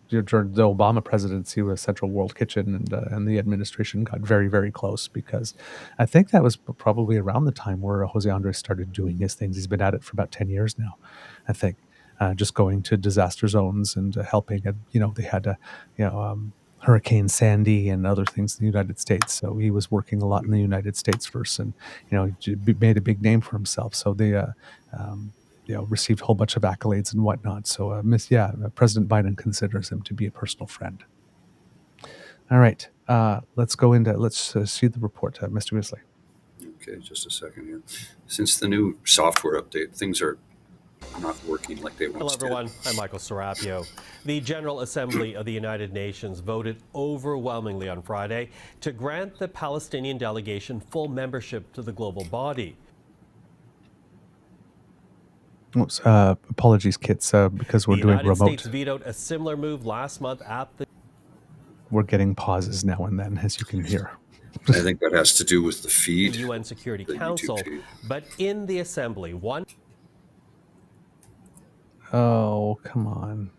During the Obama presidency with Central World Kitchen and the administration got very, very close, because I think that was probably around the time where Jose Andres started doing his things. He's been at it for about 10 years now, I think, just going to disaster zones and helping. They had Hurricane Sandy and other things in the United States. So he was working a lot in the United States first, and he made a big name for himself. So they received a whole bunch of accolades and whatnot. So, President Biden considers him to be a personal friend. All right, let's see the report, Mr. Grizzly. Okay, just a second here. Since the new software update, things are not working like they once Hello, did. everyone. I'm Michael Serapio. The General Assembly of the United Nations voted overwhelmingly on Friday to grant the Palestinian delegation full membership to the global body. Oops, apologies, Kits, because we're doing remote. The United States vetoed a similar move last month at the... We're getting pauses now and then, as you can hear. I think that has to do with the feed. The UN Security the Council, feed. but in the Assembly, Oh, come on.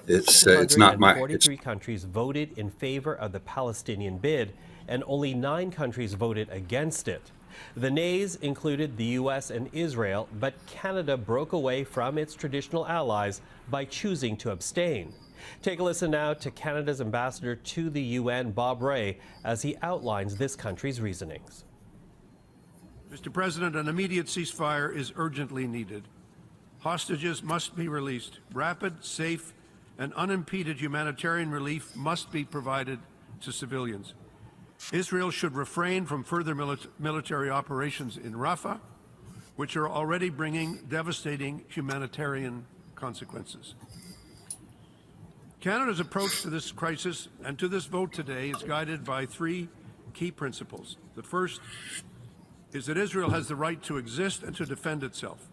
It's not my... 143 countries voted in favor of the Palestinian bid, and only 9 countries voted against it. The nays included the U.S. and Israel, but Canada broke away from its traditional allies by choosing to abstain. Take a listen now to Canada's ambassador to the UN, Bob Rae, as he outlines this country's reasonings. Mr. President, an immediate ceasefire is urgently needed. Hostages must be released. Rapid, safe, and unimpeded humanitarian relief must be provided to civilians. Israel should refrain from further military operations in Rafah, which are already bringing devastating humanitarian consequences. Canada's approach to this crisis and to this vote today is guided by three key principles. The first is that Israel has the right to exist and to defend itself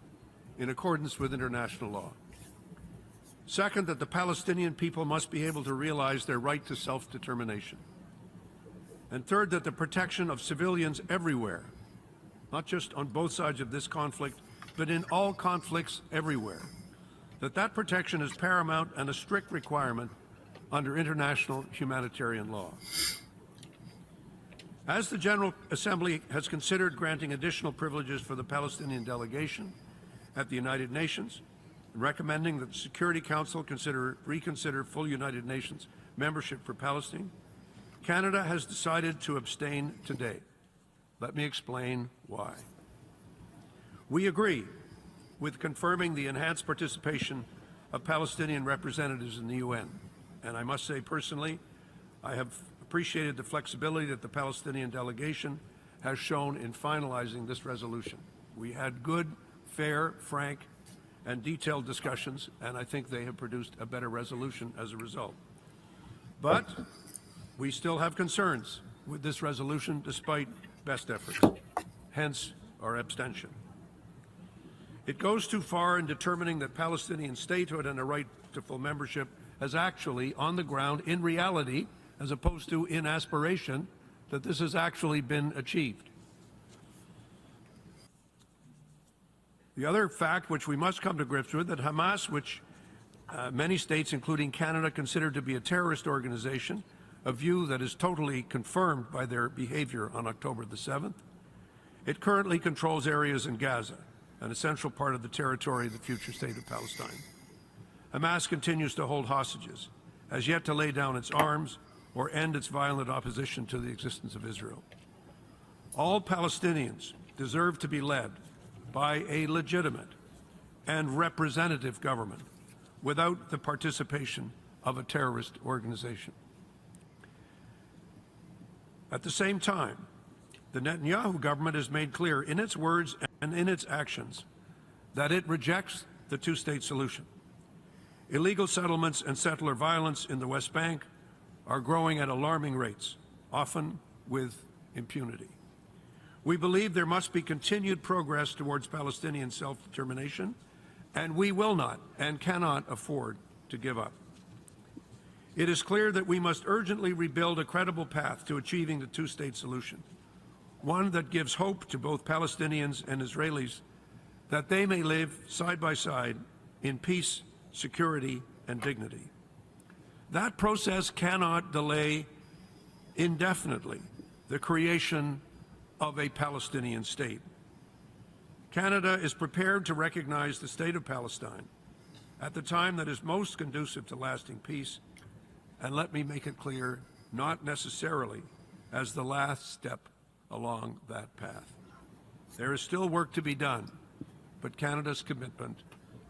in accordance with international law. Second, that the Palestinian people must be able to realize their right to self-determination. And third, that the protection of civilians everywhere, not just on both sides of this conflict, but in all conflicts everywhere, that protection is paramount and a strict requirement under international humanitarian law. As the General Assembly has considered granting additional privileges for the Palestinian delegation at the United Nations, recommending that the Security Council reconsider full United Nations membership for Palestine, Canada has decided to abstain today. Let me explain why. We agree with confirming the enhanced participation of Palestinian representatives in the UN. And I must say personally, I have appreciated the flexibility that the Palestinian delegation has shown in finalizing this resolution. We had good, fair, frank, and detailed discussions, and I think they have produced a better resolution as a result. But we still have concerns with this resolution despite best efforts, hence our abstention. It goes too far in determining that Palestinian statehood and a right to full membership has actually, on the ground, in reality, as opposed to in aspiration, that this has actually been achieved. The other fact which we must come to grips with, that Hamas, which many states, including Canada, consider to be a terrorist organization, a view that is totally confirmed by their behavior on October the 7th, it currently controls areas in Gaza, an essential part of the territory of the future state of Palestine. Hamas continues to hold hostages, has yet to lay down its arms or end its violent opposition to the existence of Israel. All Palestinians deserve to be led by a legitimate and representative government without the participation of a terrorist organization. At the same time, the Netanyahu government has made clear in its words and in its actions that it rejects the two-state solution. Illegal settlements and settler violence in the West Bank are growing at alarming rates, often with impunity. We believe there must be continued progress towards Palestinian self-determination, and we will not and cannot afford to give up. It is clear that we must urgently rebuild a credible path to achieving the two-state solution, one that gives hope to both Palestinians and Israelis that they may live side by side in peace, security, and dignity. That process cannot delay indefinitely the creation of a Palestinian state. Canada is prepared to recognize the state of Palestine at the time that is most conducive to lasting peace, and let me make it clear, not necessarily as the last step along that path. There is still work to be done, but Canada's commitment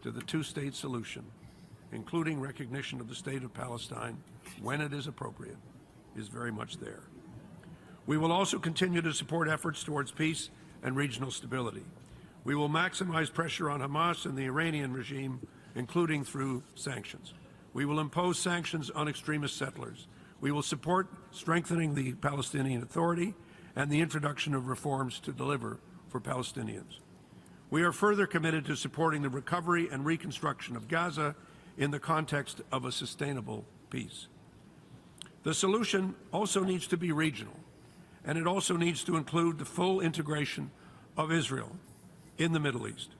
to the two-state solution, including recognition of the state of Palestine when it is appropriate, is very much there. We will also continue to support efforts towards peace and regional stability. We will maximize pressure on Hamas and the Iranian regime, including through sanctions. We will impose sanctions on extremist settlers. We will support strengthening the Palestinian Authority and the introduction of reforms to deliver for Palestinians. We are further committed to supporting the recovery and reconstruction of Gaza in the context of a sustainable peace. The solution also needs to be regional, and it also needs to include the full integration of Israel in the Middle East.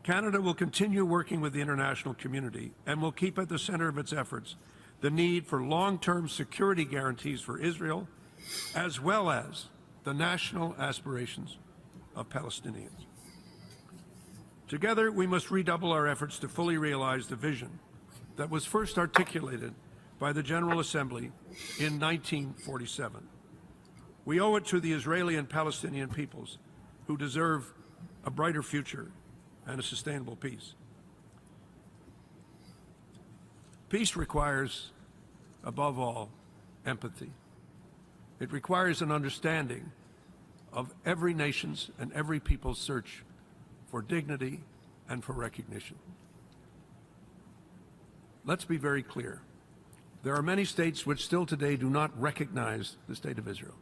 Canada will continue working with the international community and will keep at the center of its efforts the need for long-term security guarantees for Israel, as well as the national aspirations of Palestinians. Together, we must redouble our efforts to fully realize the vision that was first articulated by the General Assembly in 1947. We owe it to the Israeli and Palestinian peoples who deserve a brighter future and a sustainable peace. Peace requires, above all, empathy. It requires an understanding of every nation's and every people's search for dignity and for recognition. Let's be very clear. There are many states which still today do not recognize the State of Israel.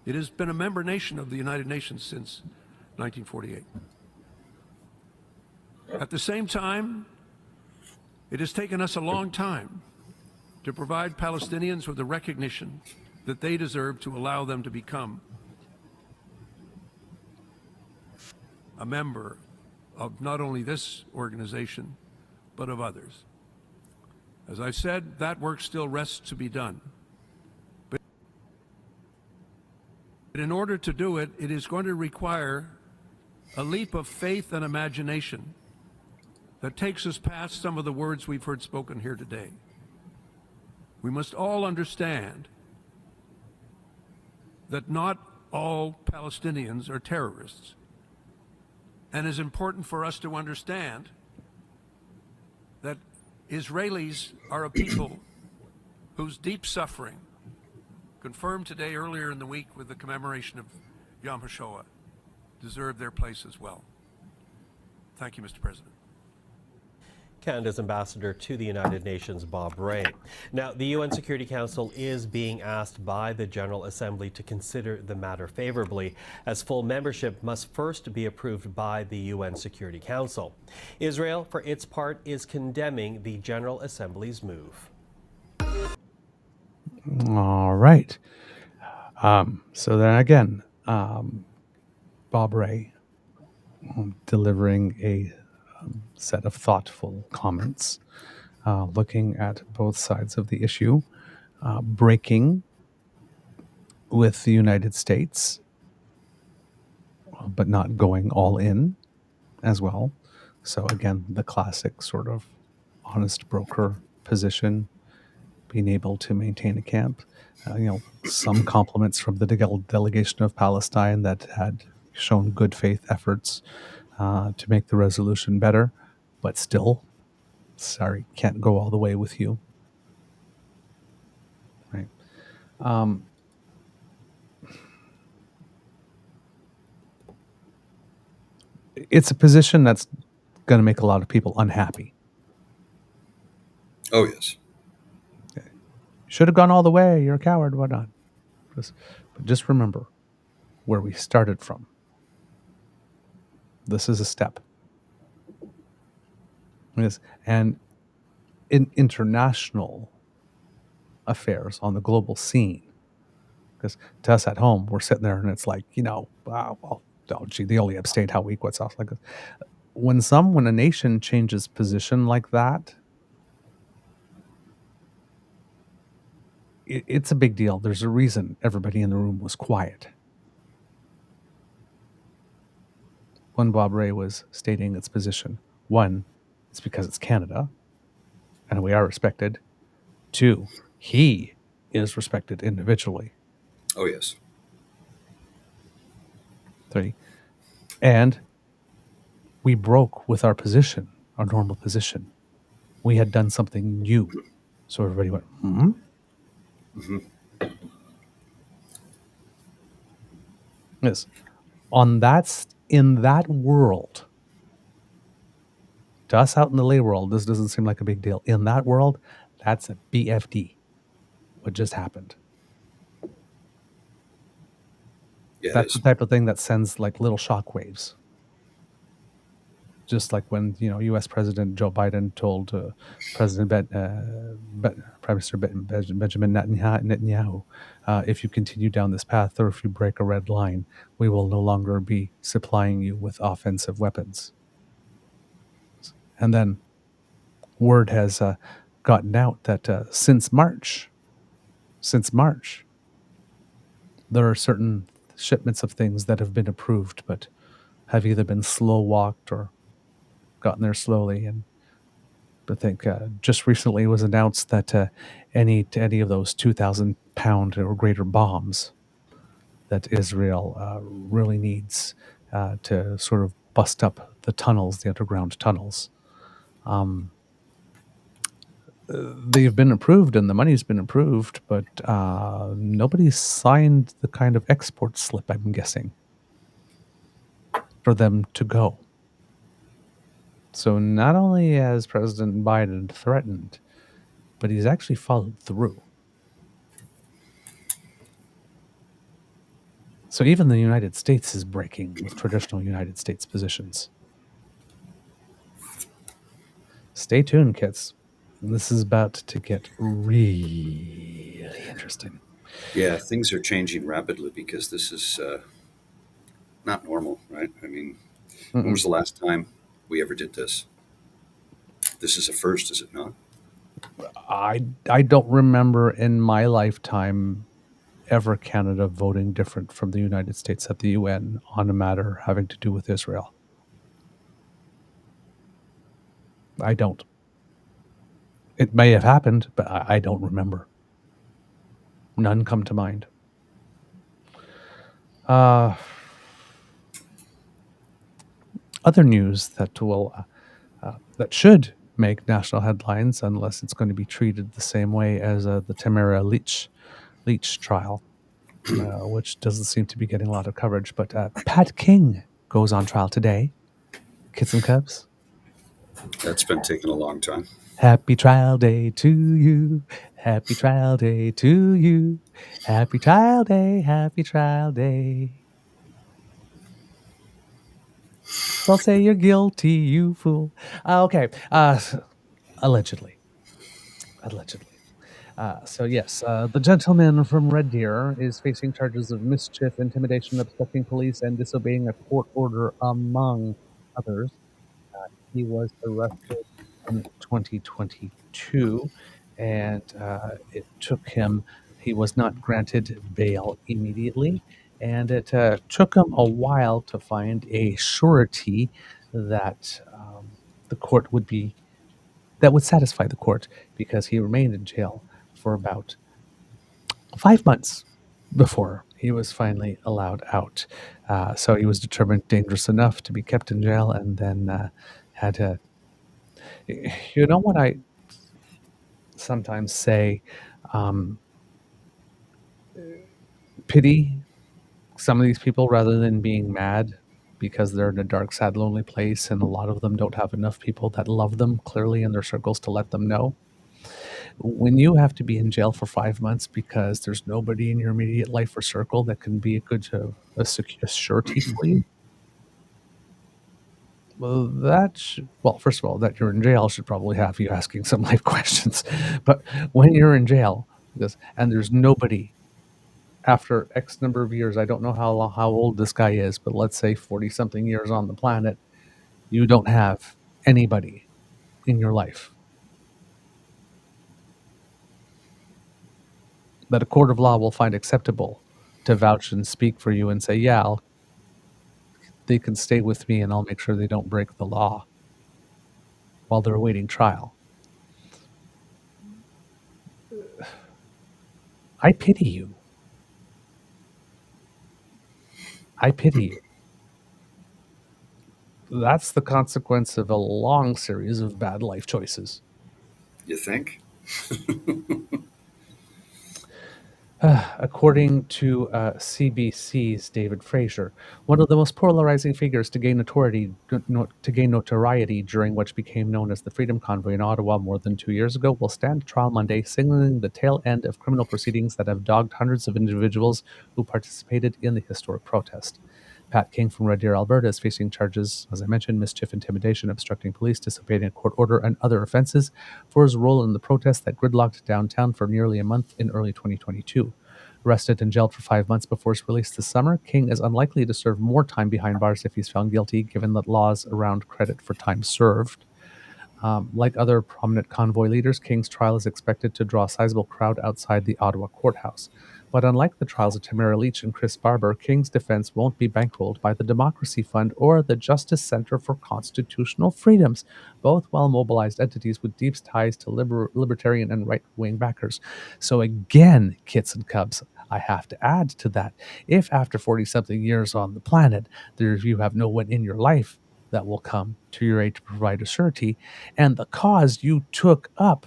It has been a member nation of the United Nations since 1948. At the same time, it has taken us a long time to provide Palestinians with the recognition that they deserve to allow them to become a member of not only this organization, but of others. As I said, that work still rests to be done. But in order to do it, it is going to require a leap of faith and imagination that takes us past some of the words we've heard spoken here today. We must all understand that not all Palestinians are terrorists. And it's important for us to understand that Israelis are a people whose deep suffering, confirmed today earlier in the week with the commemoration of Yom HaShoah, deserve their place as well. Thank you, Mr. President. Canada's ambassador to the United Nations, Bob Rae. Now, the UN Security Council is being asked by the General Assembly to consider the matter favorably, as full membership must first be approved by the UN Security Council. Israel, for its part, is condemning the General Assembly's move. All right. So then again, Bob Rae delivering a set of thoughtful comments, looking at both sides of the issue, breaking with the United States, but not going all in as well. So again, the classic sort of honest broker position, being able to maintain a camp. Some compliments from the delegation of Palestine that had shown good faith efforts to make the resolution better, but still, sorry, can't go all the way with you. Right. It's a position that's going to make a lot of people unhappy. Oh, yes. Okay. Should have gone all the way. You're a coward, whatnot. But just remember where we started from. This is a step. Yes. And in international affairs on the global scene, because to us at home, we're sitting there and it's like, wow, well, oh, gee, they only abstained how weak, what's else like this. When a nation changes position like that, it's a big deal. There's a reason everybody in the room was quiet when Bob Rae was stating its position. One, it's because it's Canada, and we are respected. Two, he is respected individually. Oh, yes. Three, and we broke with our position, our normal position. We had done something new. So everybody went, hmm? Mm-hmm. Yes. In that world, to us out in the lay world, this doesn't seem like a big deal. In that world, that's a BFD. What just happened? Yeah, that's the type of thing that sends like little shockwaves. Just like when U.S. President Joe Biden told Prime Minister Benjamin Netanyahu, if you continue down this path or if you break a red line, we will no longer be supplying you with offensive weapons. And then word has gotten out that since March, there are certain shipments of things that have been approved but have either been slow walked or gotten there slowly, and I think just recently it was announced that any of those 2,000-pound or greater bombs that Israel really needs to sort of bust up the tunnels, the underground tunnels. They've been approved and the money's been approved, but nobody's signed the kind of export slip, I'm guessing, for them to go. So not only has President Biden threatened, but he's actually followed through. So even the United States is breaking with traditional United States positions. Stay tuned, kids. This is about to get really interesting. Yeah, things are changing rapidly because this is not normal, right? I mean, when was the last time we ever did this? This is a first, is it not? I don't remember in my lifetime ever Canada voting different from the United States at the UN on a matter having to do with Israel. I don't. It may have happened, but I don't remember. None come to mind. Other news that will that should make national headlines, unless it's going to be treated the same way as the Tamara Leach trial, which doesn't seem to be getting a lot of coverage. But Pat King goes on trial today. Kids and Cubs. That's been taking a long time. Happy trial day to you. Happy trial day to you. Happy trial day. Happy trial day. Don't say you're guilty, you fool. Okay. Allegedly. So yes, the gentleman from Red Deer is facing charges of mischief, intimidation, obstructing police, and disobeying a court order, among others. He was arrested in 2022, and it took him. He was not granted bail immediately, and it took him a while to find a surety that the court would be that would satisfy the court, because he remained in jail for about 5 months before he was finally allowed out. So he was determined dangerous enough to be kept in jail, and then had to. You know what I sometimes say? Pity some of these people rather than being mad because they're in a dark, sad, lonely place, and a lot of them don't have enough people that love them clearly in their circles to let them know. When you have to be in jail for 5 months because there's nobody in your immediate life or circle that can be a surety for you, well, first of all, that you're in jail should probably have you asking some life questions. But when you're in jail, and there's nobody after X number of years, I don't know how old this guy is, but let's say 40-something years on the planet, you don't have anybody in your life that a court of law will find acceptable to vouch and speak for you and say, yeah, they can stay with me and I'll make sure they don't break the law while they're awaiting trial. I pity you. I pity you. That's the consequence of a long series of bad life choices. You think? According to CBC's David Fraser, one of the most polarizing figures to gain notoriety during what became known as the Freedom Convoy in Ottawa more than 2 years ago, will stand trial Monday, signaling the tail end of criminal proceedings that have dogged hundreds of individuals who participated in the historic protest. Pat King from Red Deer, Alberta, is facing charges, as I mentioned, mischief, intimidation, obstructing police, disobeying a court order, and other offenses for his role in the protest that gridlocked downtown for nearly a month in early 2022. Arrested and jailed for 5 months before his release this summer, King is unlikely to serve more time behind bars if he's found guilty, given the laws around credit for time served. Like other prominent convoy leaders, King's trial is expected to draw a sizable crowd outside the Ottawa courthouse. But unlike the trials of Tamara Leach and Chris Barber, King's defense won't be bankrolled by the Democracy Fund or the Justice Center for Constitutional Freedoms, both well-mobilized entities with deep ties to libertarian and right-wing backers. So again, kits and cubs, I have to add to that. If after 40-something years on the planet, you have no one in your life that will come to your aid to provide a surety, and the cause you took up,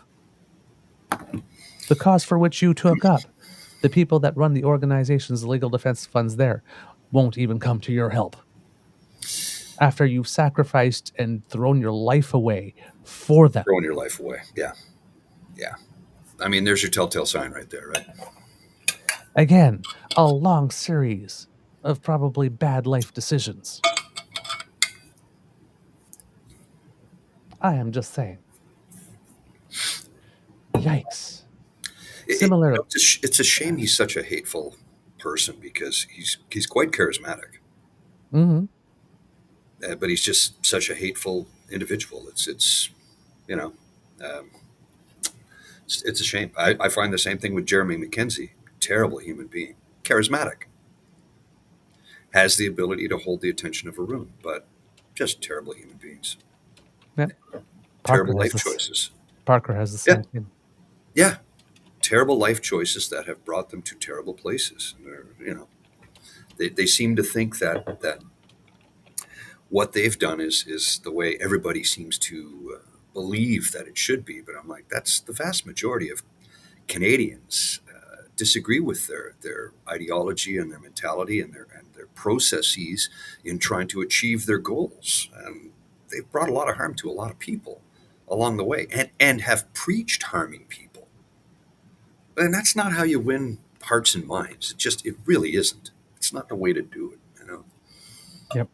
the cause for which you took up, the people that run the organizations, the legal defense funds there, won't even come to your help. After you've sacrificed and thrown your life away for them. Throwing your life away. Yeah. Yeah. I mean, there's your telltale sign right there, right? Again, a long series of probably bad life decisions. I am just saying. Yikes. Similarly, it's a shame he's such a hateful person because he's quite charismatic. Mm-hmm. But he's just such a hateful individual. It's a shame. I find the same thing with Jeremy McKenzie. Terrible human being. Charismatic. Has the ability to hold the attention of a room, but just terrible human beings. Yeah. Terrible life choices. Parker has the same thing. Yeah. Terrible life choices that have brought them to terrible places. They seem to think that what they've done is the way everybody seems to believe that it should be. But I'm like, that's the vast majority of Canadians disagree with their ideology and their mentality and their processes in trying to achieve their goals. And they've brought a lot of harm to a lot of people along the way and have preached harming people. And that's not how you win hearts and minds. It really isn't. It's not the way to do it, Yep.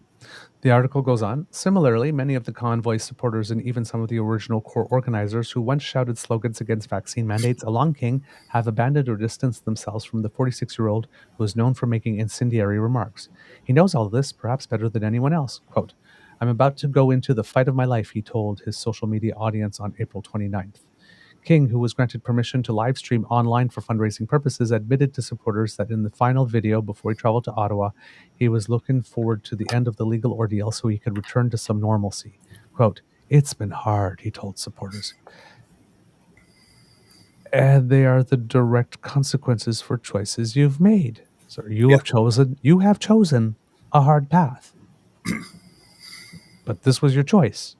The article goes on. Similarly, many of the convoy supporters and even some of the original core organizers who once shouted slogans against vaccine mandates along King have abandoned or distanced themselves from the 46-year-old who is known for making incendiary remarks. He knows all this, perhaps better than anyone else. Quote, "I'm about to go into the fight of my life," he told his social media audience on April 29th. King, who was granted permission to live stream online for fundraising purposes, admitted to supporters that in the final video before he traveled to Ottawa, he was looking forward to the end of the legal ordeal so he could return to some normalcy. Quote, "It's been hard," he told supporters. And they are the direct consequences for choices you've made. So you have chosen a hard path. But this was your choice.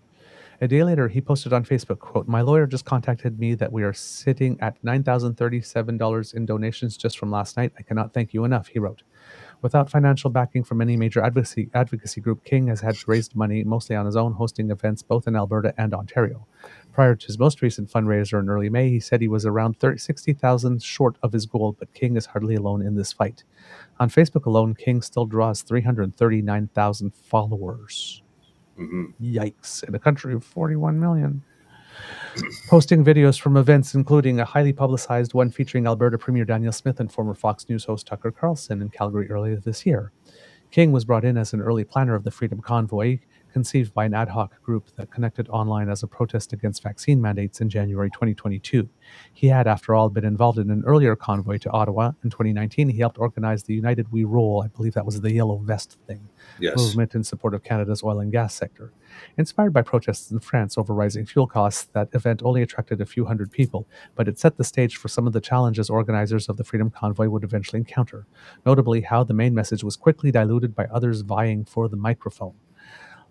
A day later, he posted on Facebook, quote, "My lawyer just contacted me that we are sitting at $9,037 in donations just from last night. I cannot thank you enough," he wrote. Without financial backing from any major advocacy group, King has had to raise money mostly on his own, hosting events both in Alberta and Ontario. Prior to his most recent fundraiser in early May, he said he was around 60,000 short of his goal, but King is hardly alone in this fight. On Facebook alone, King still draws 339,000 followers. Mm-hmm. Yikes, in a country of 41 million. Posting videos from events, including a highly publicized one featuring Alberta Premier Daniel Smith and former Fox News host Tucker Carlson in Calgary earlier this year. King was brought in as an early planner of the Freedom Convoy, conceived by an ad hoc group that connected online as a protest against vaccine mandates in January 2022. He had, after all, been involved in an earlier convoy to Ottawa. In 2019, he helped organize the United We Roll, I believe that was the yellow vest thing, movement in support of Canada's oil and gas sector. Inspired by protests in France over rising fuel costs, that event only attracted a few hundred people, but it set the stage for some of the challenges organizers of the Freedom Convoy would eventually encounter, notably how the main message was quickly diluted by others vying for the microphone.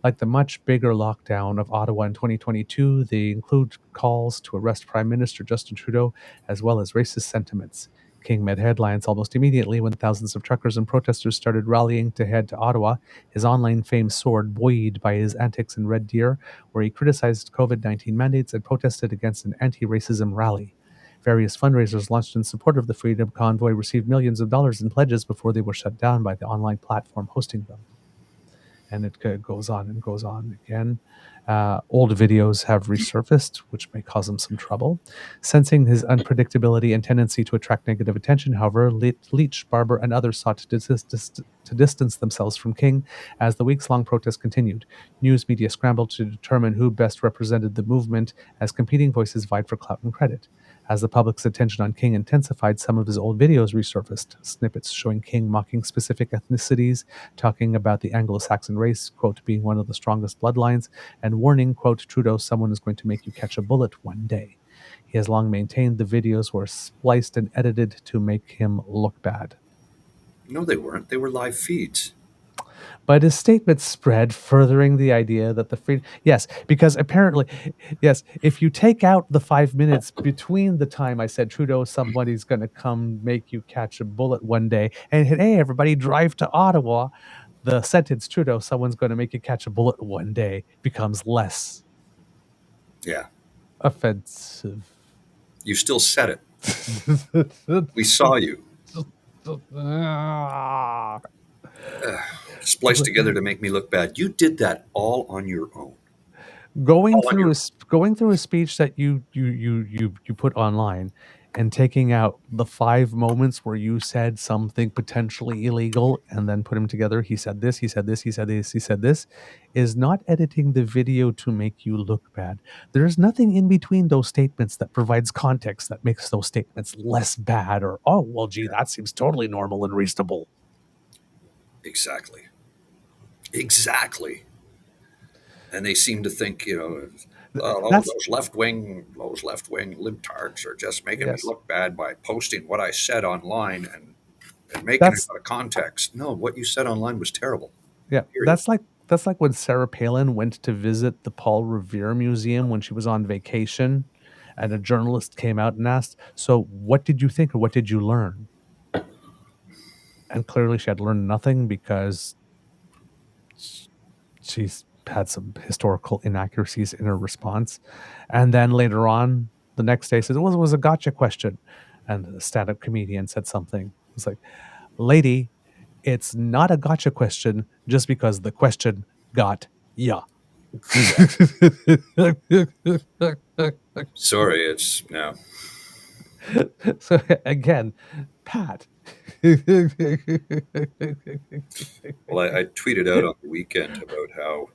Like the much bigger lockdown of Ottawa in 2022, they include calls to arrest Prime Minister Justin Trudeau, as well as racist sentiments. King made headlines almost immediately when thousands of truckers and protesters started rallying to head to Ottawa. His online fame soared, buoyed by his antics in Red Deer, where he criticized COVID-19 mandates and protested against an anti-racism rally. Various fundraisers launched in support of the Freedom Convoy received millions of dollars in pledges before they were shut down by the online platform hosting them. And it goes on and goes on again. Old videos have resurfaced, which may cause him some trouble. Sensing his unpredictability and tendency to attract negative attention, however, Leach, Barber, and others sought to distance themselves from King as the weeks-long protest continued. News media scrambled to determine who best represented the movement as competing voices vied for clout and credit. As the public's attention on King intensified, some of his old videos resurfaced, snippets showing King mocking specific ethnicities, talking about the Anglo-Saxon race, quote, being one of the strongest bloodlines, and warning, quote, Trudeau, someone is going to make you catch a bullet one day. He has long maintained the videos were spliced and edited to make him look bad. No, they weren't. They were live feeds. But his statement spread, furthering the idea that the freedom... Yes, because apparently, yes, if you take out the 5 minutes between the time I said, Trudeau, somebody's going to come make you catch a bullet one day, and hey, everybody drive to Ottawa, the sentence, Trudeau, someone's going to make you catch a bullet one day, becomes less offensive. You still said it. We saw you. Spliced together to make me look bad. You did that all on your own. Going through a speech that you put online and taking out the 5 moments where you said something potentially illegal and then put them together. He said this, he said this, he said this, he said this, is not editing the video to make you look bad. There's nothing in between those statements that provides context that makes those statements less bad or, oh, well, gee, that seems totally normal and reasonable. Exactly. And they seem to think, those left-wing libtards are just making me look bad by posting what I said online and making it out of context. No, what you said online was terrible. Yeah, period. That's like when Sarah Palin went to visit the Paul Revere Museum when she was on vacation, and a journalist came out and asked, so what did you think or what did you learn? And clearly she had learned nothing because she's had some historical inaccuracies in her response. And then later on, the next day, says, it was a gotcha question. And the stand-up comedian said something. It's like, lady, it's not a gotcha question just because the question got ya. Sorry, it's no. So again, Pat. Well, I tweeted out on the weekend about how,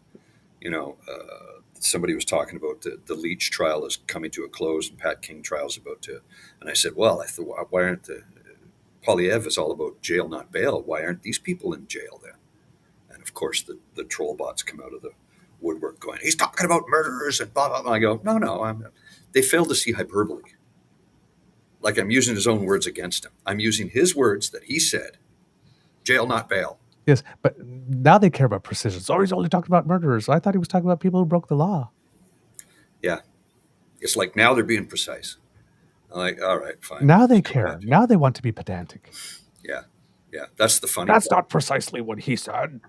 somebody was talking about the Leach trial is coming to a close and Pat King trial is about to, and I said, well, why aren't Polyev is all about jail, not bail. Why aren't these people in jail then? And of course, the troll bots come out of the woodwork going, he's talking about murderers and blah, blah, blah. I go, no, they failed to see hyperbole. Like I'm using his own words against him. I'm using his words that he said, jail, not bail. Yes, but now they care about precision. So he's only talking about murderers. I thought he was talking about people who broke the law. Yeah. It's like now they're being precise. I'm like, all right, fine. Now they care. Now they want to be pedantic. Yeah. That's the funny That's part. not precisely what he said.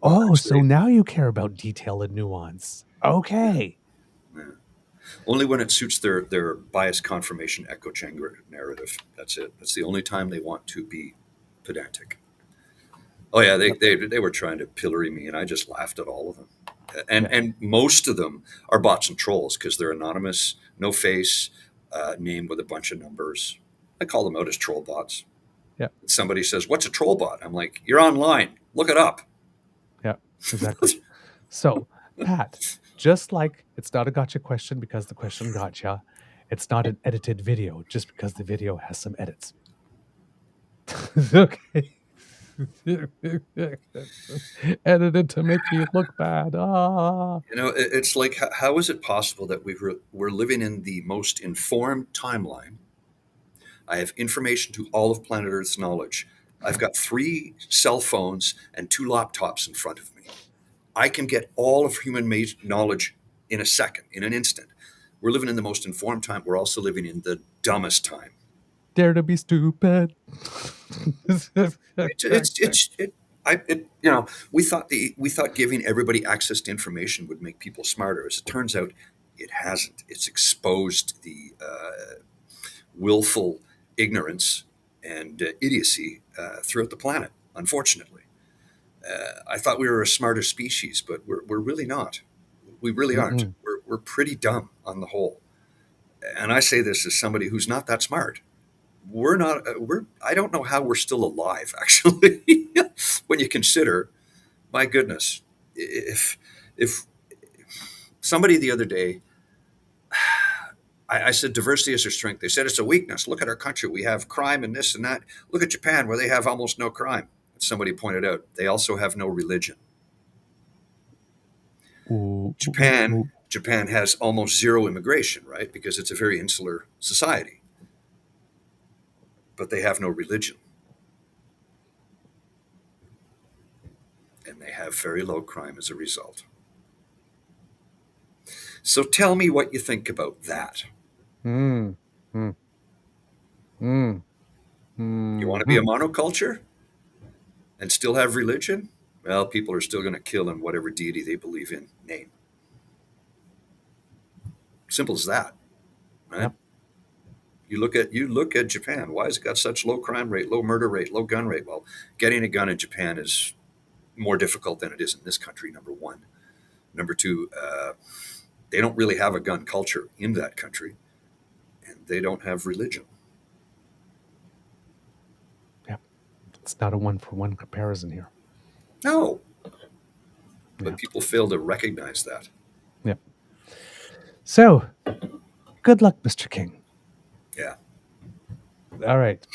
Oh, so now you care about detail and nuance. Okay. Yeah. Only when it suits their bias confirmation echo chamber narrative. That's it. That's the only time they want to be pedantic. Oh yeah, they were trying to pillory me, and I just laughed at all of them. And most of them are bots and trolls because they're anonymous, no face, name with a bunch of numbers. I call them out as troll bots. Yeah. Somebody says, "What's a troll bot?" I'm like, "You're online. Look it up." Yeah, exactly. So, Pat, just like it's not a gotcha question because the question gotcha, it's not an edited video just because the video has some edits. Okay. Edited to make me look bad. It's like, how is it possible that we're living in the most informed timeline? I have information to all of planet Earth's knowledge. I've got 3 cell phones and 2 laptops in front of me. I can get all of human knowledge in a second, in an instant. We're living in the most informed time. We're also living in the dumbest time. Dare to be stupid. We thought giving everybody access to information would make people smarter. As it turns out, it hasn't. It's exposed the willful ignorance and idiocy throughout the planet, unfortunately. I thought we were a smarter species, but we're really not. We really aren't. Mm-mm. We're pretty dumb on the whole. And I say this as somebody who's not that smart. We're not. I don't know how we're still alive. Actually, when you consider, my goodness, if somebody the other day, I said diversity is our strength. They said it's a weakness. Look at our country. We have crime and this and that. Look at Japan, where they have almost no crime. Somebody pointed out they also have no religion. Ooh, Japan ooh. Japan has almost zero immigration, right? Because it's a very insular society. But they have no religion. And they have very low crime as a result. So tell me what you think about that. Mm, mm, mm, You want to be a monoculture and still have religion? Well, people are still going to kill in whatever deity they believe in name. Simple as that, right? Yep. You look at Japan. Why has it got such low crime rate, low murder rate, low gun rate? Well, getting a gun in Japan is more difficult than it is in this country, number one. Number two, they don't really have a gun culture in that country, and they don't have religion. Yep. It's not a one-for-one comparison here. No. But Yeah. people fail to recognize that. Yep. So, good luck, Mr. King. Yeah. All right.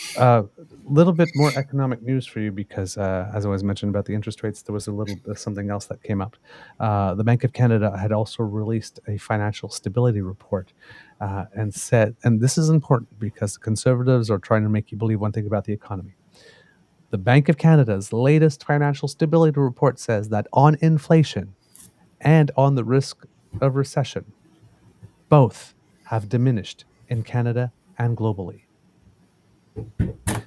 Little bit more economic news for you because, as I was mentioned about the interest rates, there was a little something else that came up. The Bank of Canada had also released a financial stability report and said, and this is important because the Conservatives are trying to make you believe one thing about the economy. The Bank of Canada's latest financial stability report says that on inflation and on the risk of recession, both have diminished in Canada and globally.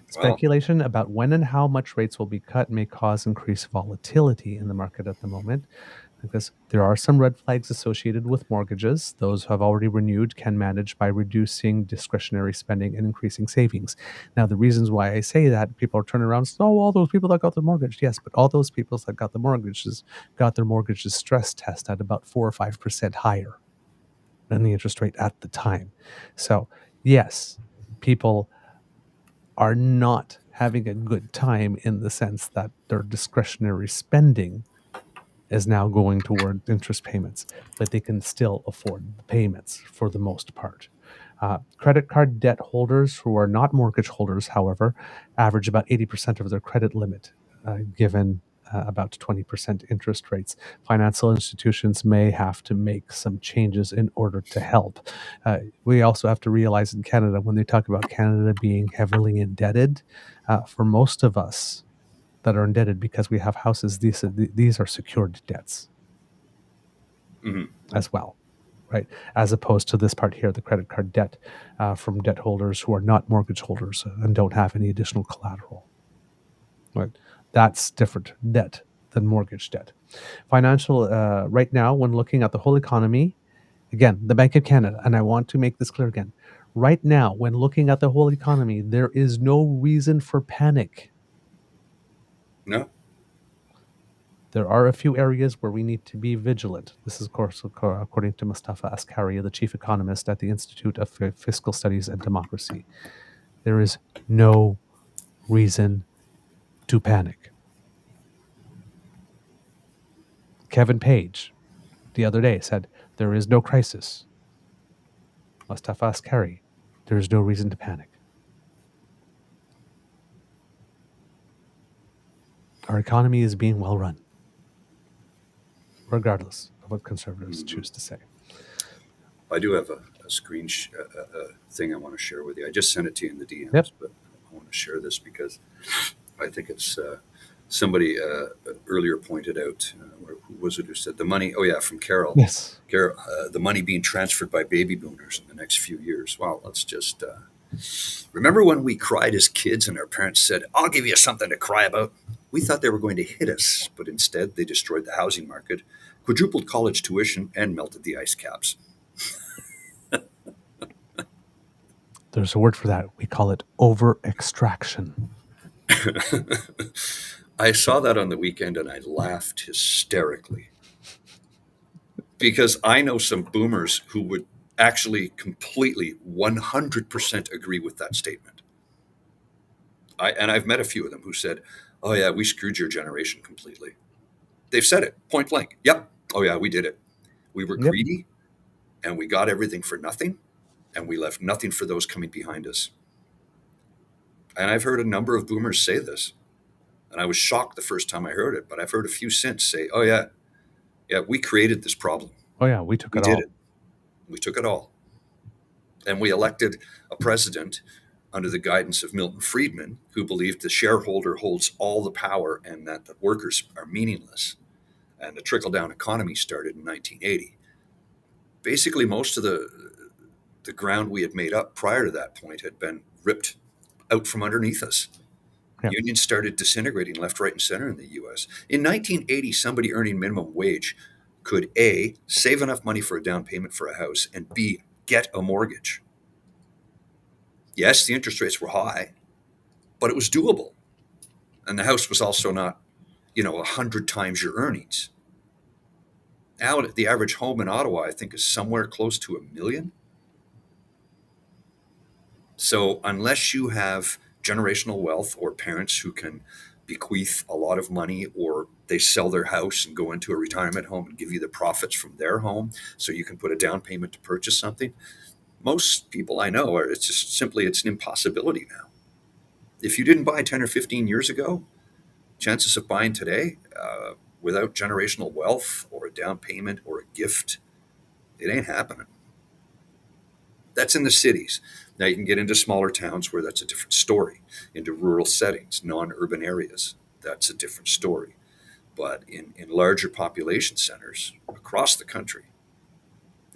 Speculation about when and how much rates will be cut may cause increased volatility in the market at the moment because there are some red flags associated with mortgages. Those who have already renewed can manage by reducing discretionary spending and increasing savings. Now, the reasons why I say that, people are turning around and saying, oh, all those people that got the mortgage. Yes, but all those people that got the mortgages got their mortgages stress test at about 4 or 5% higher than the interest rate at the time. So, yes, people are not having a good time in the sense that their discretionary spending is now going toward interest payments, but they can still afford the payments for the most part. Credit card debt holders who are not mortgage holders, however, average about 80% of their credit limit, given about 20% interest rates. Financial institutions may have to make some changes in order to help. We also have to realize in Canada, when they talk about Canada being heavily indebted, for most of us that are indebted because we have houses, these are secured debts as well, right? As opposed to this part here, the credit card debt from debt holders who are not mortgage holders and don't have any additional collateral, right? That's different debt than mortgage debt. Financial, right now, when looking at the whole economy, again, the Bank of Canada, and I want to make this clear again, right now, when looking at the whole economy, there is no reason for panic. No. There are a few areas where we need to be vigilant. This is, of course, according to Mustafa Askari, the chief economist at the Institute of Fiscal Studies and Democracy. There is no reason to panic. Kevin Page, the other day, said, there is no crisis. Mustafa Askari, there is no reason to panic. Our economy is being well run, regardless of what conservatives choose to say. I do have a screen thing I want to share with you. I just sent it to you in the DMs, Yep. but I want to share this because I think it's somebody earlier pointed out, who was it who said the money? Oh yeah, from Carol. Yes. Carol, the money being transferred by baby boomers in the next few years. Well, let's just remember when we cried as kids and our parents said, I'll give you something to cry about. We thought they were going to hit us, but instead they destroyed the housing market, quadrupled college tuition, and melted the ice caps. There's a word for that. We call it over-extraction. I saw that on the weekend and I laughed hysterically. because I know some boomers who would actually completely 100% agree with that statement. And I've met a few of them who said, "Oh yeah, we screwed your generation completely." They've said it point blank. Yep. Oh yeah, we did it. We were Yep. greedy and we got everything for nothing and we left nothing for those coming behind us. And I've heard a number of boomers say this. And I was shocked the first time I heard it, but I've heard a few since say, "Oh yeah, we created this problem. Oh yeah, we took We it did all. it. We took it all." And we elected a president under the guidance of Milton Friedman, who believed the shareholder holds all the power and that the workers are meaningless. And the trickle-down economy started in 1980. Basically, most of the ground we had made up prior to that point had been ripped out from underneath us. Yeah. Unions started disintegrating left, right, and center in the U.S. In 1980, somebody earning minimum wage could A, save enough money for a down payment for a house, and B, get a mortgage. Yes, the interest rates were high, but it was doable. And the house was also not, 100 times your earnings. Now, the average home in Ottawa, I think, is somewhere close to $1 million. So unless you have generational wealth or parents who can bequeath a lot of money, or they sell their house and go into a retirement home and give you the profits from their home so you can put a down payment to purchase something, most people I know it's an impossibility now. If you didn't buy 10 or 15 years ago, chances of buying today without generational wealth or a down payment or a gift, it ain't happening. That's in the cities. Now you can get into smaller towns where that's a different story, into rural settings, non-urban areas. That's a different story. But in larger population centers across the country,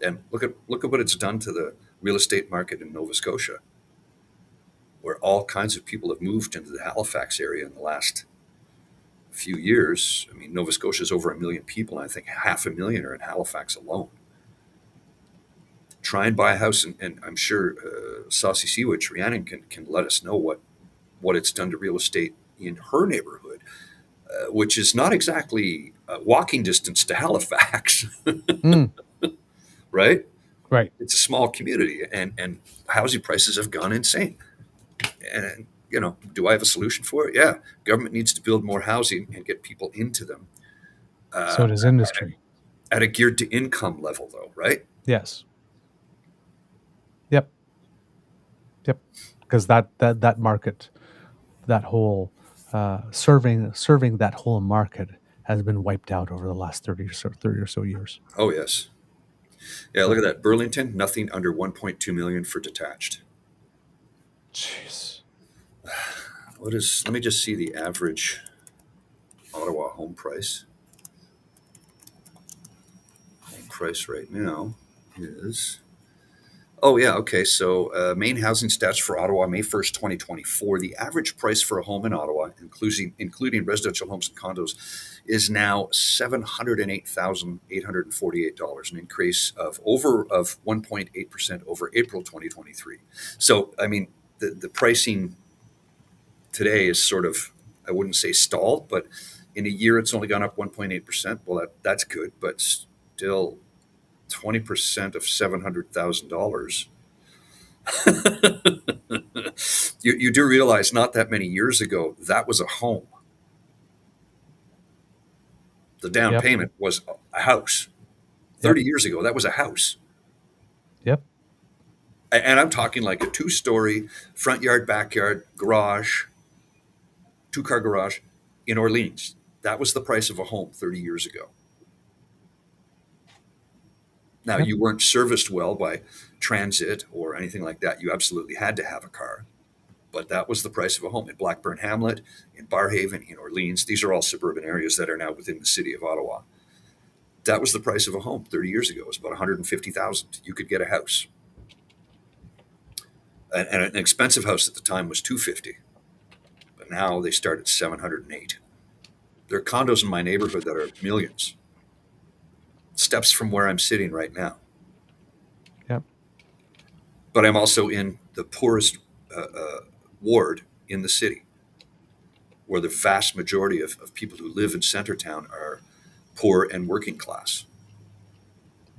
and look at what it's done to the real estate market in Nova Scotia, where all kinds of people have moved into the Halifax area in the last few years. I mean, Nova Scotia is over 1 million people, and I think 500,000 are in Halifax alone. Try and buy a house, and I'm sure Saucy Seawood, Rhiannon can let us know what it's done to real estate in her neighborhood, which is not exactly walking distance to Halifax, right? Right. It's a small community, and housing prices have gone insane. And, do I have a solution for it? Yeah. Government needs to build more housing and get people into them. So does industry. At a geared to income level, though, right? Yes. Yep. Because that market, that whole serving that whole market has been wiped out over the last 30 or so years. Oh, yes. Yeah, look at that. Burlington, nothing under 1.2 million for detached. Jeez. Let me just see the average Ottawa home price. Home price right now is, oh yeah, okay. So main housing stats for Ottawa, May 1st, 2024. The average price for a home in Ottawa, including residential homes and condos, is now $708,848, an increase of 1.8% over April 2023. So, I mean, the pricing today is sort of, I wouldn't say stalled, but in a year it's only gone up 1.8%. Well, that's good, but still 20% of $700,000. You do realize not that many years ago, that was a home. The down payment was a house. 30 years ago, that was a house. Yep. And I'm talking like a 2-story, front yard, backyard, garage, 2-car garage in Orleans. That was the price of a home 30 years ago. Now, you weren't serviced well by transit or anything like that. You absolutely had to have a car. But that was the price of a home in Blackburn Hamlet, in Barrhaven, in Orleans. These are all suburban areas that are now within the city of Ottawa. That was the price of a home 30 years ago. It was about $150,000. You could get a house. And an expensive house at the time was $250,000. But now they start at $708,000. There are condos in my neighborhood that are millions. Steps from where I'm sitting right now. Yep. But I'm also in the poorest ward in the city, where the vast majority of people who live in Centertown are poor and working class.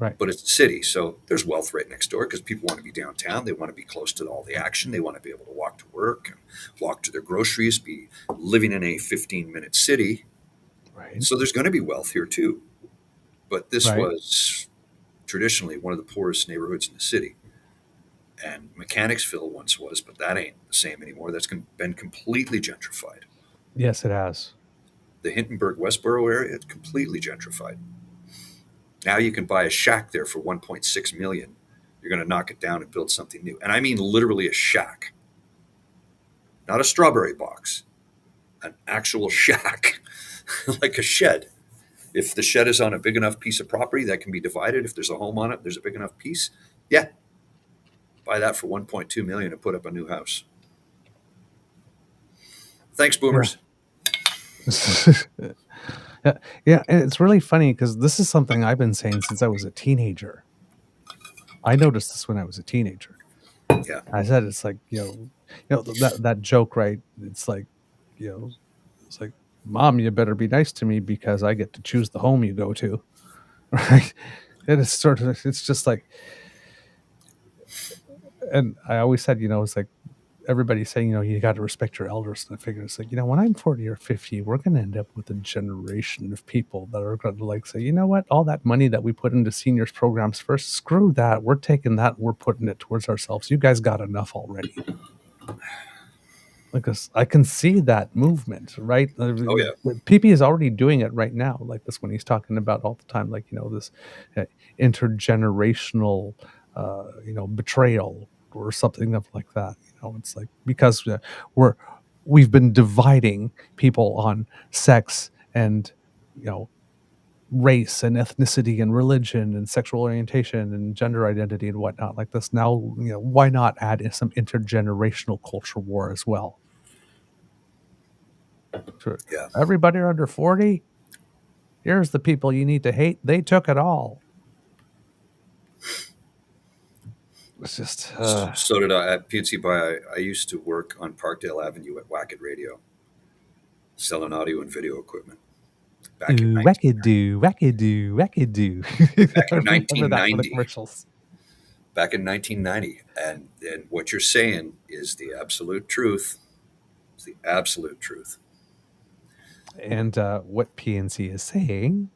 Right. but it's a city, so there's wealth right next door because people want to be downtown. They want to be close to all the action. They want to be able to walk to work and walk to their groceries, be living in a 15-minute city. Right. So there's going to be wealth here too. But this Right. was traditionally one of the poorest neighborhoods in the city. And Mechanicsville once was, but that ain't the same anymore. That's been completely gentrified. Yes, it has. The Hintonburg Westboro area, it's completely gentrified. Now you can buy a shack there for $1.6 million. You're going to knock it down and build something new. And I mean literally a shack. Not a strawberry box. An actual shack. Like a shed. If the shed is on a big enough piece of property that can be divided, if there's a home on it, there's a big enough piece. Yeah. Buy that for $1.2 million and put up a new house. Thanks, boomers. Yeah, and it's really funny because this is something I've been saying since I was a teenager. I noticed this when I was a teenager. Yeah. I said it's like, that joke, right? It's like, it's like, Mom, you better be nice to me because I get to choose the home you go to. Right? And it's sort of, it's just like, and I always said, it's like everybody's saying, you got to respect your elders. And I figured it's like, when I'm 40 or 50, we're going to end up with a generation of people that are going to like say, you know what, all that money that we put into seniors programs first, screw that. We're taking that. We're putting it towards ourselves. You guys got enough already. Because I can see that movement, right? Oh, yeah. PP is already doing it right now, like this when he's talking about all the time, like, this intergenerational, betrayal or something like that. It's like because we've been dividing people on sex and, race and ethnicity and religion and sexual orientation and gender identity and whatnot like this. Now, why not add in some intergenerational culture war as well? Sure. Yeah. Everybody under 40, here's the people you need to hate. They took it all. It's just... So did I at PNC Buy. I used to work on Parkdale Avenue at Wackett Radio, selling audio and video equipment. Back in wackadoo. Back in 1990. Commercials. Back in 1990. And what you're saying is the absolute truth. It's the absolute truth. And what PNC is saying,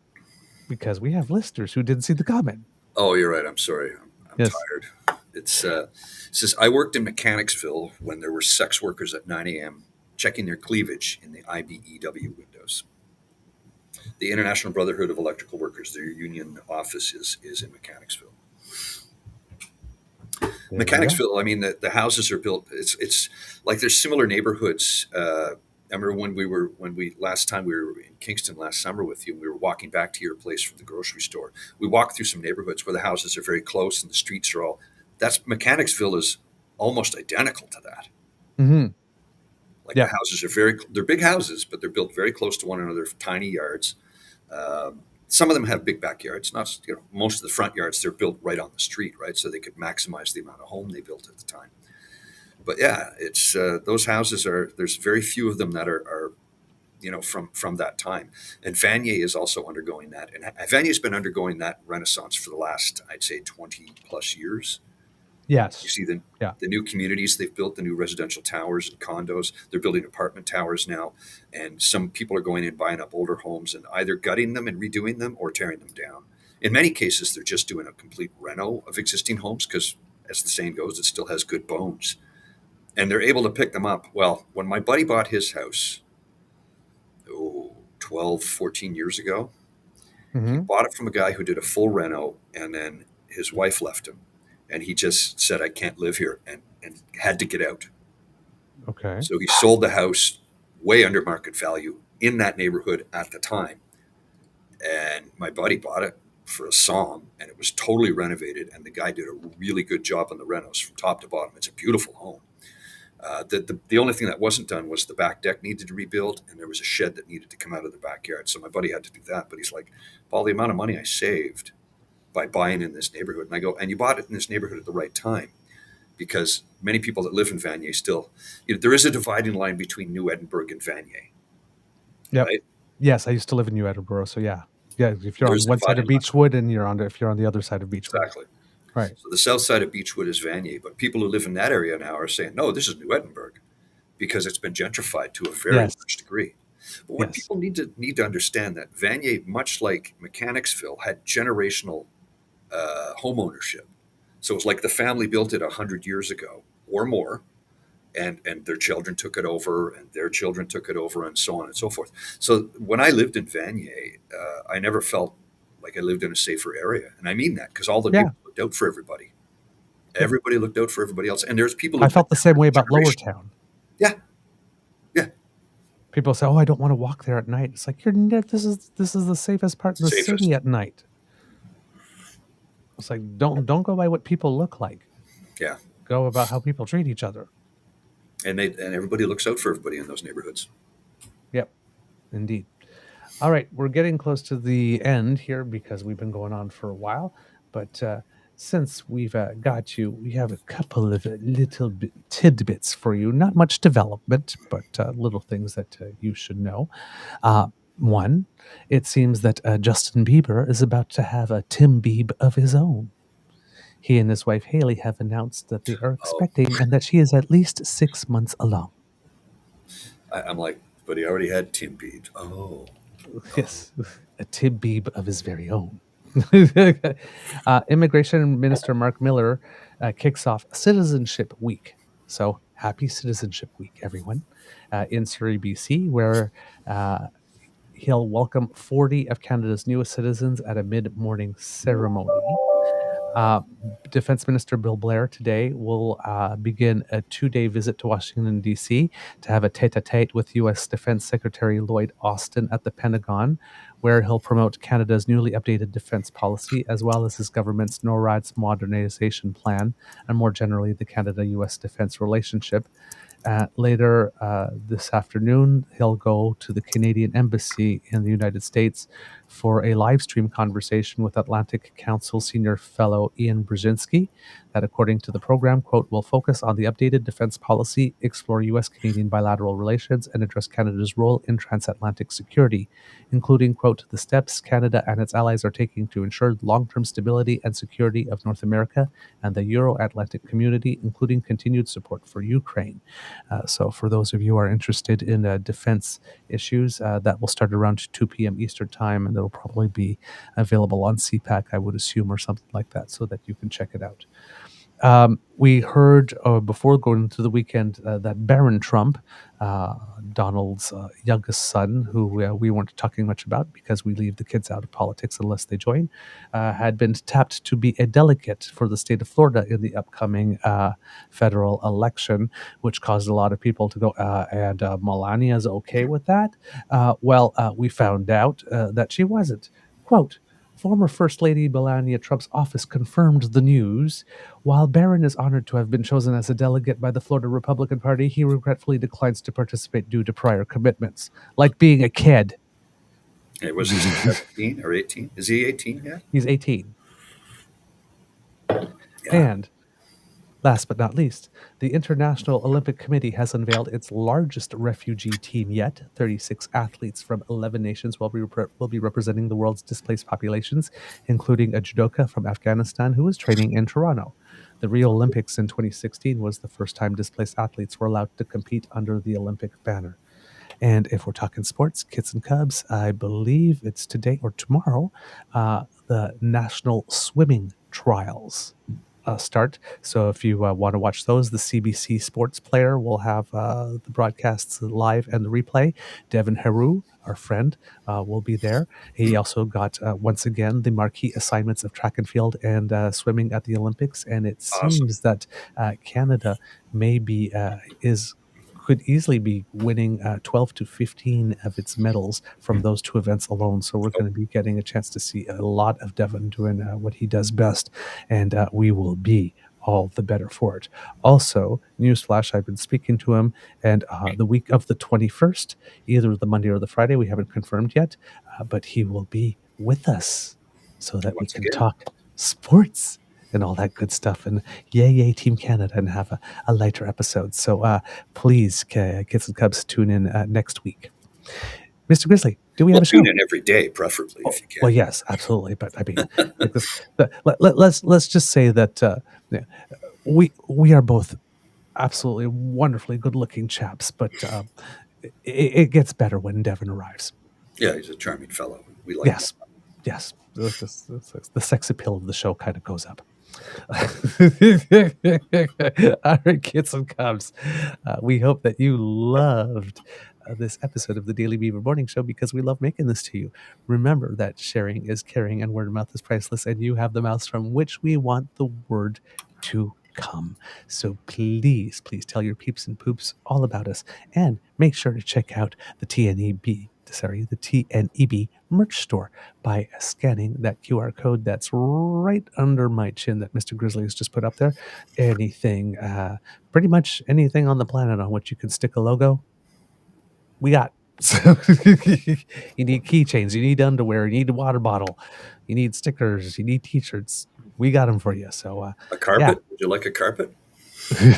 because we have listeners who didn't see the comment. Oh, you're right. I'm sorry. I'm tired. It says, I worked in Mechanicsville when there were sex workers at 9 a.m. checking their cleavage in the IBEW windows. The International Brotherhood of Electrical Workers, their union office is in Mechanicsville. Mechanicsville, I mean, the houses are built. It's like there's similar neighborhoods. I remember last time we were in Kingston last summer with you, we were walking back to your place from the grocery store. We walked through some neighborhoods where the houses are very close and the streets are all, Mechanicsville is almost identical to that. Mm-hmm. Like the houses are they're big houses, but they're built very close to one another, tiny yards. Some of them have big backyards. Not, most of the front yards, they're built right on the street, right? So they could maximize the amount of home they built at the time. But yeah, it's those houses there's very few of them that are from that time. And Vanier is also undergoing that. And Vanier's been undergoing that renaissance for the last, I'd say, 20 plus years. Yes. You see the new communities they've built, the new residential towers and condos. They're building apartment towers now. And some people are going in buying up older homes and either gutting them and redoing them or tearing them down. In many cases, they're just doing a complete reno of existing homes because, as the saying goes, it still has good bones. And they're able to pick them up. Well, when my buddy bought his house, 12, 14 years ago, he bought it from a guy who did a full reno, and then his wife left him. And he just said, I can't live here, and had to get out. Okay. So he sold the house way under market value in that neighborhood at the time. And my buddy bought it for a song, and it was totally renovated. And the guy did a really good job on the renos from top to bottom. It's a beautiful home. The only thing that wasn't done was the back deck needed to rebuild, and there was a shed that needed to come out of the backyard. So my buddy had to do that. But he's like, Paul, the amount of money I saved by buying in this neighborhood. And I go, and you bought it in this neighborhood at the right time, because many people that live in Vanier still, there is a dividing line between New Edinburgh and Vanier. Yeah. Right? Yes, I used to live in New Edinburgh, so yeah. Yeah, if you're There's on one side of dividing line. Beechwood and if you're on the other side of Beechwood. Exactly. Right. So the south side of Beechwood is Vanier, but people who live in that area now are saying, no, this is New Edinburgh, because it's been gentrified to a very Yes. large degree. But what Yes. people need to understand that Vanier, much like Mechanicsville, had generational home ownership. So it's like the family built it 100 years ago or more, and their children took it over, and their children took it over, and so on and so forth. So when I lived in Vanier, I never felt like I lived in a safer area, and I mean that because all the Yeah. neighbors looked out for everybody. Everybody looked out for everybody else, and there's people. I felt the same way about Lowertown. Yeah, yeah. People say, "Oh, I don't want to walk there at night." It's like this is the safest part of the Safest. city at night. It's like don't go by what people look like. Yeah. Go about how people treat each other. And everybody looks out for everybody in those neighborhoods. Yep, indeed. All right, we're getting close to the end here because we've been going on for a while. But since we've got you, we have a couple of little tidbits for you. Not much development, but little things that you should know. One, it seems that Justin Bieber is about to have a Tim Bieb of his own. He and his wife Haley have announced that they are expecting and that she is at least 6 months along. I'm like, but he already had Tim Bieb. Oh. Yes, a Tim Bieb of his very own. Immigration Minister Mark Miller kicks off Citizenship Week. So happy Citizenship Week, everyone, in Surrey, BC, where he'll welcome 40 of Canada's newest citizens at a mid-morning ceremony. Defense Minister Bill Blair today will begin a 2-day visit to Washington, D.C. to have a tete-a-tete with U.S. Defense Secretary Lloyd Austin at the Pentagon, where he'll promote Canada's newly updated defense policy, as well as his government's NORAD's modernization plan, and more generally, the Canada-U.S. defense relationship. Later this afternoon, he'll go to the Canadian Embassy in the United States for a live stream conversation with Atlantic Council Senior Fellow Ian Brzezinski that, according to the program, quote, will focus on the updated defense policy, explore U.S.-Canadian bilateral relations, and address Canada's role in transatlantic security, including, quote, the steps Canada and its allies are taking to ensure long-term stability and security of North America and the Euro-Atlantic community, including continued support for Ukraine. So for those of you who are interested in defense issues, that will start around 2 p.m. Eastern time, and it'll probably be available on CPAC, I would assume, or something like that, so that you can check it out. We heard before going into the weekend that Barron Trump, Donald's youngest son, who we weren't talking much about because we leave the kids out of politics unless they join, had been tapped to be a delegate for the state of Florida in the upcoming federal election, which caused a lot of people to go, and Melania's okay with that? We found out that she wasn't. Quote, former First Lady Melania Trump's office confirmed the news. While Barron is honored to have been chosen as a delegate by the Florida Republican Party, he regretfully declines to participate due to prior commitments, like being a kid. Hey, was he 17 or 18? Is he 18 yet? He's 18. Yeah. And last but not least, the International Olympic Committee has unveiled its largest refugee team yet. 36 athletes from 11 nations will be representing the world's displaced populations, including a judoka from Afghanistan who is training in Toronto. The Rio Olympics in 2016 was the first time displaced athletes were allowed to compete under the Olympic banner. And if we're talking sports, Kits and Cubs, I believe it's today or tomorrow, the National Swimming Trials start. So if you want to watch those, the CBC Sports Player will have the broadcasts live and the replay. Devin Heroux, our friend, will be there. He also got, once again, the marquee assignments of track and field and swimming at the Olympics. And it seems that Canada maybe could easily be winning 12 to 15 of its medals from those two events alone. So we're going to be getting a chance to see a lot of Devin doing what he does best, and we will be all the better for it. Also, newsflash, I've been speaking to him, and the week of the 21st, either the Monday or the Friday, we haven't confirmed yet, but he will be with us so that we can talk sports and all that good stuff, and yay Team Canada, and have a lighter episode. So please, Kids and Cubs, tune in next week. Mr. Grizzly, Do we have a show? Tune in every day, preferably, if you can. Well, yes, absolutely. But I mean, like this, let's just say that yeah, we are both absolutely wonderfully good-looking chaps, but it gets better when Devin arrives. Yeah, he's a charming fellow. We like Yes, yes. The sex appeal of the show kind of goes up. All right, kids and cubs. We hope that you loved this episode of the Daily Beaver Morning Show because we love making this to you. Remember that sharing is caring and word of mouth is priceless, and you have the mouths from which we want the word to come. So please tell your peeps and poops all about us, and make sure to check out the TNEB merch store by scanning that QR code that's right under my chin that Mr. Grizzly has just put up there. Anything, pretty much anything on the planet on which you can stick a logo, we got. So you need keychains, you need underwear, you need a water bottle, you need stickers, you need t-shirts. We got them for you. So a carpet. Yeah. Would you like a carpet?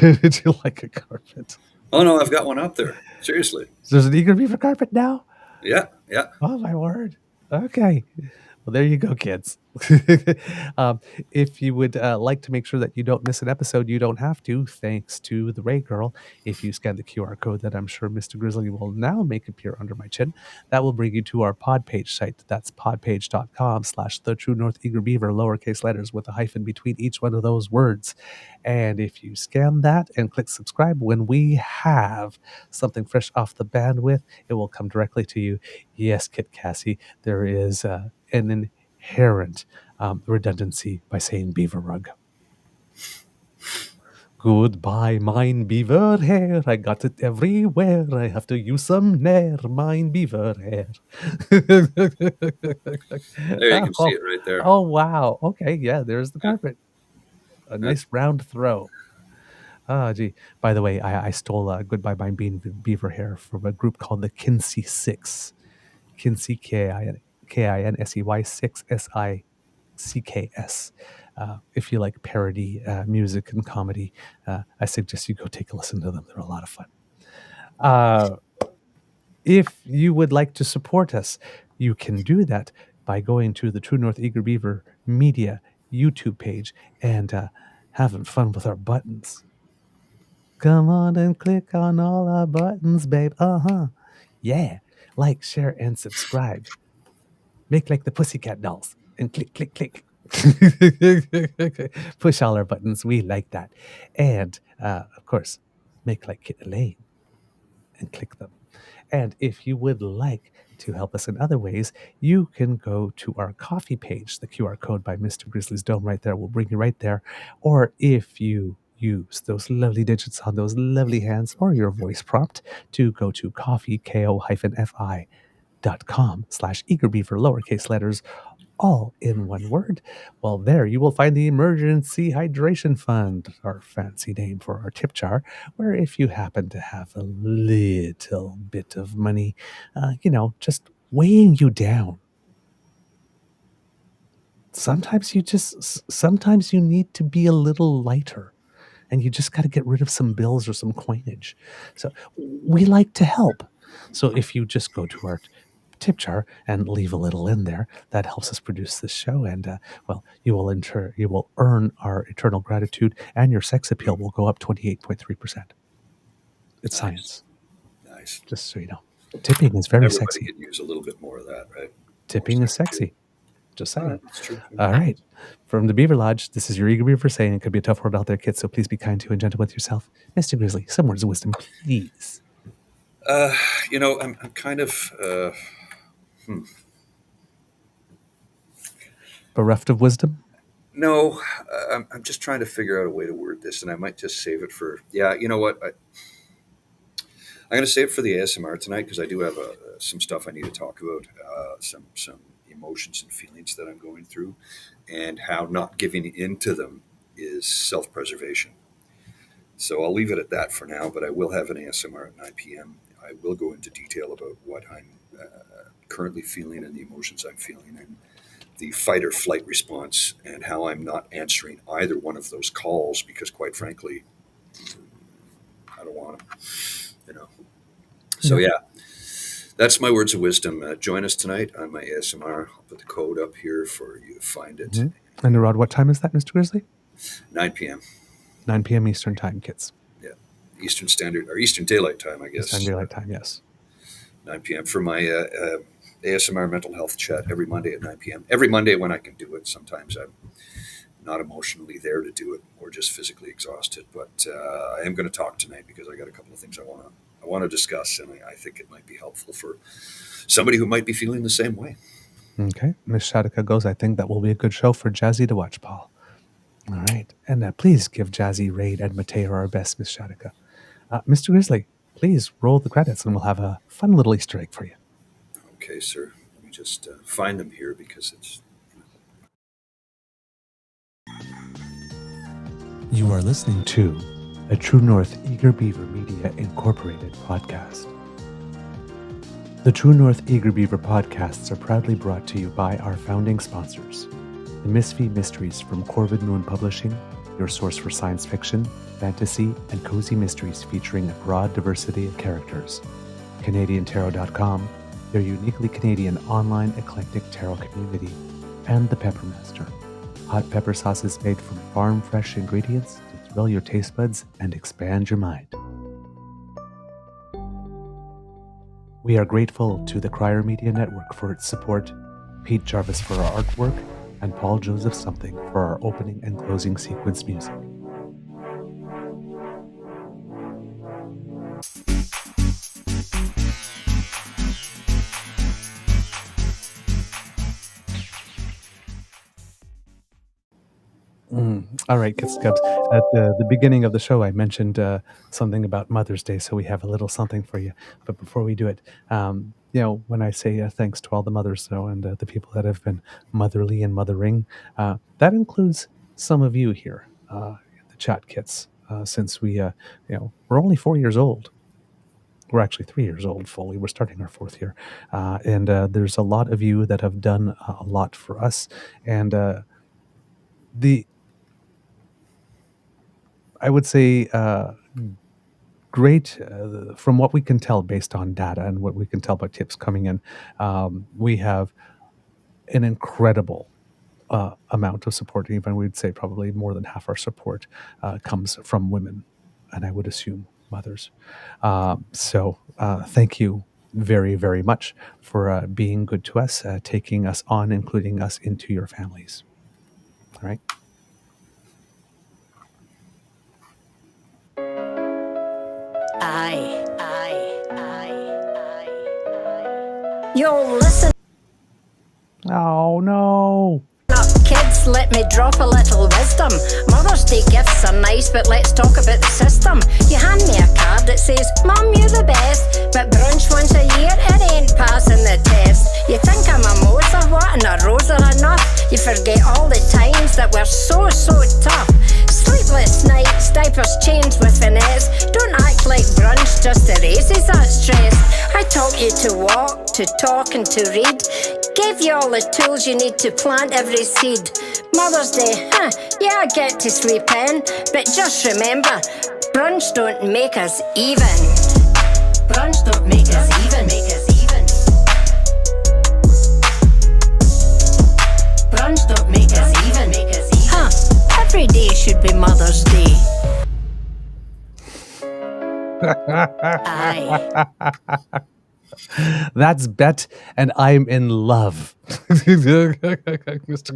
Would you like a carpet? Oh no, I've got one out there. Seriously. There's an Eager Beaver carpet now? Yeah. Oh my word. Okay. Well, there you go, kids. If you would like to make sure that you don't miss an episode, you don't have to, thanks to the Ray Girl. If you scan the QR code that I'm sure Mr. Grizzly will now make appear under my chin, that will bring you to our Podpage site. That's podpage.com/The True North Eager Beaver, lowercase letters with a hyphen between each one of those words. And if you scan that and click subscribe, when we have something fresh off the bandwidth, it will come directly to you. Yes, Kit Cassie, there is an inherent redundancy by saying beaver rug. Goodbye, mine beaver hair. I got it everywhere. I have to use some nair, mine beaver hair. There you can see it right there. Oh, wow. Okay, yeah, there's the carpet. A nice round throw. Oh, gee. By the way, I stole Goodbye, Mine Beaver Hair from a group called the Kinsey Six. Kinsey, Kinsey 6 SICKS. If you like parody music and comedy, I suggest you go take a listen to them. They're a lot of fun. If you would like to support us, you can do that by going to the True North Eager Beaver Media YouTube page and having fun with our buttons. Come on and click on all our buttons, babe. Yeah. Like, share, and subscribe. Make like the Pussycat Dolls and click, click, click. Push all our buttons. We like that. And, of course, make like Kit Elaine and click them. And if you would like to help us in other ways, you can go to our coffee page. The QR code by Mr. Grizzly's Dome right there will bring you right there. Or if you use those lovely digits on those lovely hands or your voice prompt to go to coffee.com/eagerbeaver, lowercase letters, all in one word. Well, there you will find the Emergency Hydration Fund, our fancy name for our tip jar, where if you happen to have a little bit of money, just weighing you down. Sometimes you need to be a little lighter. And you just got to get rid of some bills or some coinage. So we like to help. So if you just go to our tip jar and leave a little in there, that helps us produce this show. And you will earn our eternal gratitude, and your sex appeal will go up 28.3%. It's science. Nice. Just so you know, tipping is very Everybody sexy. could use a little bit more of that, right? Tipping is sexy. Just saying. That's true. All right. From the Beaver Lodge, this is your Eager Beaver saying it could be a tough world out there, kids, so please be kind to and gentle with yourself. Mr. Grizzly, some words of wisdom, please. I'm kind of Bereft of wisdom? No, I'm just trying to figure out a way to word this, and I might just save it for. Yeah, you know what? I'm going to save it for the ASMR tonight because I do have some stuff I need to talk about, some emotions and feelings that I'm going through, and how not giving in to them is self-preservation. So I'll leave it at that for now, but I will have an ASMR at 9 p.m. I will go into detail about what I'm currently feeling and the emotions I'm feeling and the fight or flight response and how I'm not answering either one of those calls because, quite frankly, I don't want them, So, yeah. That's my words of wisdom. Join us tonight on my ASMR. I'll put the code up here for you to find it. Mm-hmm. And around what time is that, Mr. Grizzly? 9 p.m. 9 p.m. Eastern Time, kids. Yeah, Eastern Standard or Eastern Daylight Time, I guess. Eastern Daylight Time, yes. 9 p.m. for my ASMR mental health chat every Monday at 9 p.m. Every Monday when I can do it. Sometimes I'm not emotionally there to do it or just physically exhausted. But I am going to talk tonight because I got a couple of things I want to discuss, and I think it might be helpful for somebody who might be feeling the same way. Okay. Miss Shadika goes, I think that will be a good show for Jazzy to watch, Paul. All right. And please give Jazzy, Raid, and Mateo our best, Miss Shadika. Mr. Grizzly, please roll the credits and we'll have a fun little Easter egg for you. Okay, sir. Let me just find them here because it's... You are listening to a True North Eager Beaver Media Incorporated podcast. The True North Eager Beaver podcasts are proudly brought to you by our founding sponsors, the Misfit Mysteries from Corvid Moon Publishing, your source for science fiction, fantasy, and cozy mysteries featuring a broad diversity of characters, CanadianTarot.com, their uniquely Canadian online eclectic tarot community, and the Peppermaster, hot pepper sauces made from farm-fresh ingredients to thrill your taste buds and expand your mind. We are grateful to the Crier Media Network for its support, Pete Jarvis for our artwork, and Paul Joseph Something for our opening and closing sequence music. All right, Kids Cubs. At the beginning of the show, I mentioned something about Mother's Day, so we have a little something for you. But before we do it, when I say thanks to all the mothers, though, and the people that have been motherly and mothering, that includes some of you here, the chat kits. Since we're only 4 years old. We're actually 3 years old fully. We're starting our 4th year, and there's a lot of you that have done a lot for us, and I would say great from what we can tell based on data and what we can tell by tips coming in. We have an incredible amount of support. Even we'd say probably more than half our support comes from women, and I would assume mothers. So thank you very, very much for being good to us, taking us on, including us into your families. All right. You'll listen Oh, no. up, kids, let me drop a little wisdom. Mother's Day gifts are nice, but let's talk about the system. You hand me a card that says, Mum, you're the best, but brunch once a year, it ain't passing the test. You think I'm a Mose or what, and a rose are enough? You forget all the times that were so tough. Sleepless nights, diapers changed with finesse. Don't act like brunch just erases that stress. I taught you to walk, to talk and to read. Gave you all the tools you need to plant every seed. Mother's Day, yeah, I get to sleep in, but just remember, brunch don't make us even. Brunch don't make us even. Brunch don't make us even. Every day should be Mother's Day. Aye. That's Bet, and I'm in love. Mr.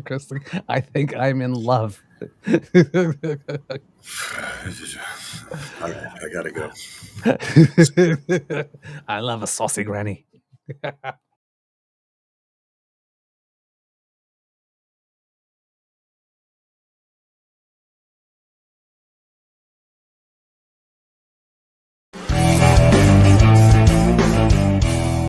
Chrisley, I think I'm in love. All right, I gotta go. I love a saucy granny.